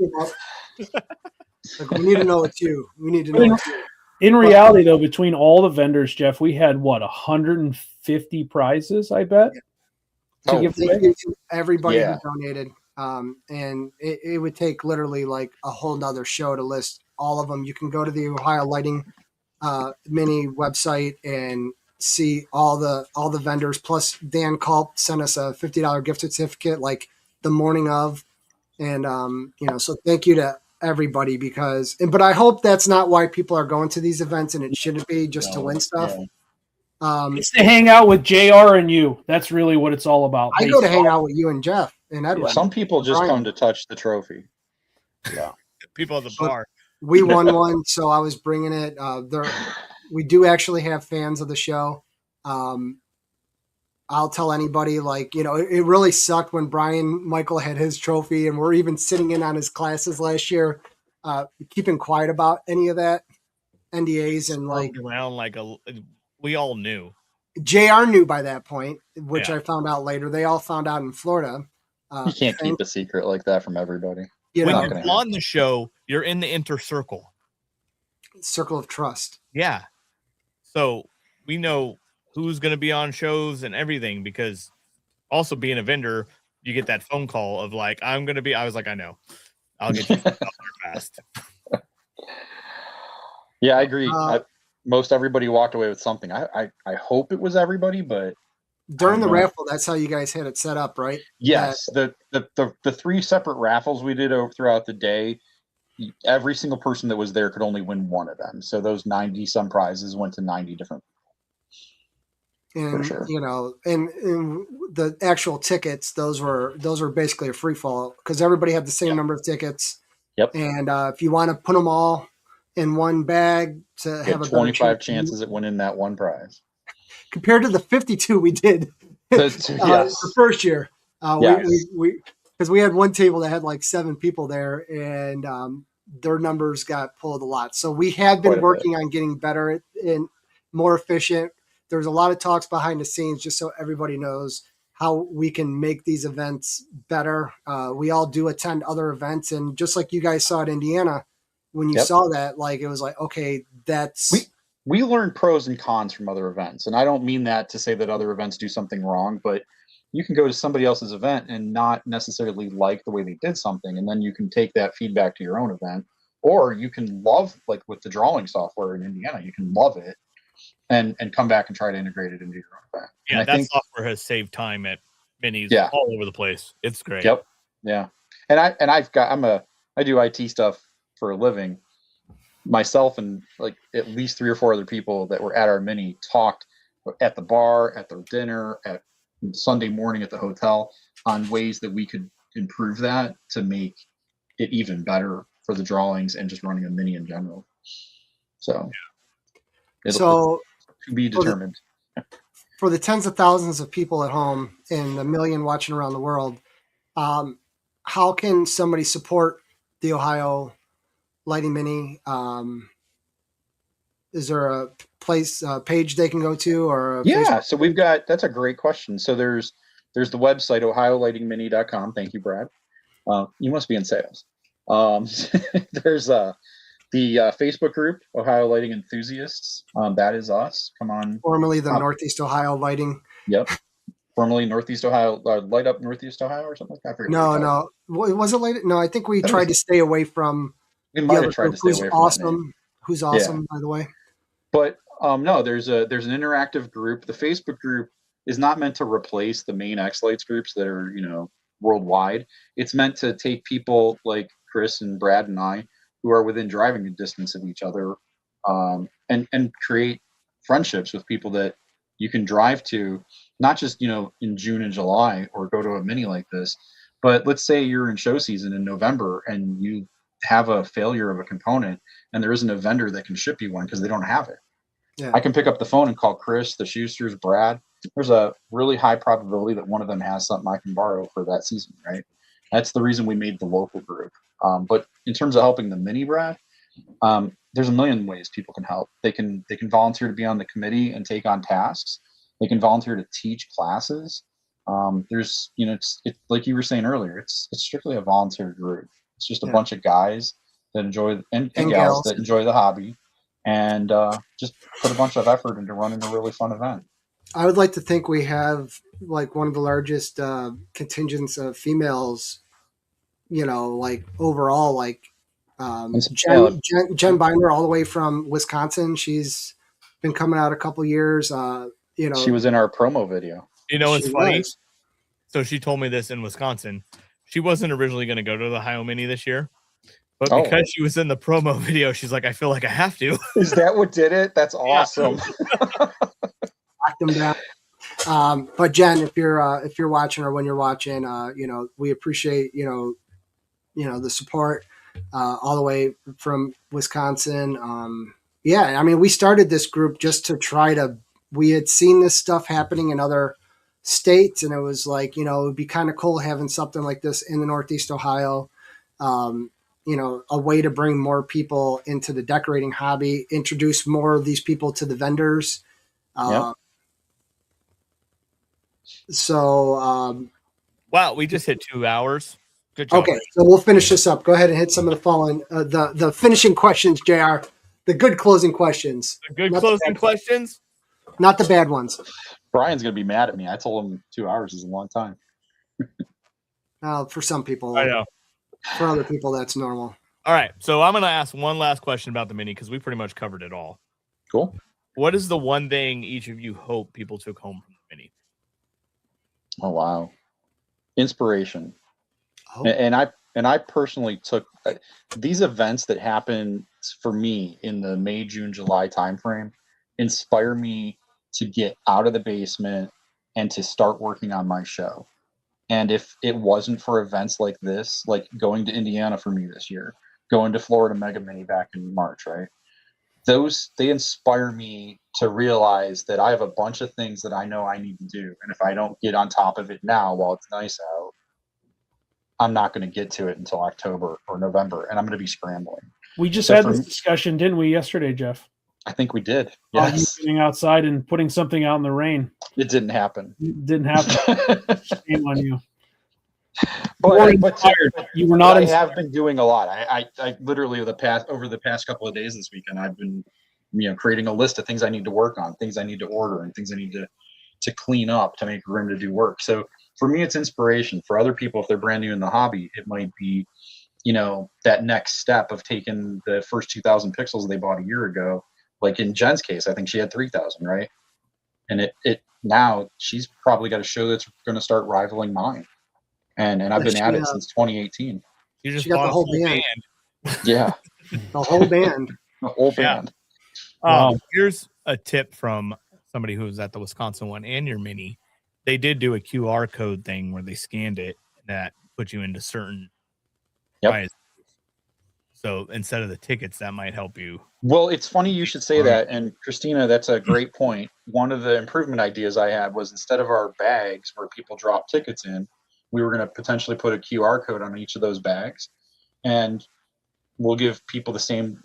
Like, we need to know it's you. We need to know it's you. in reality, though, between all the vendors, Jeff, we had 150 prizes, I bet. To give Thank away. you to everybody Yeah. who donated. And it would take literally like a whole nother show to list all of them. You can go to the Ohio Lighting mini website and see all the vendors. Plus, Dan Culp sent us a $50 gift certificate like the morning of, and so thank you to everybody but I hope that's not why people are going to these events, and it shouldn't be just to win stuff. Yeah. It's to hang out with JR and you. That's really what it's all about. I go to hang out with you and Jeff and Edwin. Some people just Brian. come to touch the trophy. Yeah. People at the bar. We won one, so I was bringing it. We do actually have fans of the show. I'll tell anybody, it really sucked when Brian Michael had his trophy, and we're even sitting in on his classes last year, keeping quiet about any of that, NDAs, and Around we all knew. JR knew by that point, which Yeah. I found out later. They all found out in Florida. You can't keep a secret like that from everybody. You When know, not you're gonna on the show, you're in the inner circle. circle of trust. Yeah. So we know who's going to be on shows and everything because also being a vendor, you get that phone call of like, I'm going to be, I was like, I know. I'll get you fast. Yeah, I agree. Most everybody walked away with something. I hope it was everybody, but During the know. raffle, that's how you guys had it set up, right? yes, the three separate raffles we did throughout the day, every single person that was there could only win one of them. So those 90 some prizes went to 90 different. And sure. and the actual tickets, those were basically a free fall because everybody had the same number of tickets. Yep. And if you want to put them all in one bag to You have had a better 25 chance chances at winning that one prize. compared to the 52 we did Yes. the first year. Yes. We because we had one table that had like 7 people there, and their numbers got pulled a lot. So we have Quite been a working on getting better and more efficient. There's a lot of talks behind the scenes, just so everybody knows how we can make these events better. We all do attend other events, and just like you guys saw at Indiana, when you Yep. saw that, it was like, okay, that's We learn pros and cons from other events. And I don't mean that to say that other events do something wrong, but you can go to somebody else's event and not necessarily like the way they did something. And then you can take that feedback to your own event, or you can love, like with the drawing software in Indiana, you can love it and come back and try to integrate it into your own event. Yeah, And that I think, software has saved time at minis Yeah. all over the place. It's great. Yep. Yeah. And I do IT stuff for a living. Myself and like at least 3 or 4 other people that were at our mini talked at the bar, at their dinner, at Sunday morning at the hotel on ways that we could improve that to make it even better for the drawings and just running a mini in general. So, it's so to be determined. for the tens of thousands of people at home and the million watching around the world. How can somebody support the Ohio Lighting Mini? is there a page they can go to, or a Yeah, Facebook? so we've got, that's a great question. So there's the website ohiolightingmini.com. Thank you, Brad. You must be in sales. There's the Facebook group, Ohio Lighting Enthusiasts. That is us. Come on. Formerly the Northeast Ohio Lighting. Yep. Formerly Northeast Ohio, Light Up Northeast Ohio or something like that. I forget what No, it's called. no. Was it late? No, I think we That tried was- to stay away from We the might other have tried group, to stay who's away from that name. awesome. Who's awesome, by the way. But no, there's an interactive group. The Facebook group is not meant to replace the main X Lights groups that are, worldwide. It's meant to take people like Chris and Brad and I, who are within driving distance of each other, and create friendships with people that you can drive to, not just in June and July, or go to a mini like this, but let's say you're in show season in November and you have a failure of a component and there isn't a vendor that can ship you one because they don't have it. Yeah. I can pick up the phone and call Chris, the Schusters, Brad. There's a really high probability that one of them has something I can borrow for that season, right? That's the reason we made the local group. But in terms of helping the mini, Brad, there's a million ways people can help. They can volunteer to be on the committee and take on tasks. They can volunteer to teach classes. There's it's like you were saying earlier, it's strictly a volunteer group. It's just a bunch of guys that enjoy and gals that enjoy the hobby, and just put a bunch of effort into running a really fun event. I would like to think we have like one of the largest contingents of females, like overall, like Jen Binder, all the way from Wisconsin. She's been coming out a couple years. She was in our promo video. It's funny. So she told me this in Wisconsin. She wasn't originally going to go to the Ohio Mini this year, but because she was in the promo video, she's like, I feel like I have to. Is that what did it? That's awesome. Lock them down. But Jen, if you're watching, or when you're watching, we appreciate the support all the way from Wisconsin. I mean, we started this group just to try to. We had seen this stuff happening in other states, and it was like, it would be kind of cool having something like this in the Northeast Ohio. A way to bring more people into the decorating hobby, introduce more of these people to the vendors. Wow, we just hit 2 hours. Good job. Okay, so we'll finish this up. Go ahead and hit some of the following, the finishing questions, JR. The good closing questions. The good closing questions? Not the bad ones. Brian's going to be mad at me. I told him 2 hours is a long time. For some people. I know. For other people, that's normal. All right, so I'm going to ask one last question about the mini because we pretty much covered it all. Cool. What is the one thing each of you hope people took home from the mini? Oh, wow. Inspiration. And I personally took these events that happen for me in the May, June, July timeframe inspire me to get out of the basement and to start working on my show. And if it wasn't for events like this, like going to Indiana for me this year, going to Florida Mega Mini back in March, right? They inspire me to realize that I have a bunch of things that I know I need to do. And if I don't get on top of it now while it's nice out, I'm not going to get to it until October or November, and I'm going to be scrambling. We just had this discussion, didn't we, yesterday, Jeff? I think we did. Yes. Getting outside and putting something out in the rain. It didn't happen. It didn't happen. Shame on you. But you were not. I have been doing a lot. I literally over the past couple of days this weekend, I've been, creating a list of things I need to work on, things I need to order, and things I need to clean up to make room to do work. So for me, it's inspiration. For other people, if they're brand new in the hobby, it might be, that next step of taking the first 2,000 pixels they bought a year ago. Like in Jen's case, I think she had 3,000, right? And it now she's probably got a show that's going to start rivaling mine. And I've been at it since 2018. She got the whole band. Yeah. The whole band. The whole band. Here's a tip from somebody who was at the Wisconsin one and your mini. They did do a QR code thing where they scanned it that put you into certain prizes. So instead of the tickets, that might help you. Well, it's funny you should say that. And Christina, that's a great point. One of the improvement ideas I had was instead of our bags where people drop tickets in, we were going to potentially put a QR code on each of those bags. And we'll give people the same,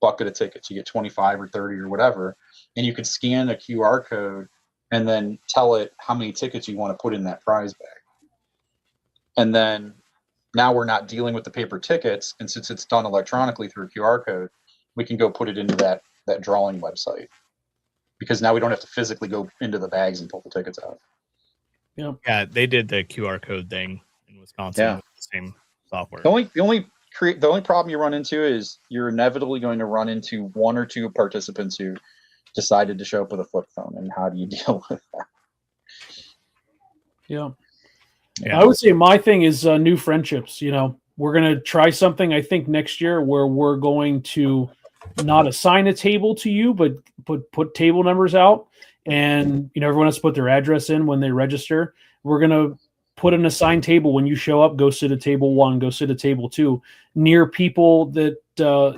bucket of tickets. You get 25 or 30 or whatever, and you can scan a QR code and then tell it how many tickets you want to put in that prize bag. And then now we're not dealing with the paper tickets, and since it's done electronically through a QR code, we can go put it into that drawing website, because now we don't have to physically go into the bags and pull the tickets out. Yeah, they did the QR code thing in Wisconsin with the same software. The only problem you run into is you're inevitably going to run into one or two participants who decided to show up with a flip phone, and how do you deal with that? Yeah. I would say my thing is new friendships. You know, we're going to try something, I think, next year where we're going to not assign a table to you, but put table numbers out. And, you know, everyone has to put their address in when they register. We're going to put an assigned table. When you show up, go sit at table 1, go sit at table 2, near people that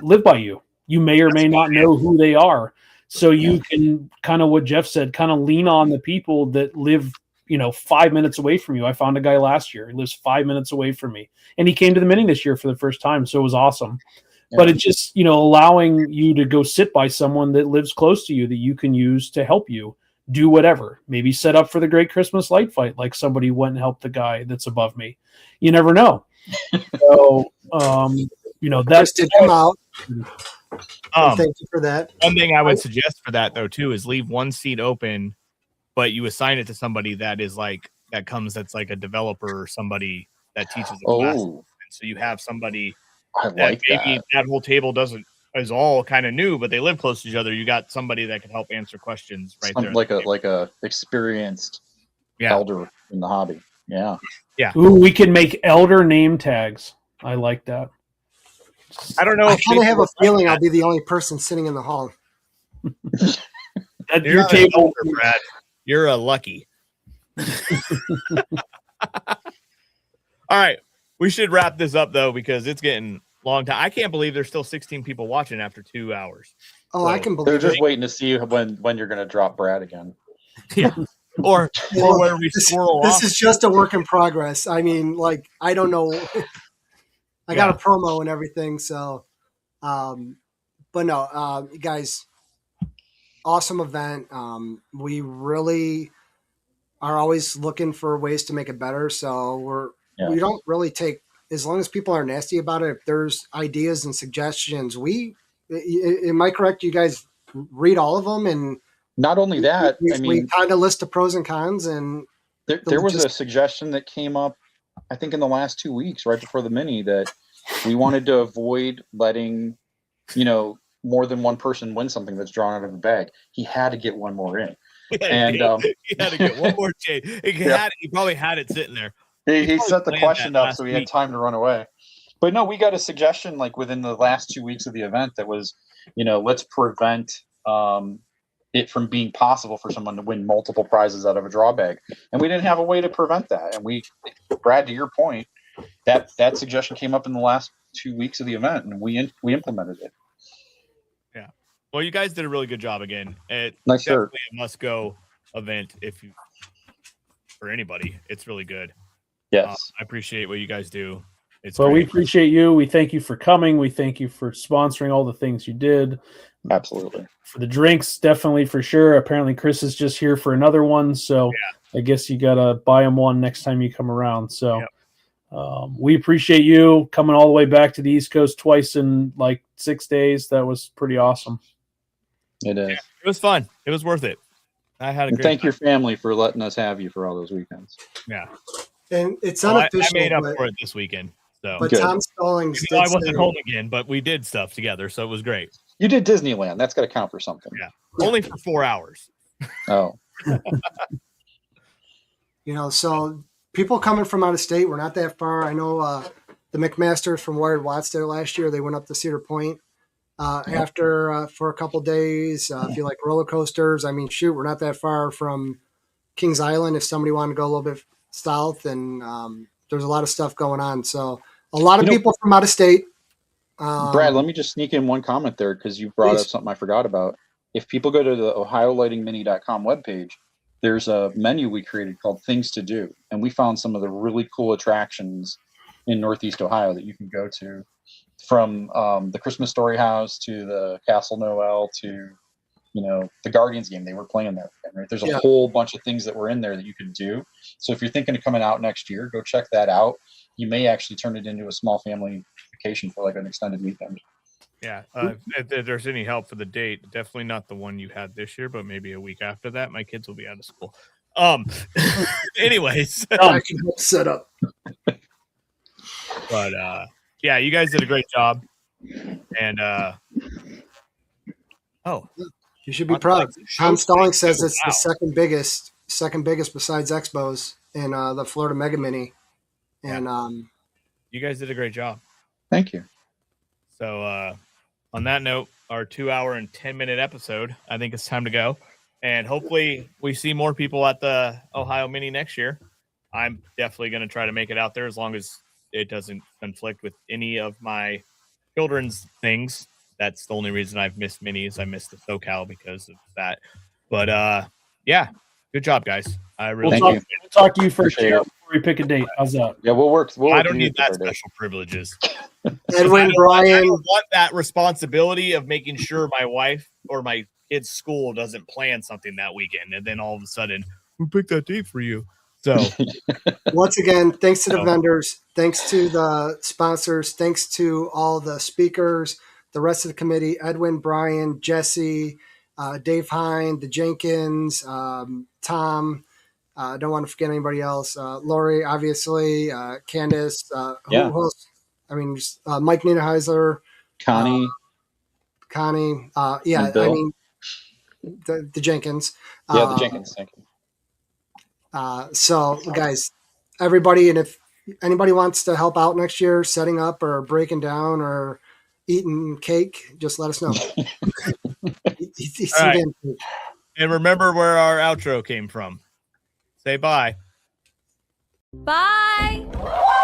live by you. You may or may not know who they are. So you can kind of, what Jeff said, kind of lean on the people that live, you know, 5 minutes away from you. I found a guy last year. He lives 5 minutes away from me, and he came to the mini this year for the first time. So it was awesome. Yeah. But it's just, you know, allowing you to go sit by someone that lives close to you that you can use to help you do whatever. Maybe set up for the Great Christmas Light Fight, like somebody went and helped the guy that's above me. You never know. So, you know, that's did come out. Thank you for that. One thing I would suggest for that, though, too, is leave one seat open, but you assign it to somebody that is like that's like a developer or somebody that teaches a class. And so you have somebody that maybe that whole table is all kind of new, but they live close to each other. You got somebody that can help answer questions right there. Like a experienced elder in the hobby. Yeah. Yeah. Ooh, we can make elder name tags. I like that. I don't know. I kind of have a feeling I'll be the only person sitting in the hall. At your table, older, Brad. You're a lucky. All right. We should wrap this up, though, because it's getting long time. I can't believe there's still 16 people watching after 2 hours. Oh, so, I can believe they're just waiting to see when you're going to drop Brad again. Yeah. Or where we squirrel off. This is just a work in progress. I mean, like, I don't know. I got a promo and everything. So, but no, guys, awesome event. We really are always looking for ways to make it better. So we don't really take, as long as people are nasty about it, if there's ideas and suggestions, am I correct? You guys read all of them, and not only that, we kind of list the pros and cons. And there was a suggestion that came up, I think in the last 2 weeks, right before the mini, that we wanted to avoid letting, you know, more than one person win something that's drawn out of the bag. He had to get one more in. And he had to get one more change. He probably had it sitting there. He set the question up so he had time to run away. But no, we got a suggestion like within the last 2 weeks of the event that was, you know, let's prevent it from being possible for someone to win multiple prizes out of a draw bag. And we didn't have a way to prevent that. And Brad, to your point, that suggestion came up in the last 2 weeks of the event, and we implemented it. Yeah. Well, you guys did a really good job again. It's nice definitely a must-go event for anybody. It's really good. Yes. I appreciate what you guys do. We appreciate you. We thank you for coming. We thank you for sponsoring all the things you did. Absolutely. For the drinks, definitely, for sure. Apparently, Chris is just here for another one, so I guess you got to buy him one next time you come around. So we appreciate you coming all the way back to the East Coast twice in like 6 days. That was pretty awesome. It is. Yeah, it was fun. It was worth it. I had a great thank time. your family for letting us have you for all those weekends. Yeah. And it's unofficial. I made up for it this weekend. So. But Tom Stallings. I wasn't home again, but we did stuff together, so it was great. You did Disneyland. That's got to count for something. Yeah. Only for 4 hours. Oh. You know, so people coming from out of state, we're not that far. I know the McMasters from Wired Watts there last year, they went up to Cedar Point after for a couple days. If you like roller coasters, I mean, shoot, we're not that far from Kings Island if somebody wanted to go a little bit south, and there's a lot of stuff going on. So a lot of people from out of state. Brad, let me just sneak in one comment there because you brought up something I forgot about. If people go to the OhioLightingMini.com webpage, there's a menu we created called Things to Do. And we found some of the really cool attractions in Northeast Ohio that you can go to. from the Christmas Story House to the Castle Noel to, the Guardians game. They were playing there, right? There's a whole bunch of things that were in there that you could do. So if you're thinking of coming out next year, go check that out. You may actually turn it into a small family vacation for like an extended weekend. Yeah. If there's any help for the date, definitely not the one you had this year, but maybe a week after that. My kids will be out of school. Anyways, I can help set up. But yeah, you guys did a great job. And you should be proud. Tom Stalling says it's wow. the second biggest besides Expos in the Florida Mega Mini. And you guys did a great job. Thank you. So on that note, our 2 hour and 10-minute episode, I think it's time to go. And hopefully we see more people at the Ohio Mini next year. I'm definitely going to try to make it out there as long as it doesn't conflict with any of my children's things. That's the only reason I've missed minis. I missed the SoCal because of that. But yeah, good job, guys. I really we'll talk to you first before we pick a date. How's that? Yeah, we'll work. I don't need that special privileges. Edwin Bryan, I don't want that responsibility of making sure my wife or my kid's school doesn't plan something that weekend, and then all of a sudden we picked that date for you. So once again, thanks to the vendors, thanks to the sponsors, thanks to all the speakers, the rest of the committee, Edwin, Brian, Jesse, Dave Hine, the Jenkins, Tom. I don't want to forget anybody else. Lori, obviously, Candace. Who else? I mean, Mike Niederheiser, Connie. Yeah, I mean, the Jenkins. The Jenkins. Thank you. So, guys, everybody, and if anybody wants to help out next year, setting up or breaking down or eating cake, just let us know. All right. And remember where our outro came from. Say bye. Bye.